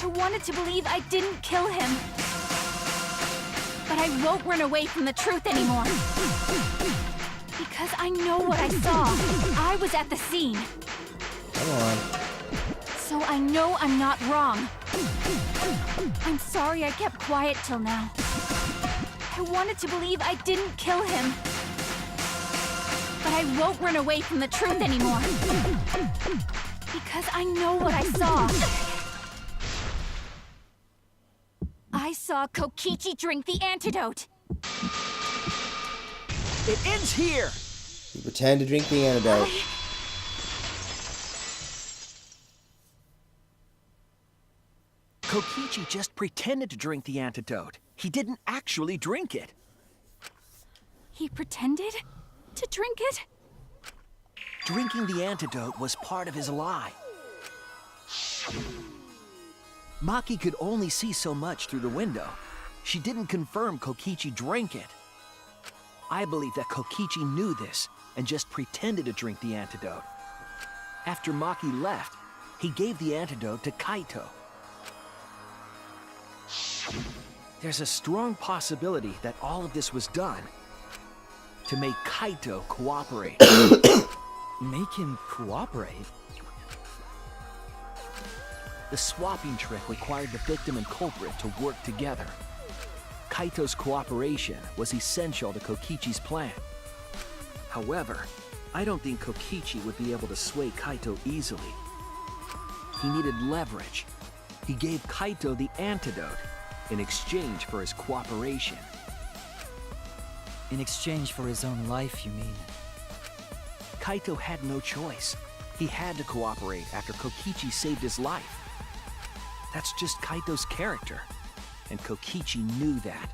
Speaker 4: I wanted to believe I didn't kill him. But I won't run away from the truth anymore. Because I know what I saw. I was at the scene.
Speaker 1: Come on.
Speaker 4: So I know I'm not wrong. I'm sorry I kept quiet till now. I wanted to believe I didn't kill him. But I won't run away from the truth anymore. Because I know what I saw. I saw Kokichi drink the antidote.
Speaker 6: It ends here!
Speaker 1: You pretend to drink the antidote.
Speaker 6: Kokichi just pretended to drink the antidote. He didn't actually drink it.
Speaker 4: He pretended to drink it?
Speaker 6: Drinking the antidote was part of his lie. Maki could only see so much through the window. She didn't confirm Kokichi drank it. I believe that Kokichi knew this and just pretended to drink the antidote. After Maki left, he gave the antidote to Kaito. There's a strong possibility that all of this was done to make Kaito cooperate.
Speaker 3: Make him cooperate?
Speaker 6: The swapping trick required the victim and culprit to work together. Kaito's cooperation was essential to Kokichi's plan. However, I don't think Kokichi would be able to sway Kaito easily. He needed leverage. He gave Kaito the antidote in exchange for his cooperation.
Speaker 3: In exchange for his own life, you mean?
Speaker 6: Kaito had no choice. He had to cooperate after Kokichi saved his life. That's just Kaito's character, and Kokichi knew that.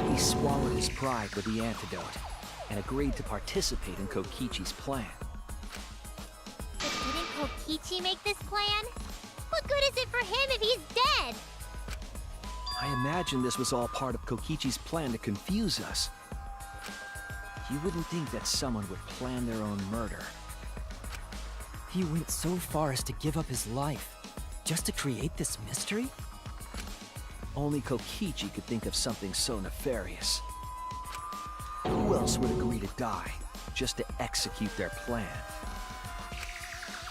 Speaker 6: He swallowed his pride with the antidote and agreed to participate in Kokichi's plan.
Speaker 5: But didn't Kokichi make this plan? What good is it for him if he's dead?
Speaker 6: I imagine this was all part of Kokichi's plan to confuse us. You wouldn't think that someone would plan their own murder.
Speaker 3: He went so far as to give up his life, just to create this mystery?
Speaker 6: Only Kokichi could think of something so nefarious. Who else would agree to die just to execute their plan?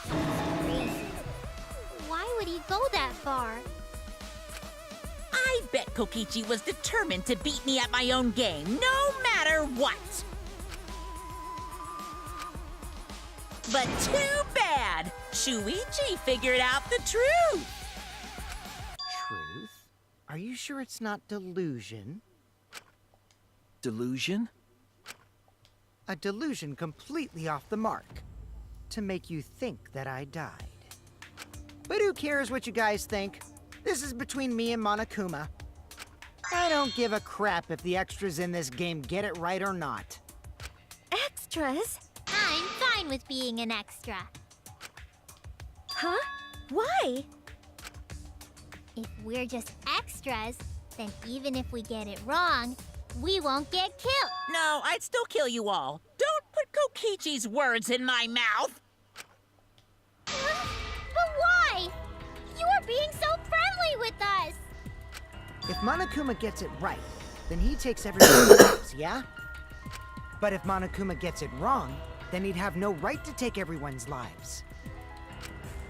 Speaker 5: Crazy. Why would he go that far?
Speaker 2: I bet Kokichi was determined to beat me at my own game, no matter what. But too bad! Shuichi figured out the truth!
Speaker 10: Truth? Are you sure it's not delusion?
Speaker 6: Delusion?
Speaker 10: A delusion completely off the mark. To make you think that I died. But who cares what you guys think? This is between me and Monokuma. I don't give a crap if the extras in this game get it right or not.
Speaker 7: Extras?
Speaker 5: I'm fine with being an extra.
Speaker 7: Huh? Why?
Speaker 5: If we're just extras, then even if we get it wrong, we won't get killed.
Speaker 2: No, I'd still kill you all. Don't put Kokichi's words in my mouth!
Speaker 5: But why? You are being so friendly with us.
Speaker 10: If Monokuma gets it right, then he takes everyone's lives, yeah? But if Monokuma gets it wrong, then he'd have no right to take everyone's lives.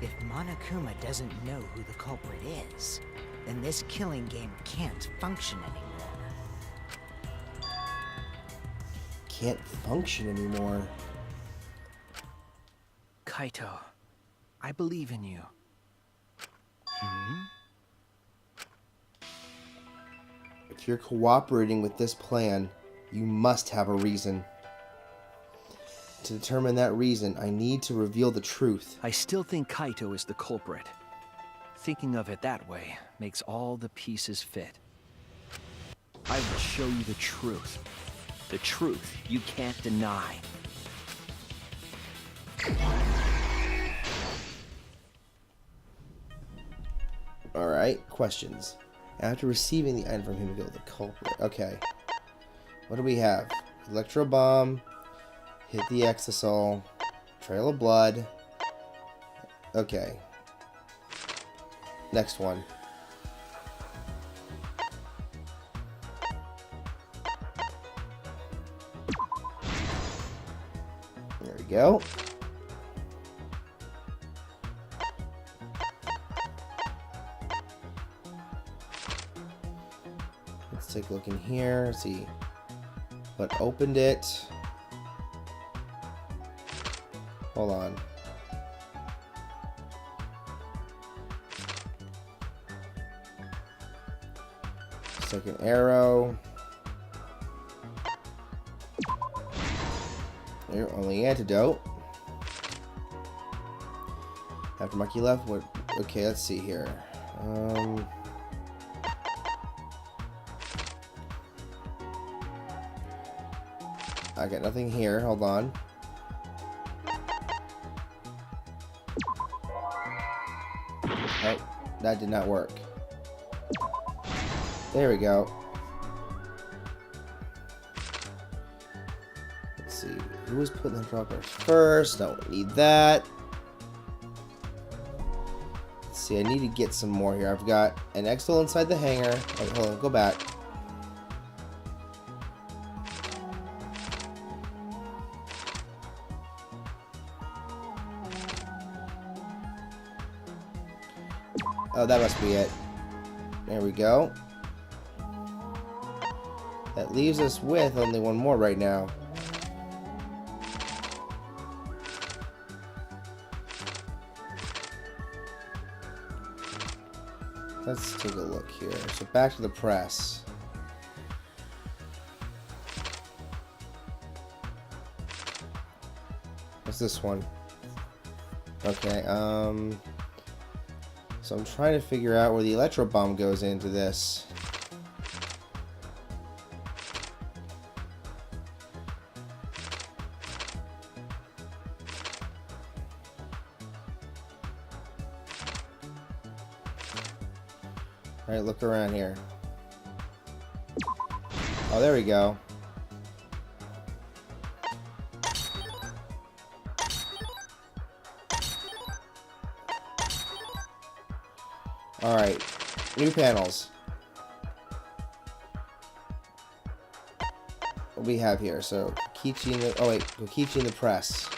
Speaker 10: If Monokuma doesn't know who the culprit is, then this killing game can't function anymore.
Speaker 1: Can't function anymore.
Speaker 6: Kaito, I believe in you.
Speaker 1: If you're cooperating with this plan, you must have a reason. To determine that reason, I need to reveal the truth.
Speaker 6: I still think Kaito is the culprit. Thinking of it that way makes all the pieces fit. I will show you the truth. The truth you can't deny.
Speaker 1: Alright, questions. After receiving the item from him, reveal the culprit. Okay. What do we have? Electro bomb. Hit the exisal. Trail of blood. Okay. Next one. There we go. Let's take a look in here. See what opened it. Hold on. Second arrow. There, only antidote. After Maki left, what? Okay, let's see here. I got nothing here. Hold on. Oh, that did not work. There we go. Let's see. Who was putting the droppers first? Don't need that. Let's see. I need to get some more here. I've got an Extol inside the hangar. Wait, hold on. Go back. Oh, that must be it. There we go. That leaves us with only one more right now. Let's take a look here. So back to the press. What's this one? Okay, so I'm trying to figure out where the electro bomb goes into this. Alright, look around here. Oh, there we go. Alright, new panels. What do we have here? So, Kokichi in the... Oh wait, Kokichi in the press.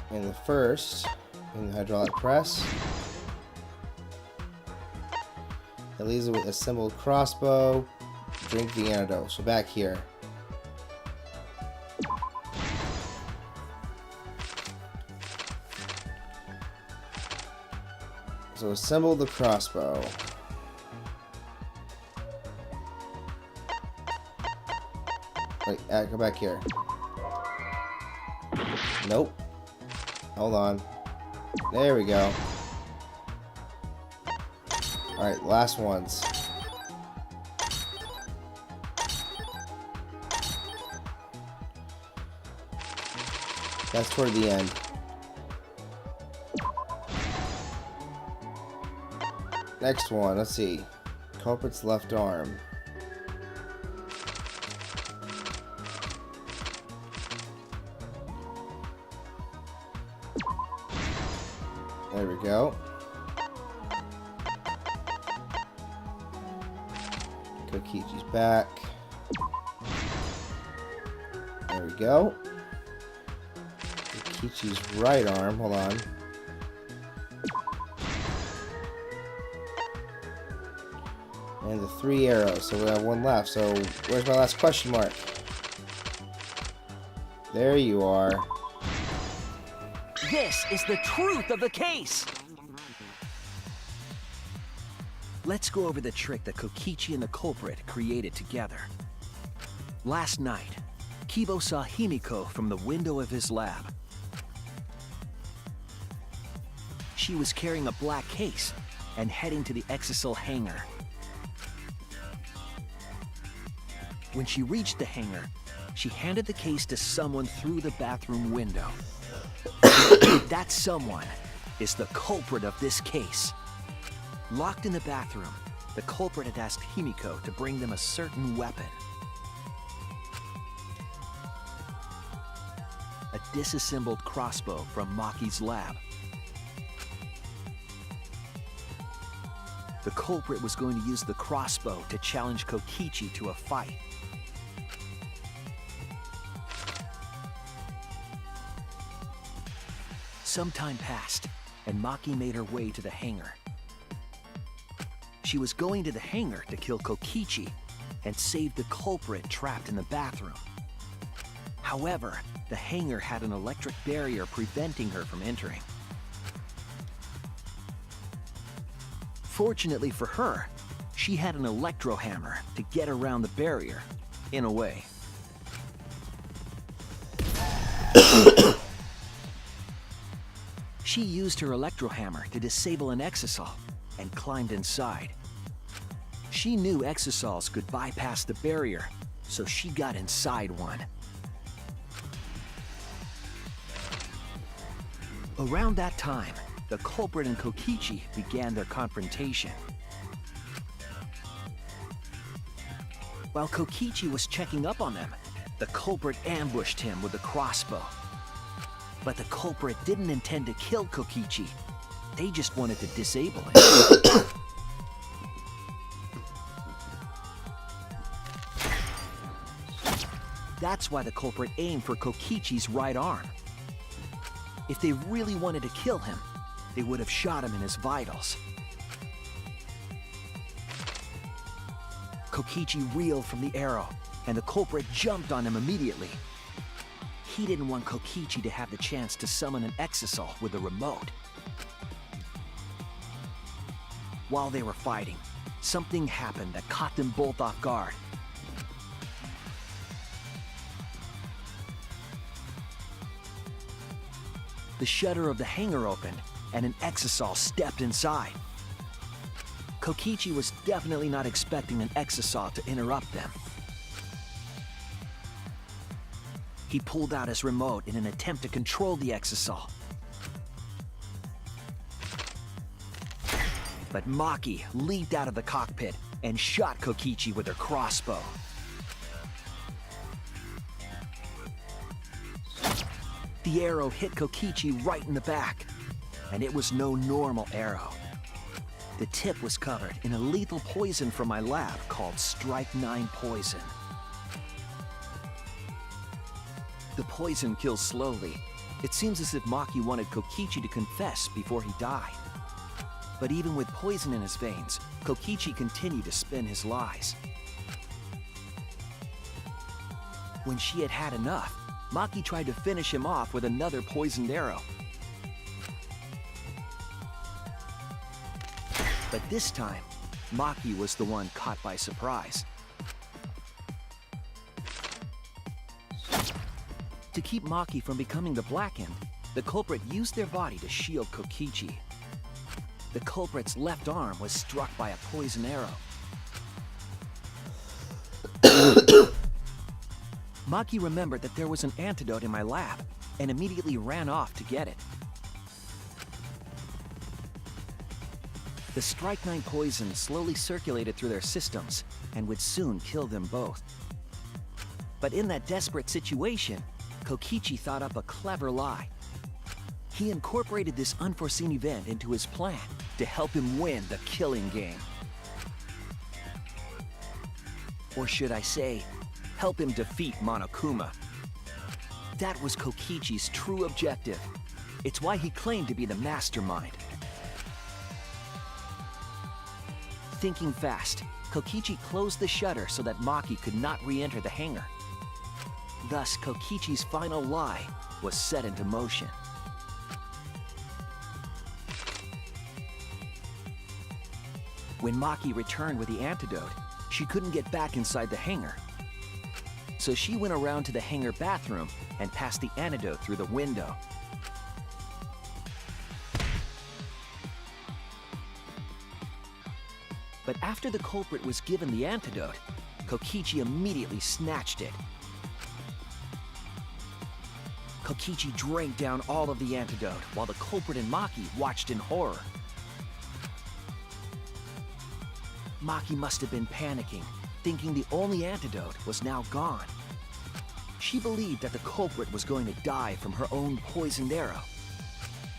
Speaker 1: And the first, in the hydraulic press. That leaves it with assembled crossbow. Drink the antidote. So back here. So assemble the crossbow. Wait, go back here. Nope. Hold on. There we go. Alright, last ones. That's toward the end. Next one, let's see. Culprit's left arm. There we go. Kokichi's back. There we go. Kokichi's right arm. Hold on. And the 3 arrows. So we have one left. So where's my last question mark? There you are.
Speaker 6: This is the truth of the case! Let's go over the trick that Kokichi and the culprit created together. Last night, Kibo saw Himiko from the window of his lab. She was carrying a black case and heading to the Exisal hangar. When she reached the hangar, she handed the case to someone through the bathroom window. That someone is the culprit of this case. Locked in the bathroom, the culprit had asked Himiko to bring them a certain weapon. A disassembled crossbow from Maki's lab. The culprit was going to use the crossbow to challenge Kokichi to a fight. Some time passed, and Maki made her way to the hangar. She was going to the hangar to kill Kokichi and save the culprit trapped in the bathroom. However, the hangar had an electric barrier preventing her from entering. Fortunately for her, she had an electro hammer to get around the barrier, in a way. She used her electro hammer to disable an exisal and climbed inside. She knew exisols could bypass the barrier, so she got inside one. Around that time, the culprit and Kokichi began their confrontation. While Kokichi was checking up on them, the culprit ambushed him with a crossbow. But the culprit didn't intend to kill Kokichi. They just wanted to disable him. That's why the culprit aimed for Kokichi's right arm. If they really wanted to kill him, they would have shot him in his vitals. Kokichi reeled from the arrow, and the culprit jumped on him immediately. He didn't want Kokichi to have the chance to summon an exisal with a remote. While they were fighting, something happened that caught them both off guard. The shutter of the hangar opened, and an exisal stepped inside. Kokichi was definitely not expecting an exisal to interrupt them. He pulled out his remote in an attempt to control the exisal. But Maki leaped out of the cockpit and shot Kokichi with her crossbow. The arrow hit Kokichi right in the back, and it was no normal arrow. The tip was covered in a lethal poison from my lab called Strike 9 poison. The poison kills slowly. It seems as if Maki wanted Kokichi to confess before he died. But even with poison in his veins, Kokichi continued to spin his lies. When she had had enough, Maki tried to finish him off with another poisoned arrow. But this time, Maki was the one caught by surprise. To keep Maki from becoming the Black End, the culprit used their body to shield Kokichi. The culprit's left arm was struck by a poison arrow. Maki remembered that there was an antidote in my lab and immediately ran off to get it. The Strike 9 poison slowly circulated through their systems and would soon kill them both. But in that desperate situation, Kokichi thought up a clever lie. He incorporated this unforeseen event into his plan to help him win the killing game. Or should I say, help him defeat Monokuma. That was Kokichi's true objective. It's why he claimed to be the mastermind. Thinking fast, Kokichi closed the shutter so that Maki could not re-enter the hangar. Thus, Kokichi's final lie was set into motion. When Maki returned with the antidote, she couldn't get back inside the hangar. So she went around to the hangar bathroom and passed the antidote through the window. But after the culprit was given the antidote, Kokichi immediately snatched it. Kokichi drank down all of the antidote while the culprit and Maki watched in horror. Maki must have been panicking, thinking the only antidote was now gone. She believed that the culprit was going to die from her own poisoned arrow.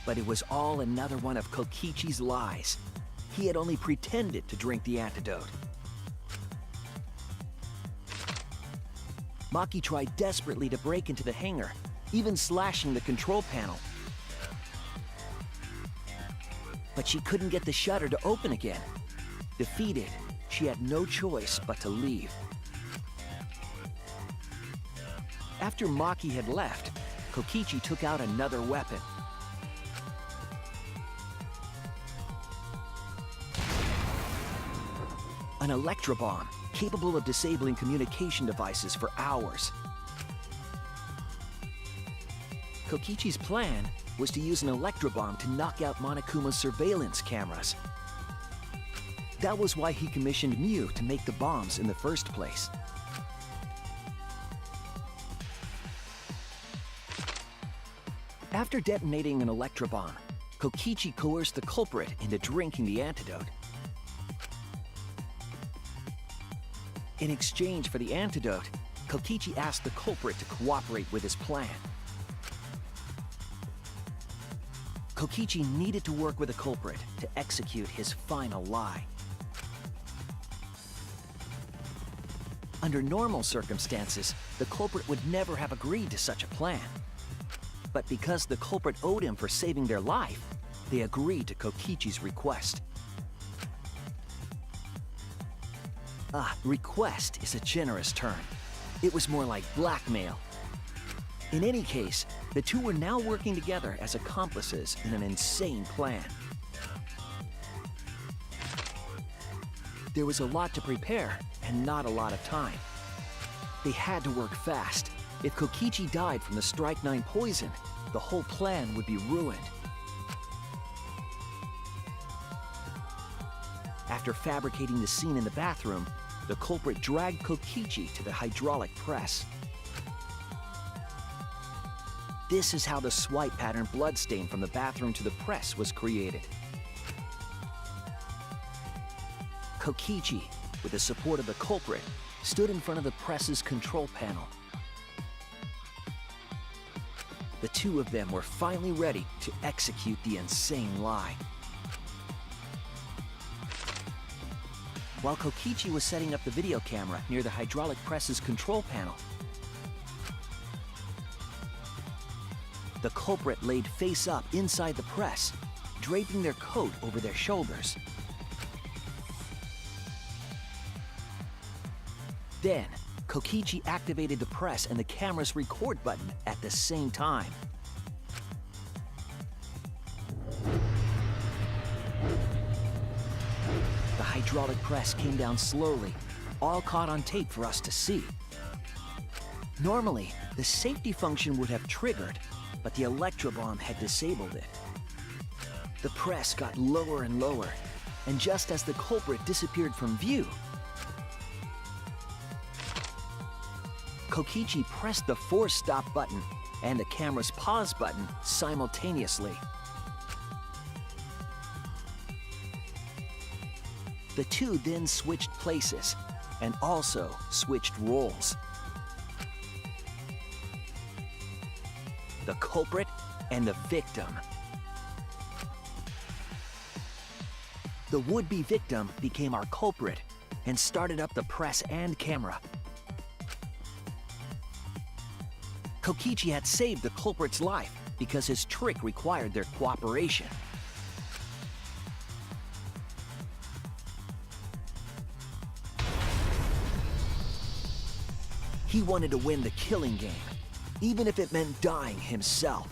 Speaker 6: But it was all another one of Kokichi's lies. He had only pretended to drink the antidote. Maki tried desperately to break into the hangar, even slashing the control panel. But she couldn't get the shutter to open again. Defeated, she had no choice but to leave. After Maki had left, Kokichi took out another weapon. An electrobomb capable of disabling communication devices for hours. Kokichi's plan was to use an electrobomb to knock out Monokuma's surveillance cameras. That was why he commissioned Mew to make the bombs in the first place. After detonating an electrobomb, Kokichi coerced the culprit into drinking the antidote. In exchange for the antidote, Kokichi asked the culprit to cooperate with his plan. Kokichi needed to work with the culprit to execute his final lie. Under normal circumstances, the culprit would never have agreed to such a plan. But because the culprit owed him for saving their life, they agreed to Kokichi's request. Request is a generous term. It was more like blackmail. In any case, the two were now working together as accomplices in an insane plan. There was a lot to prepare and not a lot of time. They had to work fast. If Kokichi died from the Strike 9 poison, the whole plan would be ruined. After fabricating the scene in the bathroom, the culprit dragged Kokichi to the hydraulic press. This is how the swipe pattern bloodstain from the bathroom to the press was created. Kokichi, with the support of the culprit, stood in front of the press's control panel. The two of them were finally ready to execute the insane lie. While Kokichi was setting up the video camera near the hydraulic press's control panel, the culprit laid face up inside the press, draping their coat over their shoulders. Then, Kokichi activated the press and the camera's record button at the same time. The hydraulic press came down slowly, all caught on tape for us to see. Normally, the safety function would have triggered, but the electrobomb had disabled it. The press got lower and lower, and just as the culprit disappeared from view, Kokichi pressed the force stop button and the camera's pause button simultaneously. The two then switched places and also switched roles. The culprit and the victim. The would-be victim became our culprit and started up the press and camera. Kokichi had saved the culprit's life because his trick required their cooperation. He wanted to win the killing game, even if it meant dying himself.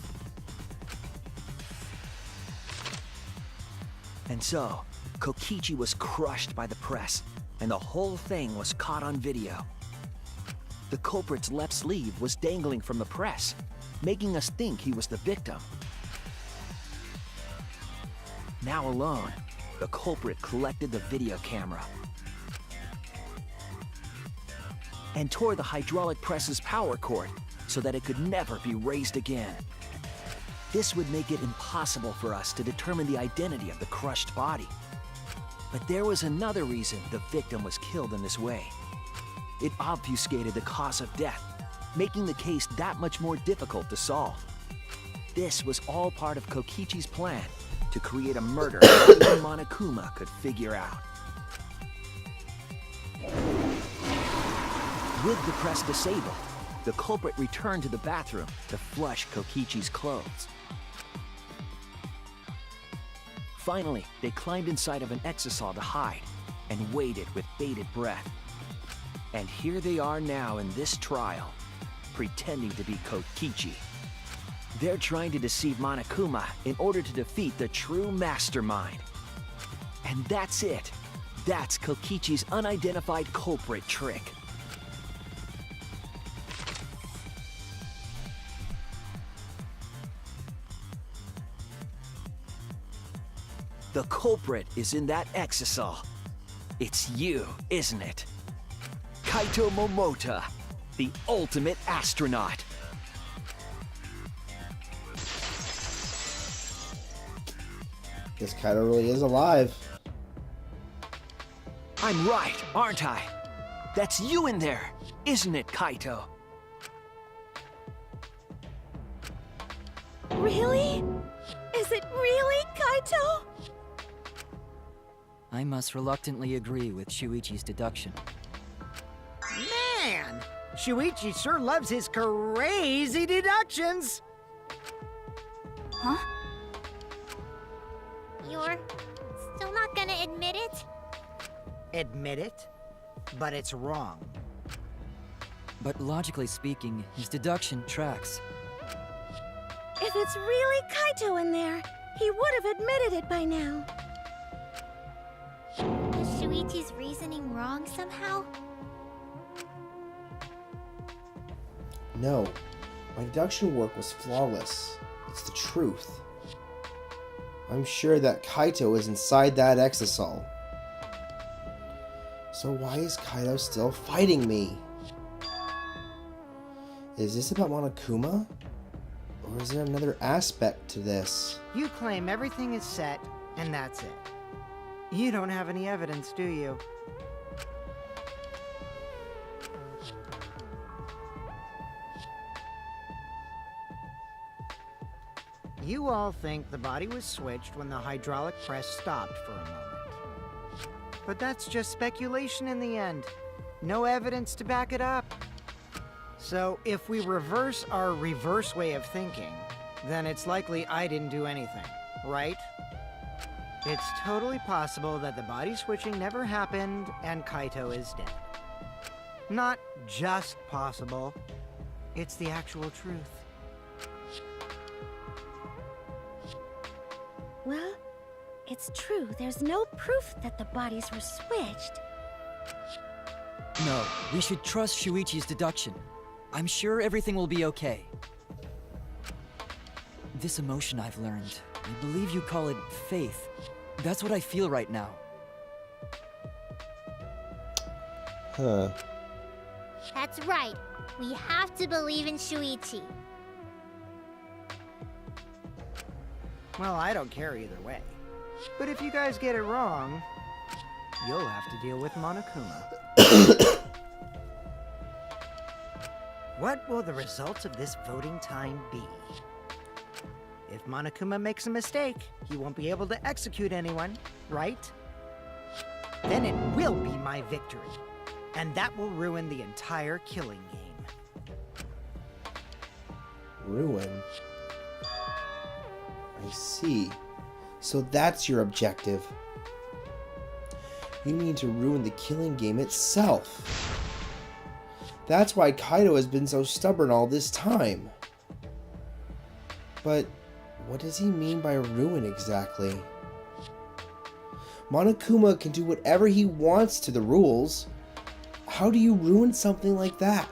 Speaker 6: And so, Kokichi was crushed by the press, and the whole thing was caught on video. The culprit's left sleeve was dangling from the press, making us think he was the victim. Now alone, the culprit collected the video camera and tore the hydraulic press's power cord so that it could never be raised again. This would make it impossible for us to determine the identity of the crushed body. But there was another reason the victim was killed in this way. It obfuscated the cause of death, making the case that much more difficult to solve. This was all part of Kokichi's plan to create a murder only Monokuma could figure out. With the press disabled, the culprit returned to the bathroom to flush Kokichi's clothes. Finally, they climbed inside of an exisal to hide and waited with bated breath. And here they are now in this trial, pretending to be Kokichi. They're trying to deceive Monokuma in order to defeat the true mastermind. And that's it. That's Kokichi's unidentified culprit trick. The culprit is in that exisal. It's you, isn't it? Kaito Momota, the ultimate astronaut.
Speaker 1: Guess Kaito really is alive.
Speaker 6: I'm right, aren't I? That's you in there, isn't it, Kaito?
Speaker 7: Really? Is it really Kaito?
Speaker 3: I must reluctantly agree with Shuichi's deduction.
Speaker 10: Man, Shuichi sure loves his crazy deductions.
Speaker 4: Huh?
Speaker 5: You're still not gonna admit it?
Speaker 10: Admit it, but it's wrong.
Speaker 3: But logically speaking, his deduction tracks.
Speaker 7: If it's really Kaito in there, he would have admitted it by now.
Speaker 5: Is Shuichi's reasoning wrong somehow?
Speaker 1: No, my deduction work was flawless. It's the truth. I'm sure that Kaito is inside that exisal. So why is Kaito still fighting me? Is this about Monokuma? Or is there another aspect to this?
Speaker 10: You claim everything is set, and that's it. You don't have any evidence, do you? You all think the body was switched when the hydraulic press stopped for a moment. But that's just speculation in the end. No evidence to back it up. So if we reverse our reverse way of thinking, then it's likely I didn't do anything, right? It's totally possible that the body switching never happened and Kaito is dead. Not just possible, it's the actual truth.
Speaker 7: Well, it's true. There's no proof that the bodies were switched.
Speaker 3: No, we should trust Shuichi's deduction. I'm sure everything will be okay. This emotion I've learned, I believe you call it faith. That's what I feel right now.
Speaker 1: Huh.
Speaker 5: That's right. We have to believe in Shuichi.
Speaker 10: Well, I don't care either way. But if you guys get it wrong, you'll have to deal with Monokuma. What will the results of this voting time be? If Monokuma makes a mistake, he won't be able to execute anyone, right? Then it will be my victory. And that will ruin the entire killing game.
Speaker 1: Ruin? I see. So that's your objective. You mean to ruin the killing game itself. That's why Kaito has been so stubborn all this time. But what does he mean by ruin exactly? Monokuma can do whatever he wants to the rules. How do you ruin something like that?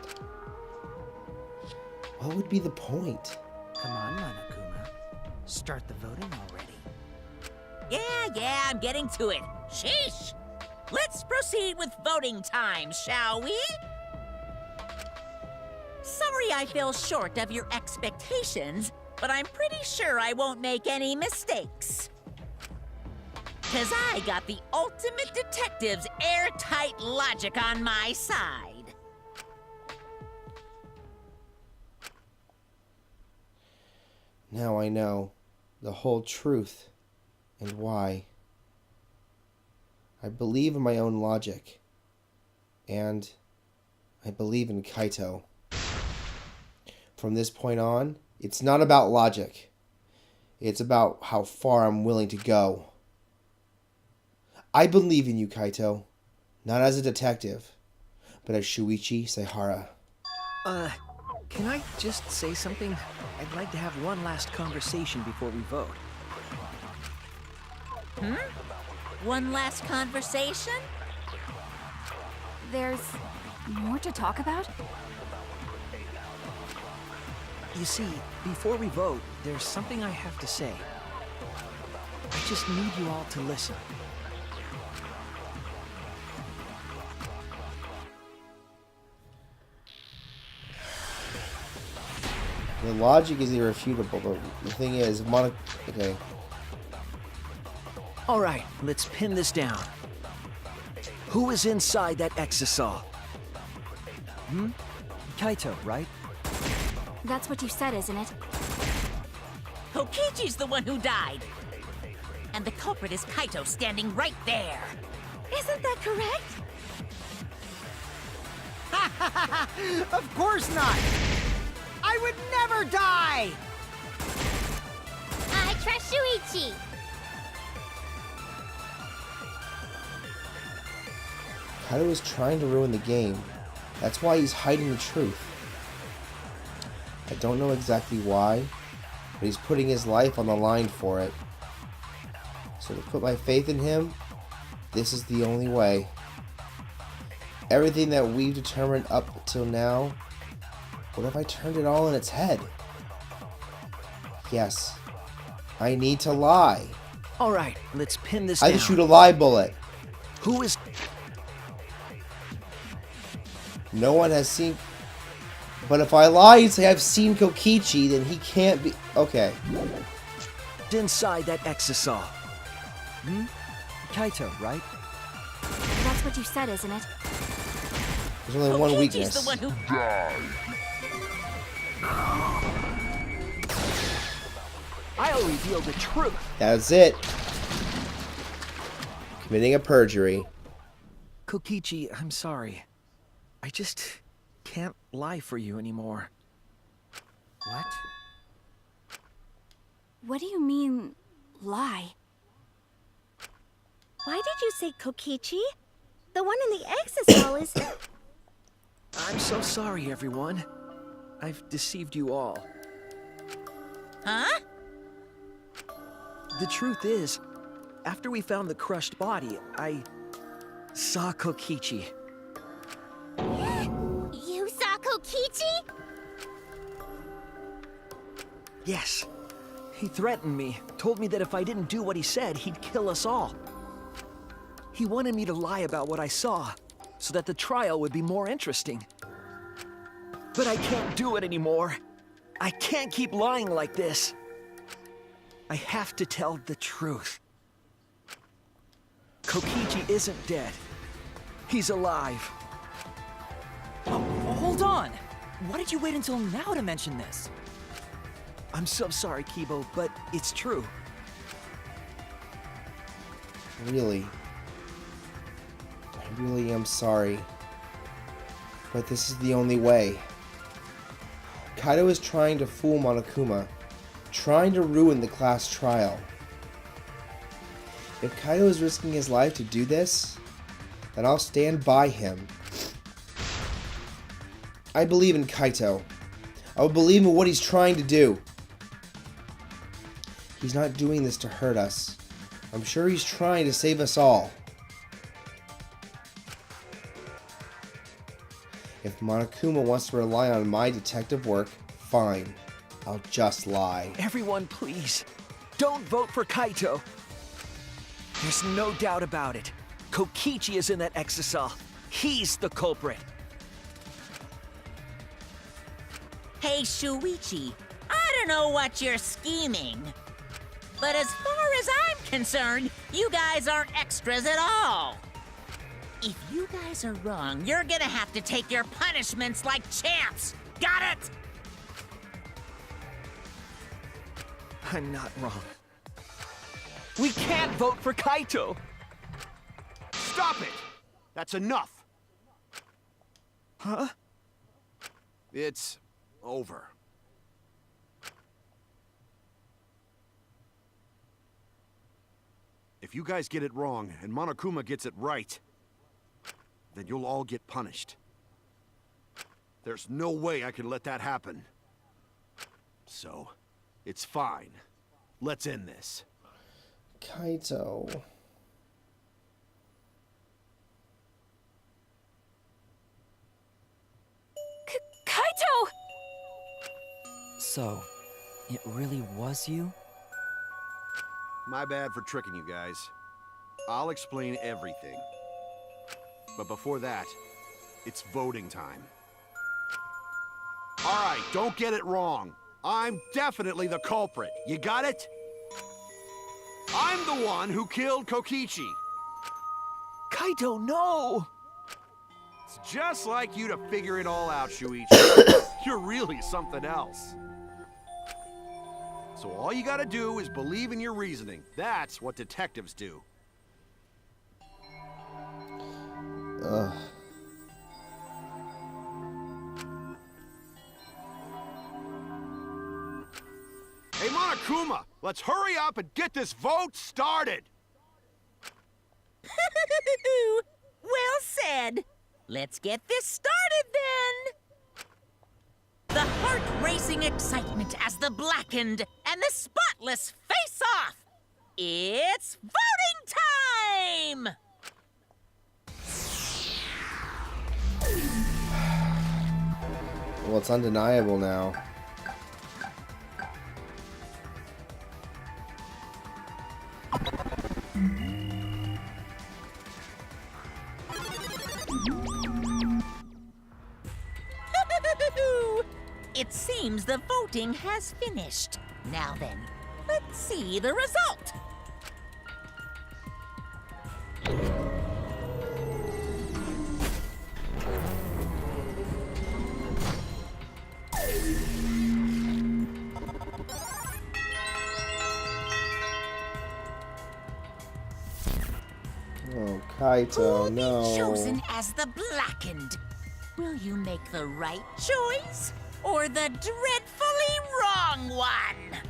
Speaker 1: What would be the point?
Speaker 10: Come on, Monokuma. Start the voting already.
Speaker 2: Yeah, I'm getting to it. Sheesh! Let's proceed with voting time, shall we? Sorry I fell short of your expectations, but I'm pretty sure I won't make any mistakes. 'Cause I got the ultimate detective's airtight logic on my side.
Speaker 1: Now I know the whole truth and why. I believe in my own logic. And I believe in Kaito. From this point on, it's not about logic. It's about how far I'm willing to go. I believe in you, Kaito. Not as a detective, but as Shuichi Seihara.
Speaker 6: Can I just say something? I'd like to have one last conversation before we vote.
Speaker 2: One last conversation?
Speaker 4: There's more to talk about?
Speaker 6: You see, before we vote, there's something I have to say. I just need you all to listen.
Speaker 1: The logic is irrefutable, but the thing is, okay.
Speaker 6: All right, let's pin this down. Who is inside that exisal?
Speaker 3: Kaito, right?
Speaker 4: That's what you said, isn't it?
Speaker 2: Kokichi's the one who died. And the culprit is Kaito standing right there.
Speaker 7: Isn't that correct?
Speaker 10: Of course not! I would never die!
Speaker 5: I trust Shuichi.
Speaker 1: Kaito is trying to ruin the game. That's why he's hiding the truth. I don't know exactly why, but he's putting his life on the line for it. So to put my faith in him, this is the only way. Everything that we've determined up till now, what if I turned it all on its head? Yes, I need to lie.
Speaker 6: All right, let's pin this
Speaker 1: I
Speaker 6: down.
Speaker 1: can shoot a lie bullet.
Speaker 6: Who is...
Speaker 1: No one has seen... But if I lie and say I've seen Kokichi, then he can't be... Okay.
Speaker 6: inside that exisal?
Speaker 3: Kaito, right?
Speaker 4: That's what you said, isn't it?
Speaker 1: There's only one
Speaker 2: Kokichi's
Speaker 1: weakness.
Speaker 2: the one who...
Speaker 6: I'll reveal the truth.
Speaker 1: That's it. Committing a perjury.
Speaker 6: Kokichi, I'm sorry. I just can't lie for you anymore.
Speaker 3: What?
Speaker 4: What do you mean, lie?
Speaker 7: Why did you say Kokichi? The one in the exisal is...
Speaker 6: I'm so sorry, everyone. I've deceived you all.
Speaker 2: Huh?
Speaker 6: The truth is, after we found the crushed body, I saw Kokichi.
Speaker 5: You saw Kokichi?
Speaker 6: Yes. He threatened me, told me that if I didn't do what he said, he'd kill us all. He wanted me to lie about what I saw, so that the trial would be more interesting. But I can't do it anymore. I can't keep lying like this. I have to tell the truth. Kokichi isn't dead. He's alive.
Speaker 3: Oh, hold on! Why did you wait until now to mention this?
Speaker 6: I'm so sorry, Kibo, but it's true.
Speaker 1: Really. I really am sorry. But this is the only way. Kaito is trying to fool Monokuma, trying to ruin the class trial. If Kaito is risking his life to do this, then I'll stand by him. I believe in Kaito. I will believe in what he's trying to do. He's not doing this to hurt us. I'm sure he's trying to save us all. If Monokuma wants to rely on my detective work, fine. I'll just lie.
Speaker 6: Everyone, please, don't vote for Kaito. There's no doubt about it. Kokichi is in that exisal. He's the culprit.
Speaker 2: Hey, Shuichi, I don't know what you're scheming. But as far as I'm concerned, you guys aren't extras at all. If you guys are wrong, you're gonna have to take your punishments like champs. Got it?
Speaker 6: I'm not wrong. We can't vote for Kaito.
Speaker 9: Stop it! That's enough!
Speaker 6: Huh?
Speaker 9: It's over. If you guys get it wrong and Monokuma gets it right, then you'll all get punished. There's no way I can let that happen. So, it's fine. Let's end this.
Speaker 1: Kaito.
Speaker 3: So, it really was you?
Speaker 9: My bad for tricking you guys. I'll explain everything. But before that, it's voting time. Alright, don't get it wrong. I'm definitely the culprit. You got it? I'm the one who killed Kokichi.
Speaker 6: Kaito, no!
Speaker 9: It's just like you to figure it all out, Shuichi. You're really something else. So all you gotta do is believe in your reasoning. That's what detectives do.
Speaker 1: Ugh.
Speaker 9: Hey, Monokuma, let's hurry up and get this vote started!
Speaker 2: Well said. Let's get this started then. The heart-racing excitement as the blackened and the spotless face off. It's voting time!
Speaker 1: Well, it's undeniable now.
Speaker 2: It seems the voting has finished. Now then, let's see the result.
Speaker 1: Oh, Kaito,
Speaker 2: Who will
Speaker 1: no.
Speaker 2: be chosen as the blackened? Will you make the right choice or the dreadfully wrong one?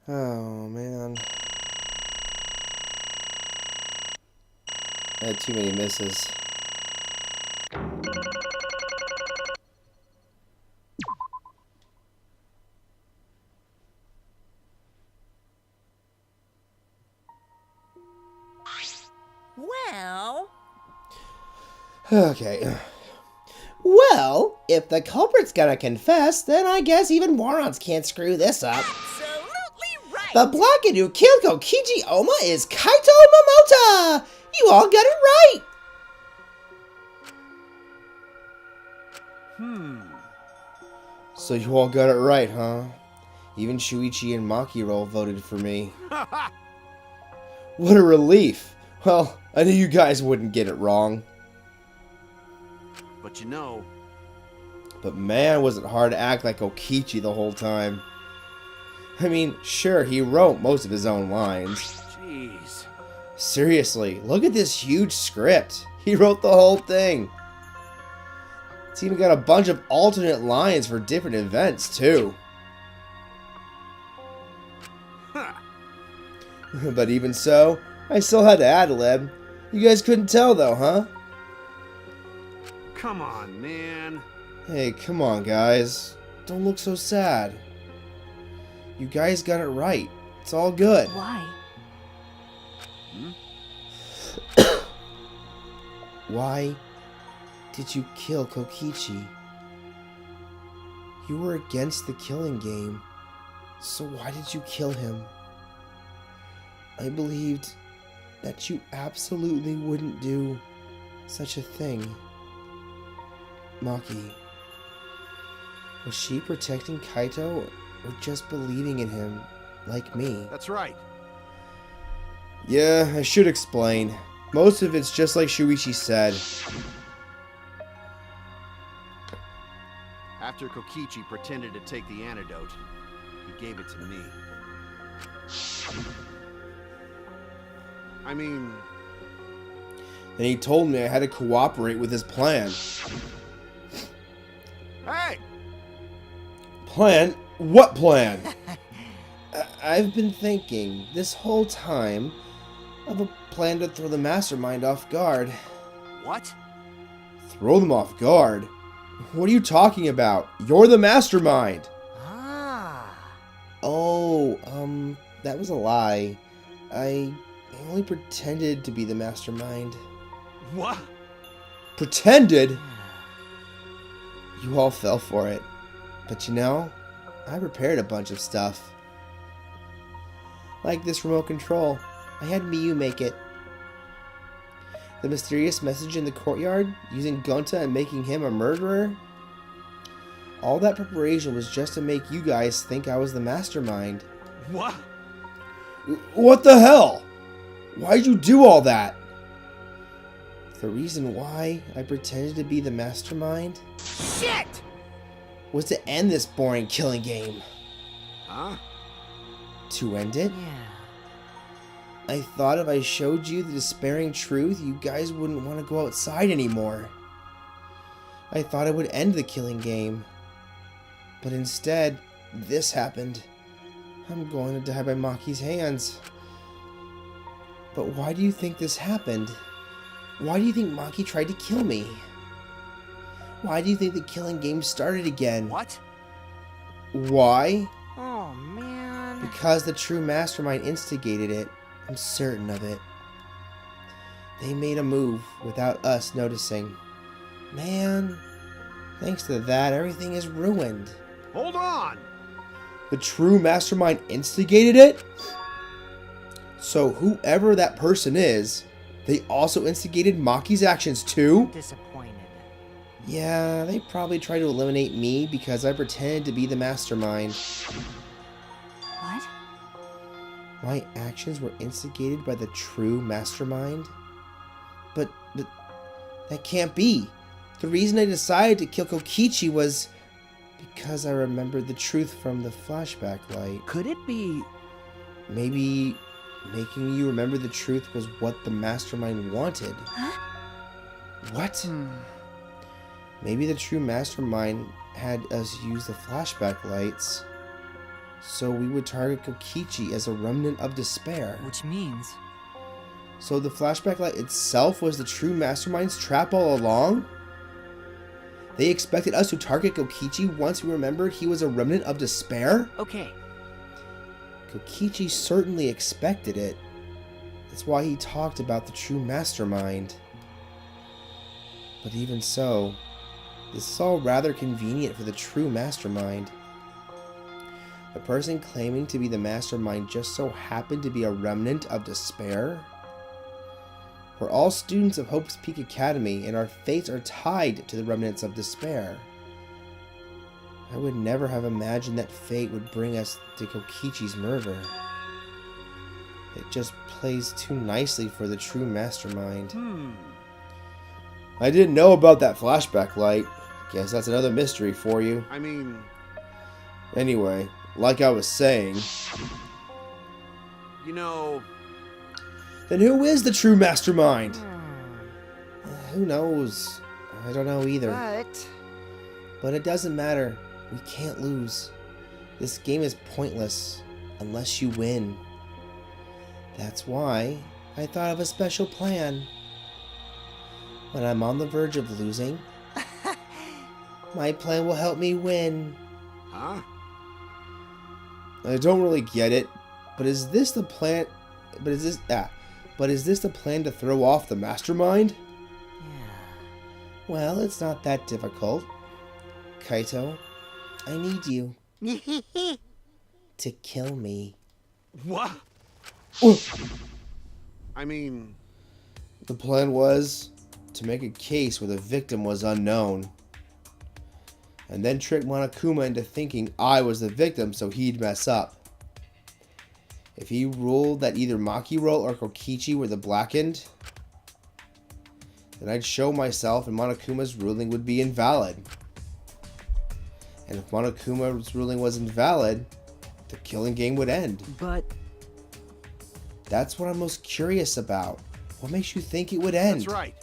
Speaker 1: Oh, man. I had too many misses.
Speaker 2: Well,
Speaker 1: Okay. Well, if the culprit's gonna confess, then I guess even morons can't screw this up.
Speaker 2: absolutely right.
Speaker 1: The blackened who killed Kokichi Oma is Kaito Momota! You all got it right! So you all got it right, huh? Even Shuichi and Makiro voted for me. What a relief! Well, I knew you guys wouldn't get it wrong.
Speaker 9: But you know,
Speaker 1: But man, was it hard to act like Kokichi the whole time. I mean, sure, he wrote most of his own lines.
Speaker 9: jeez.
Speaker 1: Seriously, look at this huge script. He wrote the whole thing. It's even got a bunch of alternate lines for different events, too.
Speaker 9: Huh.
Speaker 1: But even so, I still had to ad-lib. You guys couldn't tell, though, huh?
Speaker 9: Come on, man.
Speaker 1: Hey, come on, guys. Don't look so sad. You guys got it right. It's all good.
Speaker 4: Why?
Speaker 1: Why did you kill Kokichi? You were against the killing game, so why did you kill him? I believed that you absolutely wouldn't do such a thing. Maki, was she protecting Kaito or just believing in him, like me?
Speaker 9: That's right.
Speaker 1: Yeah, I should explain. Most of it's just like Shuichi said.
Speaker 9: After Kokichi pretended to take the antidote, he gave it to me. I mean,
Speaker 1: And he told me I had to cooperate with his plan.
Speaker 9: hey!
Speaker 1: Plan? What plan? I've been thinking this whole time of a plan to throw the mastermind off guard.
Speaker 6: What?
Speaker 1: Throw them off guard? What are you talking about? You're the mastermind!
Speaker 10: Ah.
Speaker 1: Oh, that was a lie. I only pretended to be the mastermind.
Speaker 6: What?
Speaker 1: Pretended? You all fell for it. But you know, I prepared a bunch of stuff. Like this remote control. I had Miyu make it. The mysterious message in the courtyard, using Gonta and making him a murderer. All that preparation was just to make you guys think I was the mastermind.
Speaker 6: What?
Speaker 1: What the hell? Why'd you do all that? The reason why I pretended to be the mastermind
Speaker 10: Shit!
Speaker 1: was to end this boring killing game.
Speaker 9: Huh?
Speaker 1: To end it?
Speaker 10: Yeah.
Speaker 1: I thought if I showed you the despairing truth, you guys wouldn't want to go outside anymore. I thought I would end the killing game. But instead, this happened. I'm going to die by Maki's hands. But why do you think this happened? Why do you think Maki tried to kill me? Why do you think the killing game started again?
Speaker 6: What?
Speaker 1: Why?
Speaker 10: Oh, man.
Speaker 1: Because the true mastermind instigated it. I'm certain of it. They made a move without us noticing. Man, thanks to that, everything is ruined.
Speaker 9: Hold on!
Speaker 1: The true mastermind instigated it? So whoever that person is, they also instigated Maki's actions too?
Speaker 10: Disappointed.
Speaker 1: Yeah, they probably tried to eliminate me because I pretended to be the mastermind.
Speaker 4: What?
Speaker 1: My actions were instigated by the true mastermind? But that can't be. The reason I decided to kill Kokichi was because I remembered the truth from the flashback light.
Speaker 6: Could it be...
Speaker 1: Maybe making you remember the truth was what the mastermind wanted.
Speaker 4: Huh?
Speaker 1: What? Maybe the true mastermind had us use the flashback lights so we would target Kokichi as a remnant of despair.
Speaker 3: Which means...
Speaker 1: So the flashback light itself was the true mastermind's trap all along? They expected us to target Kokichi once we remembered he was a remnant of despair?
Speaker 6: Okay.
Speaker 1: Kokichi certainly expected it. That's why he talked about the true mastermind. But even so, this is all rather convenient for the true mastermind. The person claiming to be the mastermind just so happened to be a remnant of despair? We're all students of Hope's Peak Academy, and our fates are tied to the remnants of despair. I would never have imagined that fate would bring us to Kokichi's murder. It just plays too nicely for the true mastermind. I didn't know about that flashback light. Guess that's another mystery for you.
Speaker 9: I mean...
Speaker 1: Anyway, like I was saying...
Speaker 9: You know...
Speaker 1: Then who is the true mastermind? Who knows? I don't know either. But it doesn't matter. We can't lose. This game is pointless unless you win. That's why I thought of a special plan. When I'm on the verge of losing, my plan will help me win.
Speaker 9: Huh?
Speaker 1: I don't really get it, but is this the plan? But is this the plan to throw off the mastermind? Well, it's not that difficult. Kaito, I need you to kill me.
Speaker 9: What? I mean...
Speaker 1: The plan was to make a case where the victim was unknown, and then trick Monokuma into thinking I was the victim so he'd mess up. If he ruled that either Makiro or Kokichi were the blackened, then I'd show myself and Monokuma's ruling would be invalid. And if Monokuma's ruling was invalid, the killing game would end.
Speaker 6: But...
Speaker 1: That's what I'm most curious about. What makes you think it would end?
Speaker 9: That's right.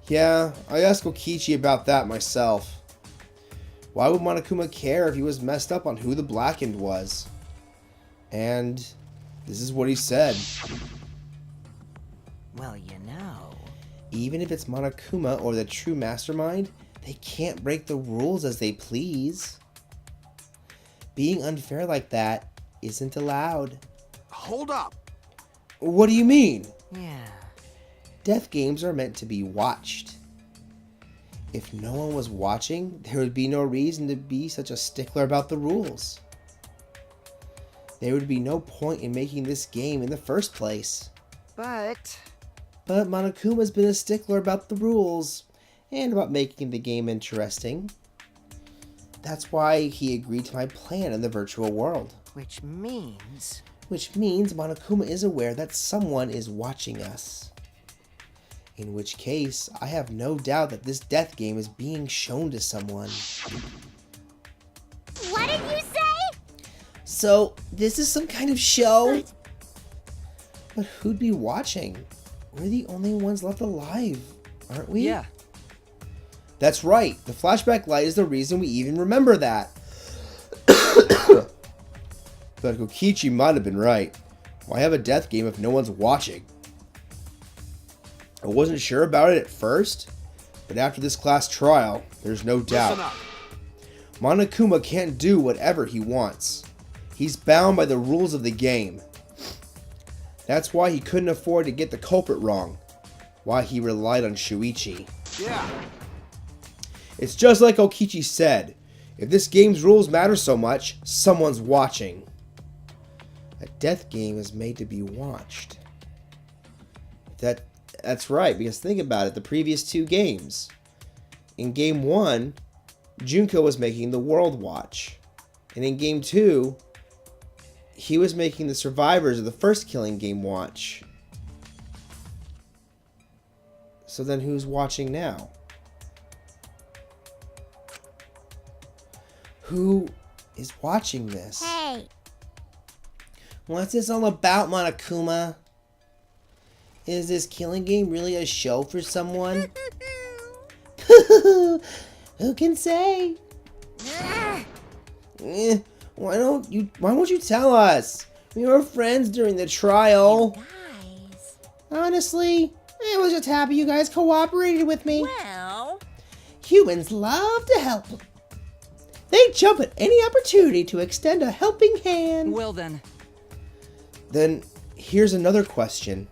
Speaker 1: Yeah, I asked Kokichi about that myself. Why would Monokuma care if he was messed up on who the blackened was? And this is what he said.
Speaker 10: Well, you know.
Speaker 1: Even if it's Monokuma or the true mastermind, they can't break the rules as they please. Being unfair like that isn't allowed.
Speaker 9: Hold up.
Speaker 1: What do you mean?
Speaker 10: Yeah.
Speaker 1: Death games are meant to be watched. If no one was watching, there would be no reason to be such a stickler about the rules. There would be no point in making this game in the first place.
Speaker 10: But
Speaker 1: Monokuma's been a stickler about the rules and about making the game interesting. That's why he agreed to my plan in the virtual world.
Speaker 10: which means
Speaker 1: Monokuma is aware that someone is watching us. In which case, I have no doubt that this death game is being shown to someone.
Speaker 5: What did you say?
Speaker 1: So, this is some kind of show? But who'd be watching? We're the only ones left alive, aren't we?
Speaker 3: Yeah.
Speaker 1: That's right. The flashback light is the reason we even remember that. But Kokichi might have been right. Why have a death game if no one's watching? I wasn't sure about it at first, but after this class trial, there's no doubt.
Speaker 9: Listen up.
Speaker 1: Monokuma can't do whatever he wants. He's bound by the rules of the game. That's why he couldn't afford to get the culprit wrong. Why he relied on Shuichi.
Speaker 9: Yeah.
Speaker 1: It's just like Kokichi said. If this game's rules matter so much, someone's watching. A death game is made to be watched. That's right, because think about it, the previous two games. In game 1, Junko was making the world watch. And in game 2, he was making the survivors of the first killing game watch. So then who's watching now? Who is watching this?
Speaker 5: Hey,
Speaker 1: What's this all about, Monokuma? Is this killing game really a show for someone? Who can say? Why won't you tell us? We were friends during the trial.
Speaker 2: Guys.
Speaker 1: Honestly, I was just happy you guys cooperated with me.
Speaker 2: Well,
Speaker 1: Humans love to help. They jump at any opportunity to extend a helping hand.
Speaker 3: Well then.
Speaker 1: Then, here's another question.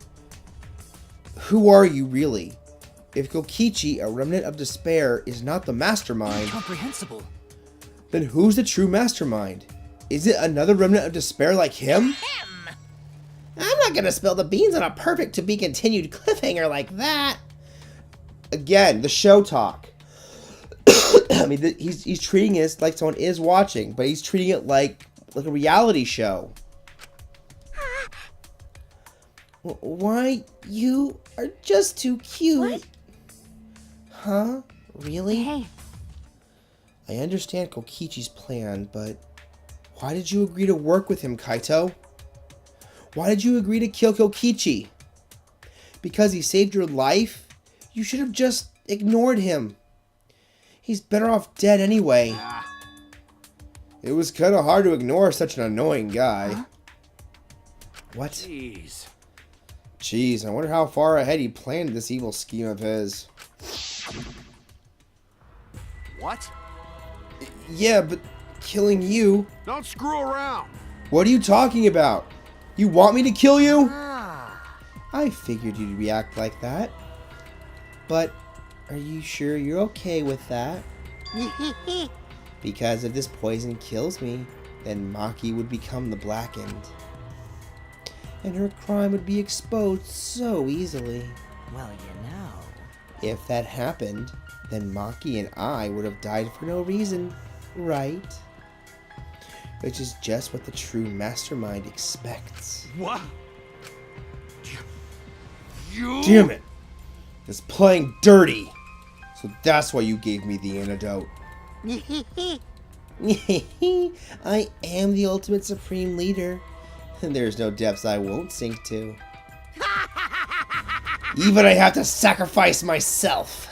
Speaker 1: Who are you really? If Kokichi, a remnant of despair, is not the mastermind,
Speaker 3: Incomprehensible.
Speaker 1: then who's the true mastermind? Is it another remnant of despair like him?
Speaker 2: him.
Speaker 1: I'm not gonna spill the beans on a perfect to be continued cliffhanger like that. Again, the show talk. I mean, he's treating it like someone is watching, but he's treating it like a reality show. Why, you are just too cute.
Speaker 7: What?
Speaker 1: Huh? Really?
Speaker 4: Hey,
Speaker 1: I understand Kokichi's plan, but why did you agree to work with him, Kaito? Why did you agree to kill Kokichi? Because he saved your life? You should have just ignored him. He's better off dead anyway. It was kind of hard to ignore such an annoying guy.
Speaker 4: Huh?
Speaker 1: What?
Speaker 9: Jeez.
Speaker 1: I wonder how far ahead he planned this evil scheme of his.
Speaker 9: What?
Speaker 1: Yeah, but killing you?
Speaker 9: Don't screw around.
Speaker 1: What are you talking about? You want me to kill you?
Speaker 10: ah,
Speaker 1: I figured you'd react like that. But are you sure you're okay with that? Because if this poison kills me, then Maki would become the Blackened. And her crime would be exposed so easily.
Speaker 10: well, you know.
Speaker 1: If that happened, then Maki and I would have died for no reason, right? Which is just what the true mastermind expects.
Speaker 9: What? You?
Speaker 1: Damn it! It's playing dirty! So that's why you gave me the antidote. I am the ultimate supreme leader. And there's no depths I won't sink to. Even I have to sacrifice myself.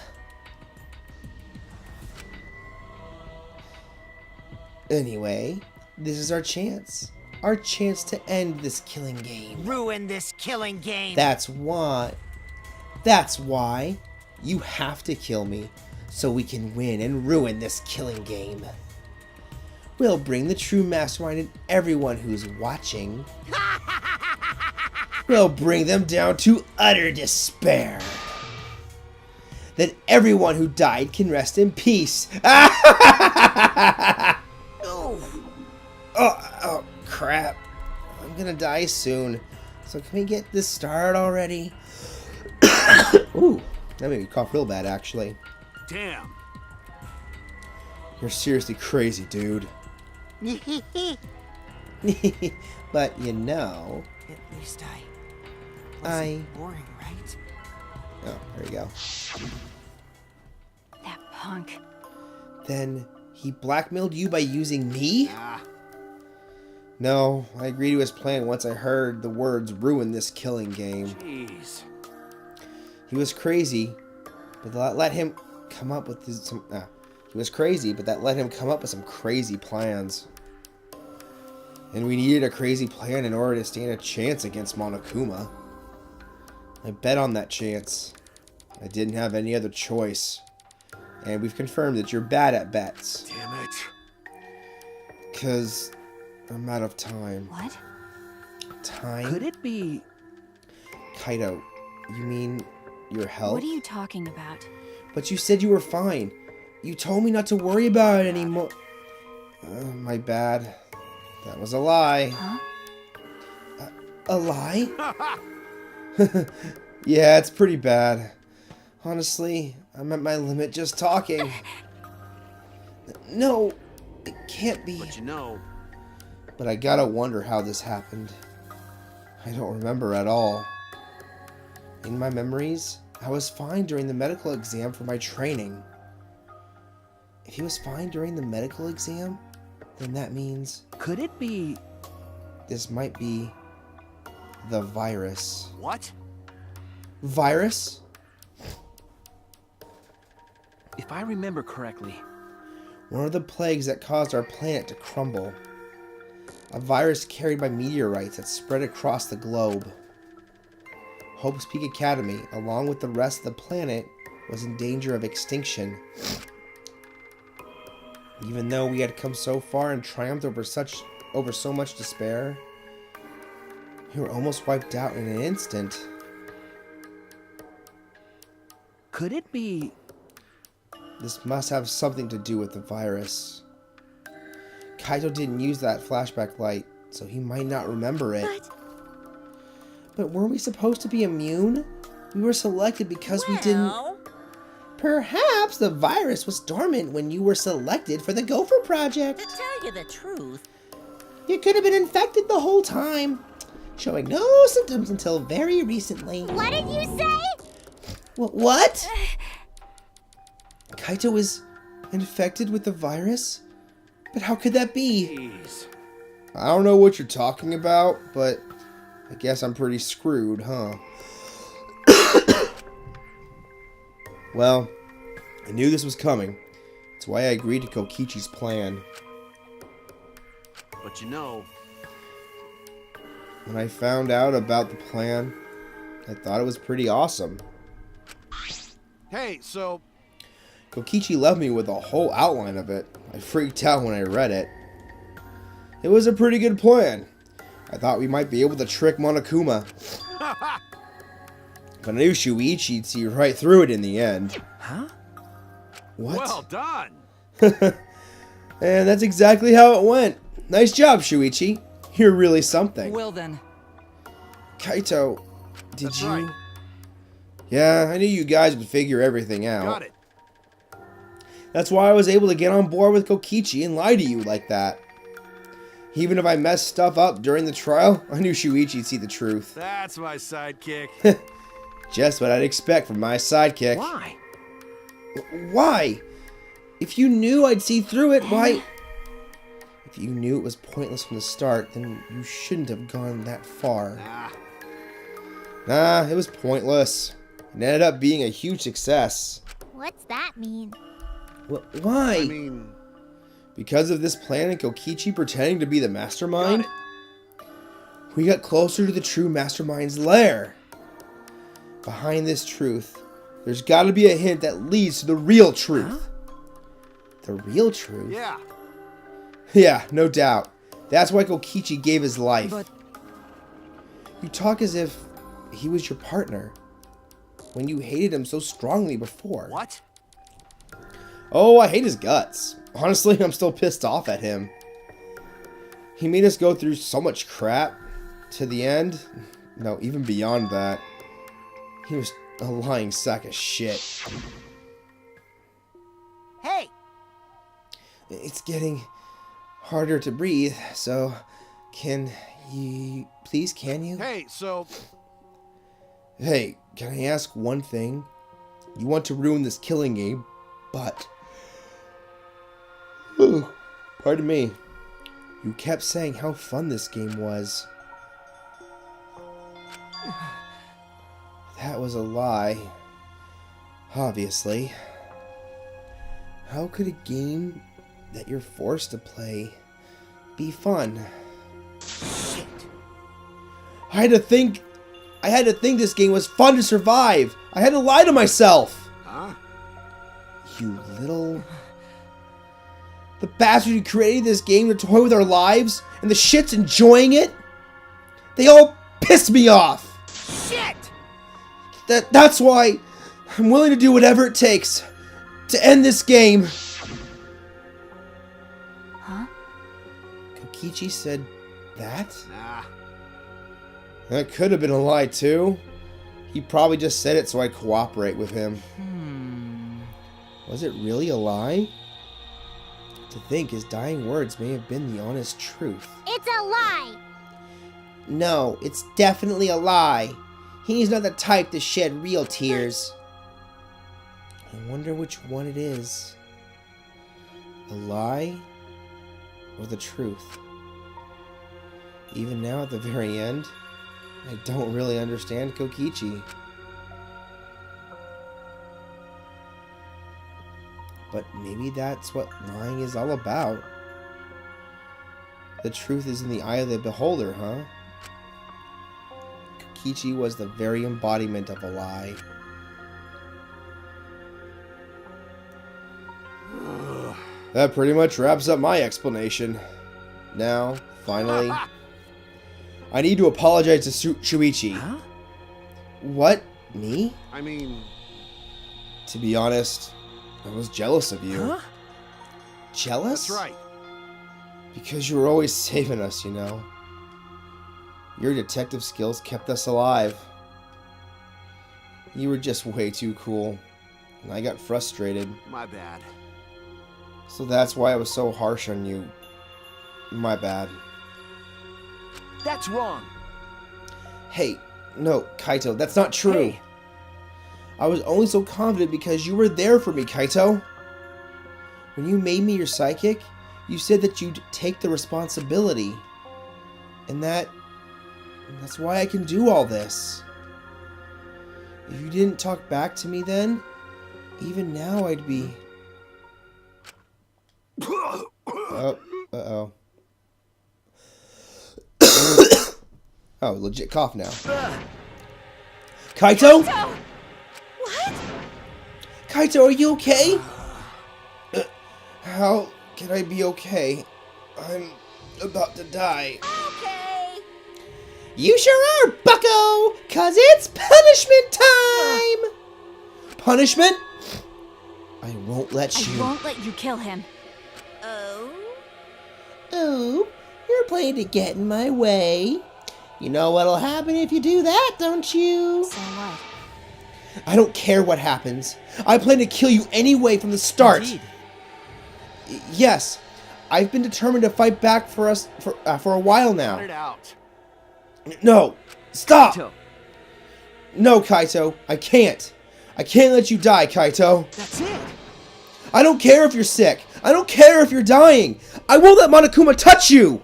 Speaker 1: Anyway, this is our chance. our chance to end this killing game.
Speaker 10: Ruin this killing game.
Speaker 1: That's why you have to kill me so we can win and ruin this killing game. We'll bring the true mastermind and everyone who's watching. We'll bring them down to utter despair. Then everyone who died can rest in peace. Oh, crap. I'm gonna die soon. So can we get this started already? Ooh, that made me cough real bad, actually.
Speaker 9: Damn.
Speaker 1: You're seriously crazy, dude. But you know...
Speaker 10: At least I
Speaker 1: I...
Speaker 10: wasn't boring, right?
Speaker 1: Oh, there you go.
Speaker 4: That punk.
Speaker 1: Then he blackmailed you by using me?
Speaker 9: Ah,
Speaker 1: No, I agreed to his plan once I heard the words ruin this killing game.
Speaker 9: jeez.
Speaker 1: He was crazy, but that let him come up with some crazy plans. And we needed a crazy plan in order to stand a chance against Monokuma. I bet on that chance. I didn't have any other choice. And we've confirmed that you're bad at bets.
Speaker 9: Damn it.
Speaker 1: 'Cause I'm out of time.
Speaker 4: What?
Speaker 1: Time?
Speaker 6: Could it be...
Speaker 1: Kaito, you mean your health?
Speaker 4: What are you talking about?
Speaker 1: But you said you were fine. You told me not to worry about it anymore. My bad. That was a lie.
Speaker 4: Huh?
Speaker 1: A lie? Yeah, it's pretty bad. Honestly, I'm at my limit just talking. No, it can't be.
Speaker 9: But you know,
Speaker 1: But I gotta wonder how this happened. I don't remember at all. In my memories, I was fine during the medical exam for my training. If he was fine during the medical exam, then that means
Speaker 6: Could it be...
Speaker 1: this might be the virus.
Speaker 9: what?
Speaker 1: Virus?
Speaker 6: If I remember correctly,
Speaker 1: One of the plagues that caused our planet to crumble. A virus carried by meteorites that spread across the globe. Hope's Peak Academy, along with the rest of the planet, was in danger of extinction. Even though we had come so far and triumphed over so much despair, we were almost wiped out in an instant.
Speaker 6: could it be...
Speaker 1: This must have something to do with the virus. Kaito didn't use that flashback light, so he might not remember it. But weren't we supposed to be immune? We were selected because we didn't...
Speaker 2: Well,
Speaker 1: Perhaps the virus was dormant when you were selected for the Gopher Project.
Speaker 2: to tell you the truth,
Speaker 1: You could have been infected the whole time, showing no symptoms until very recently.
Speaker 5: What did you say?
Speaker 1: What? Kaito is infected with the virus? But how could that be?
Speaker 9: Jeez.
Speaker 1: I don't know what you're talking about, but I guess I'm pretty screwed, huh? Well, I knew this was coming. That's why I agreed to Kokichi's plan.
Speaker 9: But you know,
Speaker 1: When I found out about the plan, I thought it was pretty awesome.
Speaker 9: hey, so
Speaker 1: Kokichi left me with a whole outline of it. I freaked out when I read it. It was a pretty good plan. I thought we might be able to trick Monokuma. But I knew Shuichi'd see right through it in the end.
Speaker 6: Huh?
Speaker 1: What?
Speaker 9: well done.
Speaker 1: And that's exactly how it went. Nice job, Shuichi. You're really something.
Speaker 3: Well then,
Speaker 1: Kaito, did
Speaker 9: That's
Speaker 1: you...
Speaker 9: right.
Speaker 1: Yeah, I knew you guys would figure everything out.
Speaker 9: Got it.
Speaker 1: That's why I was able to get on board with Kokichi and lie to you like that. Even if I messed stuff up during the trial, I knew Shuichi'd see the truth.
Speaker 9: That's my sidekick.
Speaker 1: Just what I'd expect from my sidekick.
Speaker 6: Why?
Speaker 1: Why? If you knew I'd see through it, why... If you knew it was pointless from the start, then you shouldn't have gone that far.
Speaker 9: Ah,
Speaker 1: Nah, it was pointless. It ended up being a huge success.
Speaker 5: What's that mean?
Speaker 1: Why?
Speaker 9: I mean,
Speaker 1: Because of this plan and Kokichi pretending to be the
Speaker 9: got
Speaker 1: mastermind?
Speaker 9: it.
Speaker 1: We got closer to the true mastermind's lair. Behind this truth, there's got to be a hint that leads to the real truth. The real truth?
Speaker 9: Yeah.
Speaker 1: Yeah, no doubt. That's why Kokichi gave his life.
Speaker 3: But
Speaker 1: You talk as if he was your partner, when you hated him so strongly before.
Speaker 9: What?
Speaker 1: Oh, I hate his guts. Honestly, I'm still pissed off at him. He made us go through so much crap. To the end. No, even beyond that. He was a lying sack of shit.
Speaker 10: Hey,
Speaker 1: It's getting harder to breathe, so can you... Please, can you?
Speaker 9: Hey, so
Speaker 1: Hey, can I ask one thing? You want to ruin this killing game, but... Ooh, pardon me. You kept saying how fun this game was. That was a lie. Obviously. How could a game that you're forced to play be fun?
Speaker 10: shit.
Speaker 1: I had to think this game was fun to survive. I had to lie to myself.
Speaker 9: huh?
Speaker 1: You little... The bastard who created this game to toy with our lives, and the shit's enjoying it? They all pissed me off.
Speaker 10: Shit!
Speaker 1: That's why I'm willing to do whatever it takes to end this game.
Speaker 4: Huh?
Speaker 1: Kokichi said that?
Speaker 9: Nah.
Speaker 1: That could have been a lie too. He probably just said it so I'd cooperate with him. Was it really a lie? To think his dying words may have been the honest truth.
Speaker 5: It's a lie!
Speaker 1: No, it's definitely a lie. He's not the type to shed real tears. I wonder which one it is. A lie or the truth? Even now at the very end, I don't really understand Kokichi. But maybe that's what lying is all about. The truth is in the eye of the beholder, huh? Kokichi was the very embodiment of a lie. That pretty much wraps up my explanation. Now, finally, I need to apologize to Shuichi.
Speaker 3: Huh?
Speaker 1: What? Me?
Speaker 9: I mean,
Speaker 1: To be honest, I was jealous of you.
Speaker 3: Huh?
Speaker 1: Jealous?
Speaker 9: that's right.
Speaker 1: Because you were always saving us, you know. Your detective skills kept us alive. You were just way too cool, and I got frustrated.
Speaker 9: My bad.
Speaker 1: So that's why I was so harsh on you. My bad.
Speaker 6: That's wrong.
Speaker 1: Hey, no, Kaito, that's not true.
Speaker 6: Hey.
Speaker 1: I was only so confident because you were there for me, Kaito. When you made me your psychic, you said that you'd take the responsibility. And that's why I can do all this. If you didn't talk back to me then, even now I'd be... Uh-oh. Oh, legit cough now. Kaito?
Speaker 7: What?
Speaker 1: Kaito, are you okay? How can I be okay? I'm about to die.
Speaker 5: Okay!
Speaker 1: You sure are, bucko! 'Cause it's punishment time! Punishment? I won't let
Speaker 4: I
Speaker 1: you.
Speaker 4: won't let you kill him.
Speaker 5: Oh?
Speaker 1: Oh, you're playing to get in my way. You know what'll happen if you do that, don't you?
Speaker 4: So what?
Speaker 1: I don't care what happens. I plan to kill you anyway from the start.
Speaker 3: Indeed.
Speaker 1: Yes, I've been determined to fight back for us for a while
Speaker 9: Cut it
Speaker 1: now.
Speaker 9: out.
Speaker 1: No, stop!
Speaker 3: Kaito,
Speaker 1: No, Kaito, I can't. I can't let you die, Kaito.
Speaker 6: That's it.
Speaker 1: I don't care if you're sick. I don't care if you're dying. I won't let Monokuma touch you.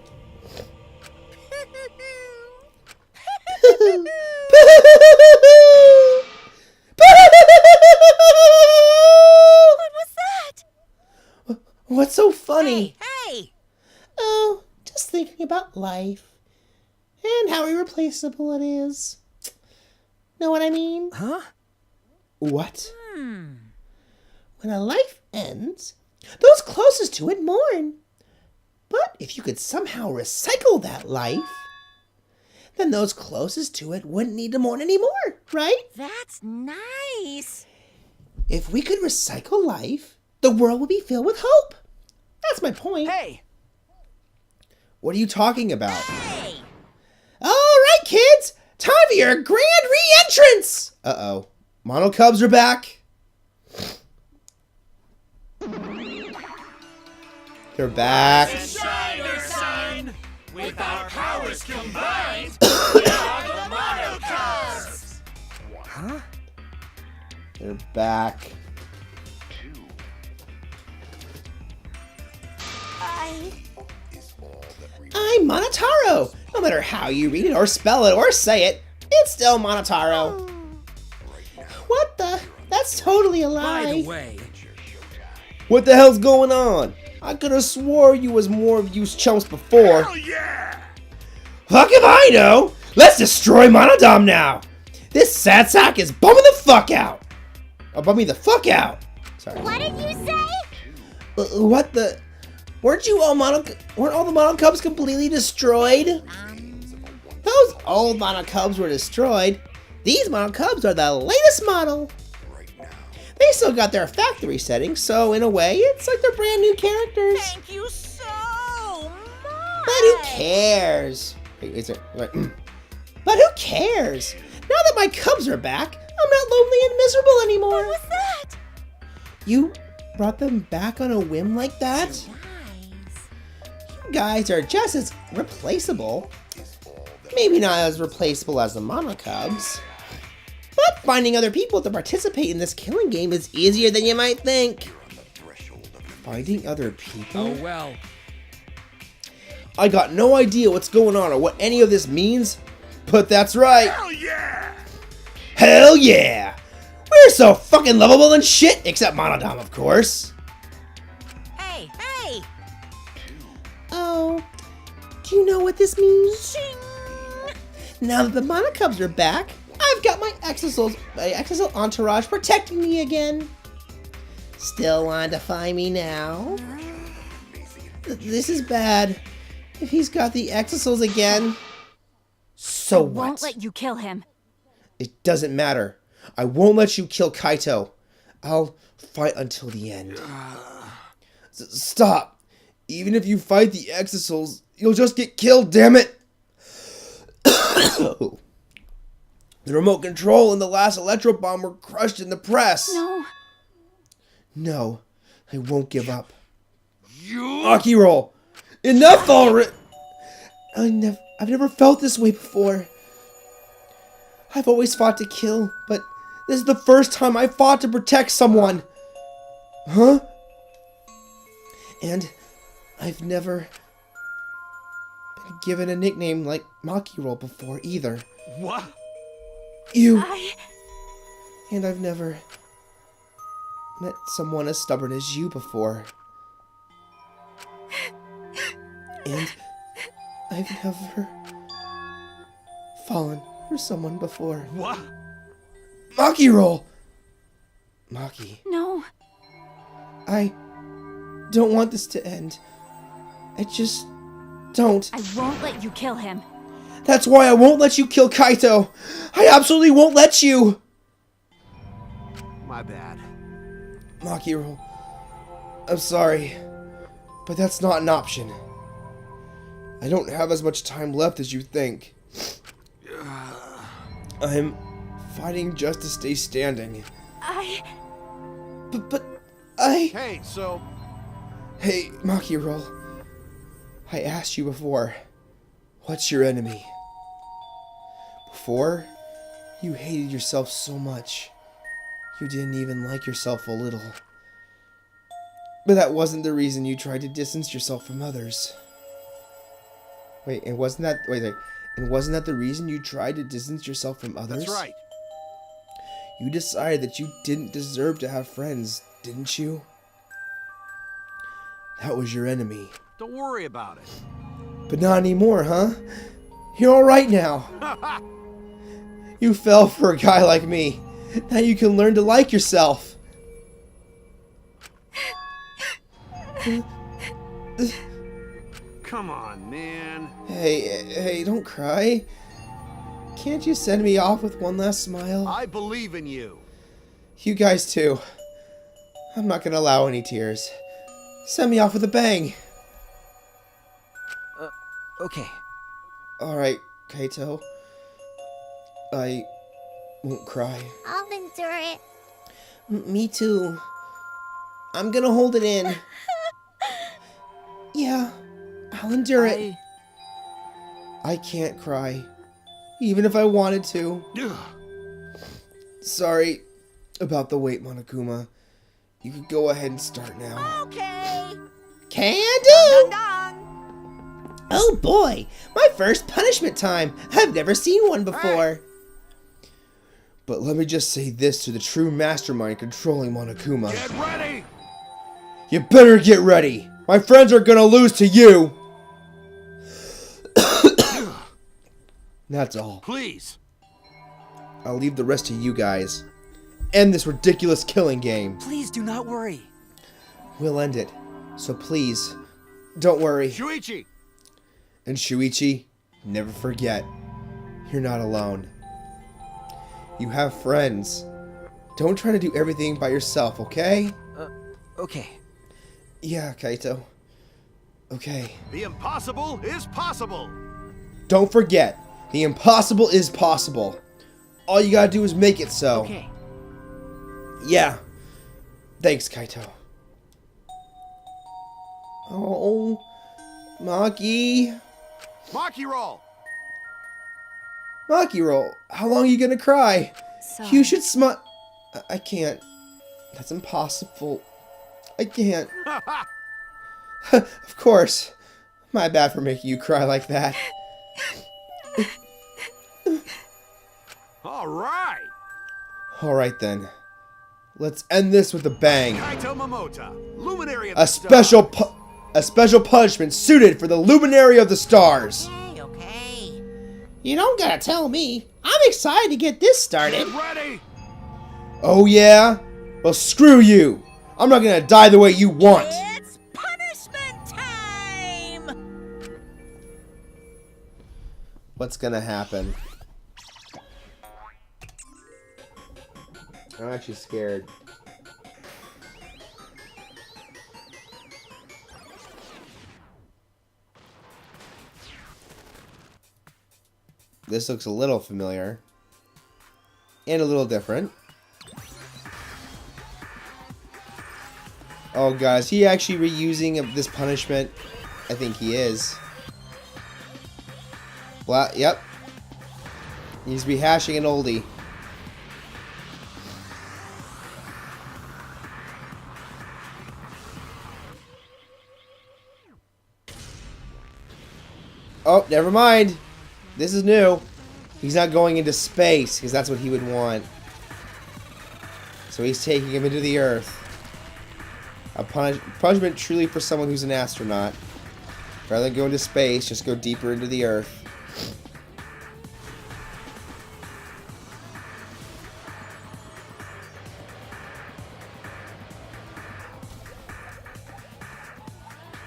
Speaker 5: What was that?
Speaker 1: What's so funny?
Speaker 2: Hey!
Speaker 1: Oh, just thinking about life. and how irreplaceable it is. Know what I mean?
Speaker 6: Huh?
Speaker 1: What? When a life ends, those closest to it mourn. But if you could somehow recycle that life, then those closest to it wouldn't need to mourn anymore, right?
Speaker 2: That's nice.
Speaker 1: If we could recycle life, the world would be filled with hope. That's my point.
Speaker 6: Hey!
Speaker 1: What are you talking about?
Speaker 2: Hey!
Speaker 1: All right, kids, time for your grand re-entrance. Uh-oh, Mono Cubs are back. They're back.
Speaker 8: Shiner sign! With our powers combined, we are the Mono Cubs!
Speaker 6: Huh?
Speaker 1: They're back. I'm Monotaro. No matter how you read it or spell it or say it, it's still Monotaro. What the? That's totally a lie.
Speaker 6: By the way,
Speaker 1: What the hell's going on? I could have swore you was more of you chumps before.
Speaker 8: Hell yeah!
Speaker 1: Fuck if I know! Let's destroy Monodom now! This sad sack is bumming the fuck out! Oh, bumming the fuck out! Sorry.
Speaker 5: What did you say?
Speaker 1: What the? Weren't all the Mono Cubs completely destroyed? Those old Mono Cubs were destroyed. These Mono Cubs are the latest model. They still got their factory settings, so in a way, it's like they're brand new characters.
Speaker 2: Thank you so much.
Speaker 1: But who cares? Wait, but who cares? Now that my cubs are back, I'm not lonely and miserable anymore.
Speaker 2: What was that?
Speaker 1: You brought them back on a whim like that?
Speaker 2: Nice.
Speaker 1: You guys are just as replaceable. Maybe not as replaceable as the Mono Cubs. But finding other people to participate in this killing game is easier than you might think. Finding other people?
Speaker 6: oh well.
Speaker 1: I got no idea what's going on or what any of this means, but that's right.
Speaker 8: Hell yeah!
Speaker 1: Hell yeah! We're so fucking lovable and shit, except Monodom, of course.
Speaker 2: Hey, hey!
Speaker 1: Oh, do you know what this means?
Speaker 2: Ching!
Speaker 1: Now that the Mono Cubs are back, I've got my Exosol entourage protecting me again. Still want to find me now? This is bad. If he's got the Exosols again, so what?
Speaker 4: Won't let you kill him.
Speaker 1: It doesn't matter. I won't let you kill Kaito. I'll fight until the end. Stop. Even if you fight the Exosols, you'll just get killed, damn it. The remote control and the last electro bomb were crushed in the press.
Speaker 4: No.
Speaker 1: No, I won't give up. Aki roll. Enough already. I've never felt this way before. I've always fought to kill, but this is the first time I fought to protect someone. Huh? And I've never been given a nickname like Maki Roll before either.
Speaker 9: What?
Speaker 1: And I've never met someone as stubborn as you before. And I've never fallen for someone before.
Speaker 9: What?
Speaker 1: Maki Roll! Maki,
Speaker 4: No.
Speaker 1: I don't want this to end. I just don't.
Speaker 4: I won't let you kill him.
Speaker 1: That's why I won't let you kill Kaito. I absolutely won't let you.
Speaker 9: My bad.
Speaker 1: Maki Roll, I'm sorry, but that's not an option. I don't have as much time left as you think. I'm fighting just to stay standing. But I...
Speaker 9: Hey, so...
Speaker 1: Hey, Maki Roll. I asked you before, what's your enemy? Before, you hated yourself so much. You didn't even like yourself a little. But that wasn't the reason you tried to distance yourself from others. Wait, and wasn't that the reason you tried to distance yourself from others?
Speaker 9: That's right.
Speaker 1: You decided that you didn't deserve to have friends, didn't you? That was your enemy.
Speaker 9: Don't worry about it.
Speaker 1: But not anymore, huh? You're alright now. You fell for a guy like me. Now you can learn to like yourself.
Speaker 9: Come on, man.
Speaker 1: Hey, don't cry. Can't you send me off with one last smile?
Speaker 9: I believe in you.
Speaker 1: You guys too. I'm not gonna allow any tears. Send me off with a bang.
Speaker 3: Okay.
Speaker 1: Alright, Kaito. I won't cry.
Speaker 5: I'll endure it.
Speaker 1: Me too. I'm gonna hold it in. Yeah, I'll endure it. I can't cry. Even if I wanted to. Sorry about the wait, Monokuma. You can go ahead and start now.
Speaker 2: Okay.
Speaker 1: Can do!
Speaker 2: Dun, dun.
Speaker 1: Oh boy, my first punishment time. I've never seen one before. But let me just say this to the true mastermind controlling Monokuma.
Speaker 9: Get ready!
Speaker 1: You better get ready. My friends are gonna lose to you. That's all.
Speaker 9: Please.
Speaker 1: I'll leave the rest to you guys. End this ridiculous killing game.
Speaker 3: Please do not worry.
Speaker 1: We'll end it. So please, don't worry.
Speaker 9: Shuichi!
Speaker 1: And Shuichi, never forget, you're not alone. You have friends. Don't try to do everything by yourself, okay?
Speaker 3: Okay.
Speaker 1: Yeah, Kaito. Okay.
Speaker 9: The impossible is possible!
Speaker 1: Don't forget, the impossible is possible. All you gotta do is make it so.
Speaker 3: Okay.
Speaker 1: Yeah. Thanks, Kaito. Oh, Maki.
Speaker 9: Maki roll!
Speaker 1: Maki roll. How long are you gonna cry?
Speaker 4: Sorry.
Speaker 1: You should smile. I can't. That's impossible. I can't. Of course. My bad for making you cry like that.
Speaker 9: Alright!
Speaker 1: Alright then. Let's end this with a bang.
Speaker 9: Kaito Momota, Luminary of
Speaker 1: A
Speaker 9: the
Speaker 1: special punishment suited for the Luminary of the Stars.
Speaker 2: Okay, okay.
Speaker 1: You don't gotta tell me. I'm excited to get this started.
Speaker 9: Get ready!
Speaker 1: Oh yeah? Well, screw you. I'm not gonna die the way you want.
Speaker 2: It's punishment time!
Speaker 1: What's gonna happen? I'm actually scared. This looks a little familiar. And a little different. Oh, God, is he actually reusing this punishment? I think he is. Well, yep. He's rehashing an oldie. Oh, never mind. This is new. He's not going into space, because that's what he would want. So he's taking him into the Earth. A punishment truly for someone who's an astronaut. Rather than go into space, just go deeper into the Earth.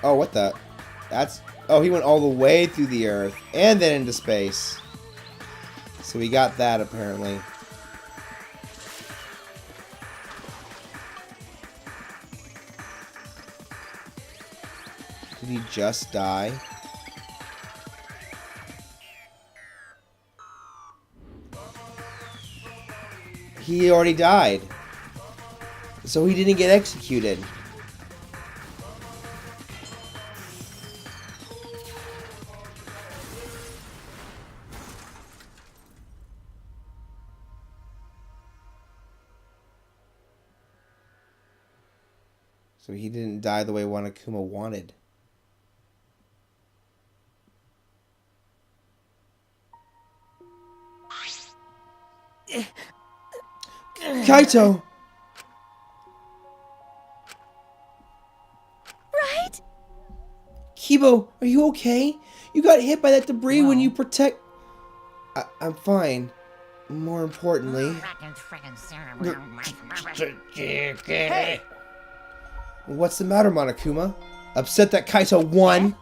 Speaker 1: Oh, what the? That's... Oh, he went all the way through the Earth and then into space. So we got that, apparently. Did he just die? He already died. So he didn't get executed. So he didn't die the way Wanakuma wanted. Kaito!
Speaker 7: Right?
Speaker 1: He Amiibo, are you okay? You got hit by that debris when you protect... I'm fine. More importantly...
Speaker 8: Hey!
Speaker 1: What's the matter, Monokuma? Upset that Kaito won?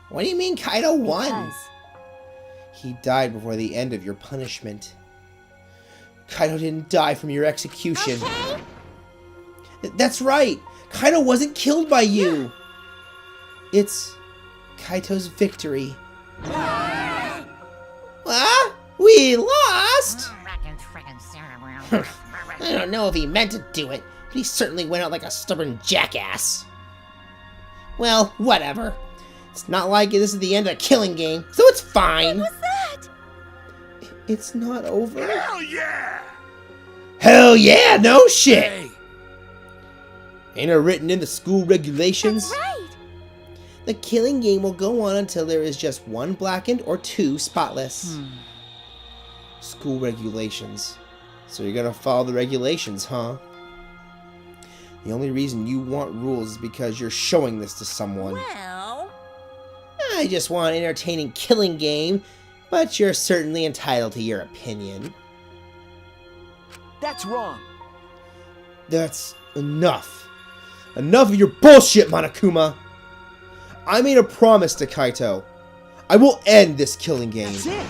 Speaker 1: What do you mean Kaito won?
Speaker 4: Because
Speaker 1: He died before the end of your punishment. Kaito didn't die from your execution.
Speaker 5: Okay?
Speaker 1: That's right! Kaito wasn't killed by you! It's Kaito's victory. We lost? I don't know if he meant to do it, but he certainly went out like a stubborn jackass. Well, whatever. It's not like this is the end of the killing game, so it's fine.
Speaker 5: What was that?
Speaker 1: It's not over.
Speaker 8: Hell yeah!
Speaker 1: Hell yeah, no shit!
Speaker 8: Hey!
Speaker 1: Ain't it written in the school regulations?
Speaker 5: Right.
Speaker 1: The killing game will go on until there is just one blackened or two spotless. School regulations. So you're gonna follow the regulations, huh? The only reason you want rules is because you're showing this to someone.
Speaker 2: Well,
Speaker 1: I just want an entertaining killing game, but you're certainly entitled to your opinion.
Speaker 6: That's wrong.
Speaker 1: That's enough. Enough of your bullshit, Monokuma! I made a promise to Kaito. I will end this killing game.
Speaker 6: That's it.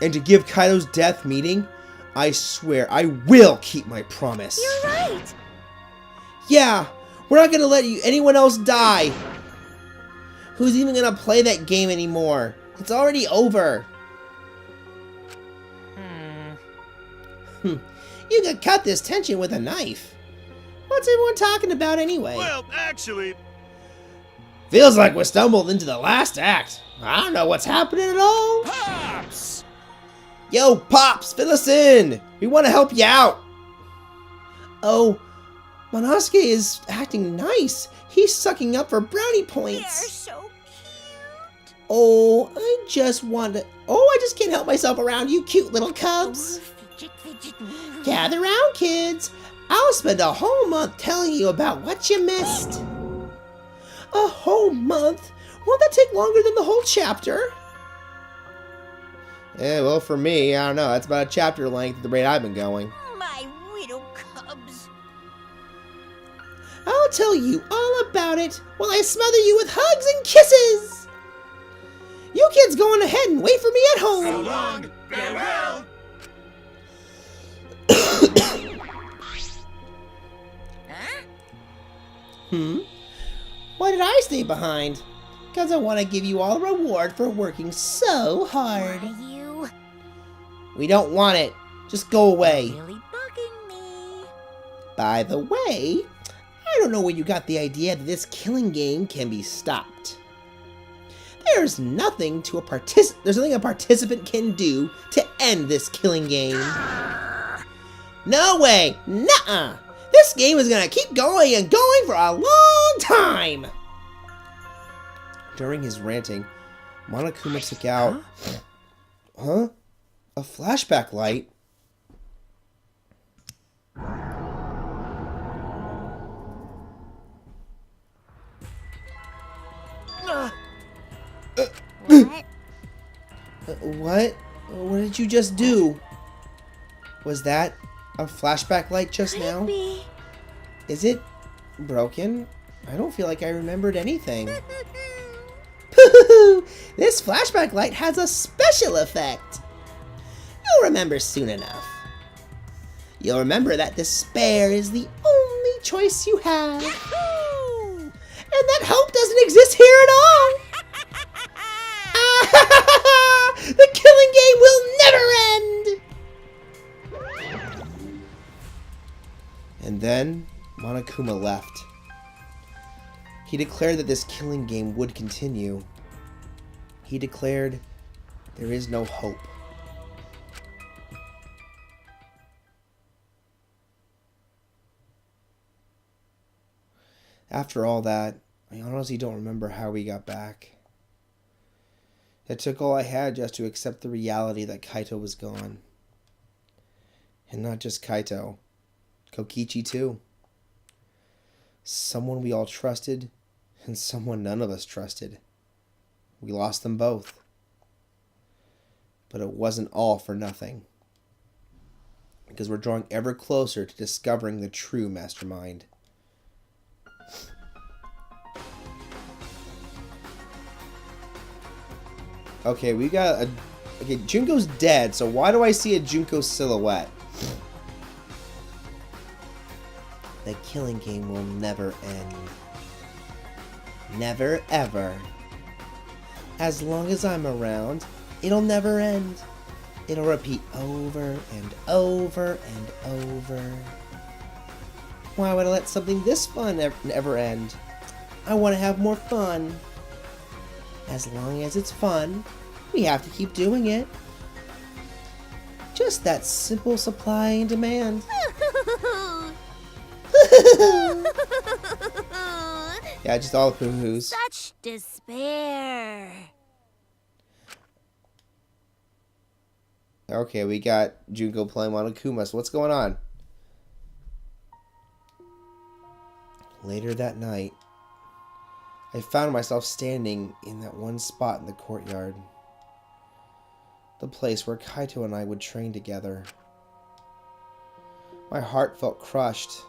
Speaker 1: And to give Kaito's death meaning, I swear I will keep my promise.
Speaker 5: You're right.
Speaker 1: Yeah, we're not gonna let anyone else die. Who's even gonna play that game anymore? It's already over. You could cut this tension with a knife. What's everyone talking about anyway?
Speaker 8: Well, actually,
Speaker 1: Feels like we stumbled into the last act. I don't know what's happening at all.
Speaker 8: Pops!
Speaker 1: Yo, Pops, fill us in. We want to help you out. Oh, Monosuke is acting nice. He's sucking up for brownie
Speaker 2: they're
Speaker 1: points.
Speaker 2: so cute.
Speaker 1: Oh, I just can't help myself around you cute little cubs.
Speaker 2: Fidget, fidget.
Speaker 1: Gather round, kids. I'll spend a whole month telling you about what you missed. A whole month? Won't that take longer than the whole chapter? Yeah, well, for me, I don't know. That's about a chapter length at the rate I've been going.
Speaker 2: My little cubs.
Speaker 1: I'll tell you all about it while I smother you with hugs and kisses. You kids go on ahead and wait for me at
Speaker 8: So
Speaker 1: home.
Speaker 8: long, farewell!
Speaker 2: Huh?
Speaker 1: Why did I stay behind? Because I want to give you all a reward for working so hard.
Speaker 5: Are you
Speaker 1: We don't want it. Just go away.
Speaker 2: Really bugging me.
Speaker 1: By the way, I don't know where you got the idea that this killing game can be stopped. There's nothing a participant can do to end this killing game. No way! Nuh-uh! This game is gonna keep going and going for a long time! During his ranting, Monokuma took out... Huh? A flashback light?
Speaker 5: what?
Speaker 1: What? What did you just do? Was that a flashback light just now?
Speaker 7: Could be.
Speaker 1: Is it broken? I don't feel like I remembered anything. This flashback light has a special effect. You'll remember soon enough. You'll remember that despair is the only choice you have. And that hope doesn't exist here at all. The killing game will never end! And then Monokuma left. He declared that this killing game would continue. He declared there is no hope. After all that, I honestly don't remember how we got back. It took all I had just to accept the reality that Kaito was gone. And not just Kaito. Kokichi too. Someone we all trusted And someone none of us trusted. We lost them both. But it wasn't all for nothing. Because we're drawing ever closer to discovering the true mastermind. Okay, we got a... Okay, Junko's dead, so why do I see a Junko silhouette? The killing game will never end. Never ever. As long as I'm around, it'll never end. It'll repeat over and over and over. Why would I let something this fun never end? I want to have more fun. As long as it's fun, we have to keep doing it. Just that simple supply and demand. Yeah, just all the poo-hoos.
Speaker 7: Such despair.
Speaker 1: Okay, we got Junko playing Monokuma, so what's going on? Later that night, I found myself standing in that one spot in the courtyard. The place where Kaito and I would train together. My heart felt crushed,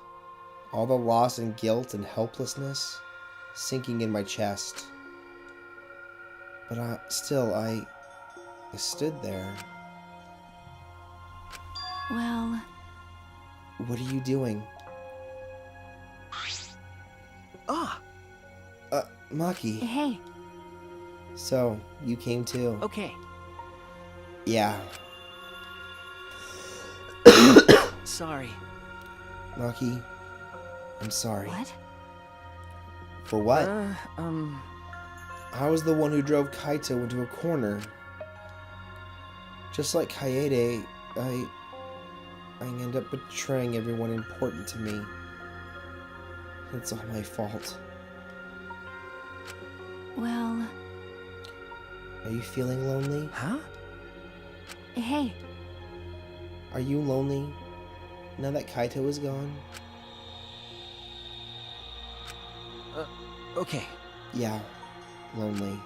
Speaker 1: all the loss and guilt and helplessness sinking in my chest. But I stood there.
Speaker 4: Well...
Speaker 1: What are you doing?
Speaker 6: Ah!
Speaker 1: Maki.
Speaker 4: Hey.
Speaker 1: So, you came too?
Speaker 6: Okay.
Speaker 1: Yeah.
Speaker 6: Sorry.
Speaker 1: Maki, I'm sorry.
Speaker 4: What?
Speaker 1: For what?
Speaker 6: I
Speaker 1: I was the one who drove Kaito into a corner. Just like Kaede, I end up betraying everyone important to me. It's all my fault.
Speaker 4: Well...
Speaker 1: Are you feeling lonely?
Speaker 6: Huh?
Speaker 4: Hey.
Speaker 1: Are you lonely now that Kaito is gone?
Speaker 6: Okay.
Speaker 1: Yeah, lonely.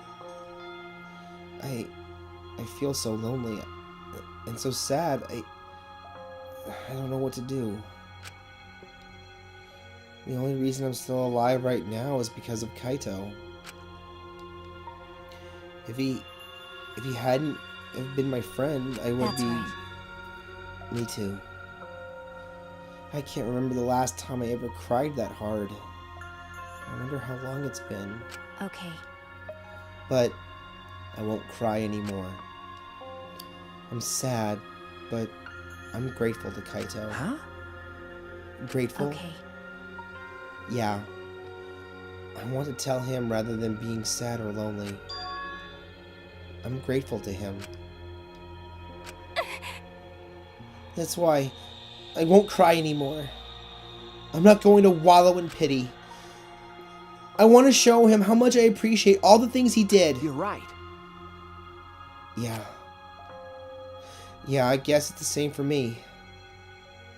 Speaker 1: I feel so lonely and so sad. I don't know what to do. The only reason I'm still alive right now is because of Kaito. If he hadn't have been my friend, I would
Speaker 4: That's
Speaker 1: be...
Speaker 4: right.
Speaker 1: Me too. I can't remember the last time I ever cried that hard. I wonder how long it's been.
Speaker 4: Okay.
Speaker 1: But I won't cry anymore. I'm sad, but I'm grateful to Kaito.
Speaker 6: Huh?
Speaker 1: Grateful?
Speaker 4: Okay.
Speaker 1: Yeah. I want to tell him rather than being sad or lonely. I'm grateful to him. That's why I won't cry anymore. I'm not going to wallow in pity. I want to show him how much I appreciate all the things he did.
Speaker 6: You're right.
Speaker 1: Yeah. Yeah, I guess it's the same for me.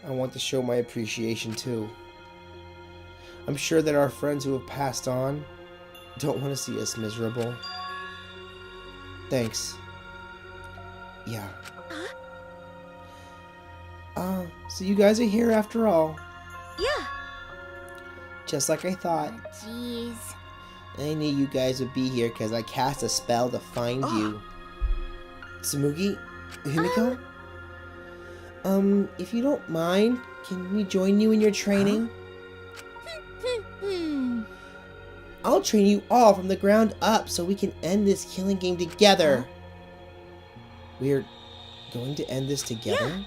Speaker 1: I want to show my appreciation too. I'm sure that our friends who have passed on don't want to see us miserable. Thanks. Yeah. So you guys are here after all.
Speaker 7: Yeah.
Speaker 1: Just like I thought.
Speaker 7: Jeez.
Speaker 1: I knew you guys would be here because I cast a spell to find you. Tsumugi? Himiko? If you don't mind, can we join you in your training? I'll train you all from the ground up so we can end this killing game together. We're going to end this together?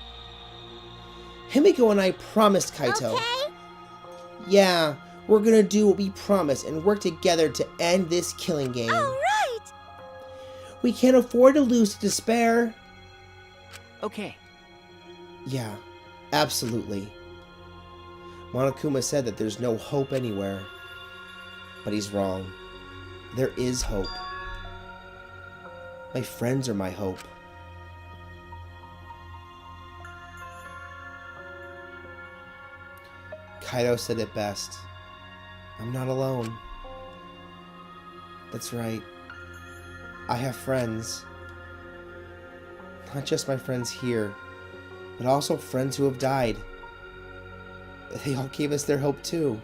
Speaker 1: Himiko and I promised Kaito.
Speaker 5: Okay.
Speaker 1: Yeah, we're gonna do what we promised and work together to end this killing game.
Speaker 5: All right.
Speaker 1: We can't afford to lose to despair.
Speaker 6: Okay.
Speaker 1: Yeah, absolutely. Monokuma said that there's no hope anywhere. But he's wrong. There is hope. My friends are my hope. Kaito said it best. I'm not alone. That's right. I have friends. Not just my friends here, but also friends who have died. They all gave us their hope too.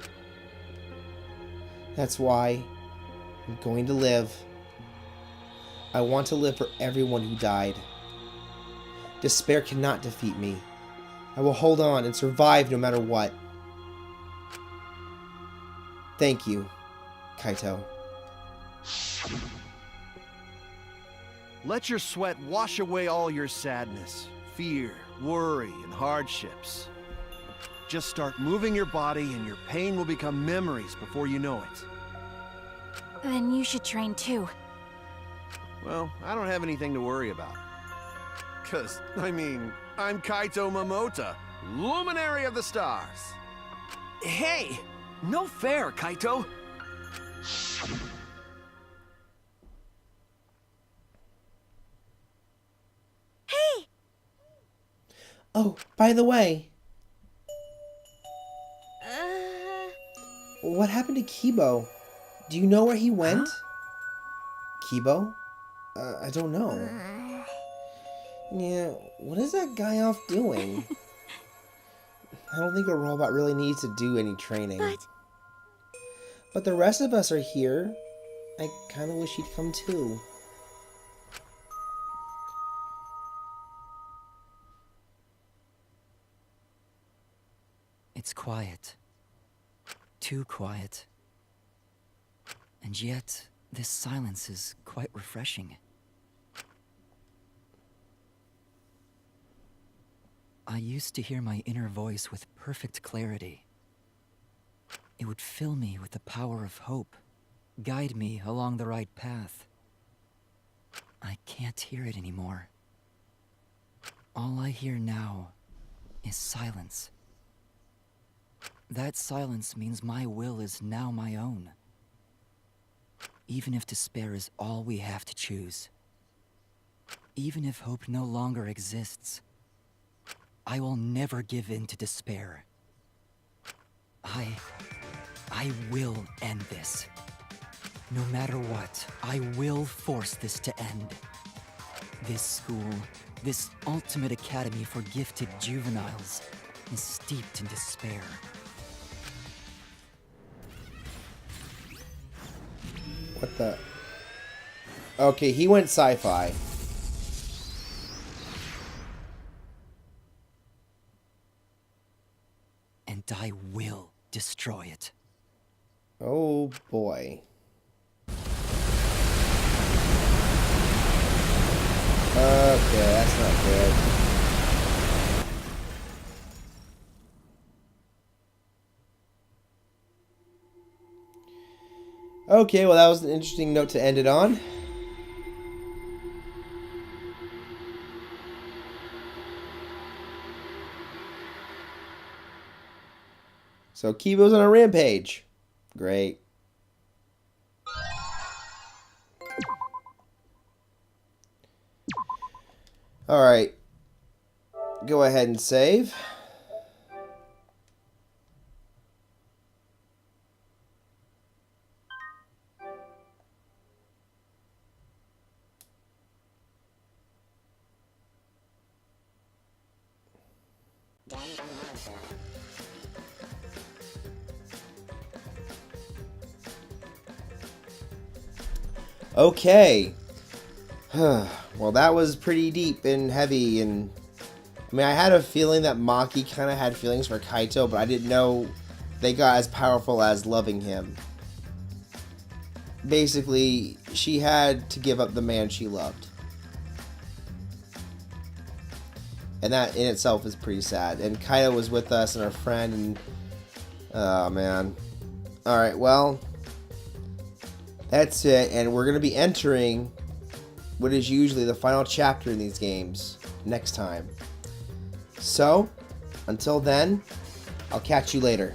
Speaker 1: That's why I'm going to live. I want to live for everyone who died. Despair cannot defeat me. I will hold on and survive no matter what. Thank you, Kaito.
Speaker 9: Let your sweat wash away all your sadness, fear, worry, and hardships. Just start moving your body and your pain will become memories before you know it.
Speaker 4: Then you should train too.
Speaker 9: Well, I don't have anything to worry about. 'Cause, I mean, I'm Kaito Momota, Luminary of the Stars.
Speaker 6: Hey! No fair, Kaito!
Speaker 7: Hey!
Speaker 1: Oh, by the way,
Speaker 7: Uh...
Speaker 1: what happened to Kibo? Do you know where he went? Kibo? I don't know. Yeah, what is that guy off doing? I don't think a robot really needs to do any training. But the rest of us are here. I kind of wish he'd come too.
Speaker 3: It's quiet. Too quiet. And yet, this silence is quite refreshing. I used to hear my inner voice with perfect clarity. It would fill me with the power of hope, guide me along the right path. I can't hear it anymore. All I hear now is silence. That silence means my will is now my own. Even if despair is all we have to choose. Even if hope no longer exists. I will never give in to despair. I will end this. No matter what, I will force this to end. This school, this ultimate academy for gifted juveniles, is steeped in despair.
Speaker 1: What the? Okay, he went sci-fi.
Speaker 3: And I will destroy it.
Speaker 1: Oh boy. Okay, that's not good. Okay, well that was an interesting note to end it on. So Kibo's on a rampage. Great. Alright. Go ahead and save. Okay. Well, that was pretty deep and heavy, and I mean, I had a feeling that Maki kind of had feelings for Kaito, but I didn't know they got as powerful as loving him. Basically, she had to give up the man she loved. And that in itself is pretty sad. And Kaito was with us and our friend, and oh man. Alright, well, that's it, and we're going to be entering what is usually the final chapter in these games next time. So, until then, I'll catch you later.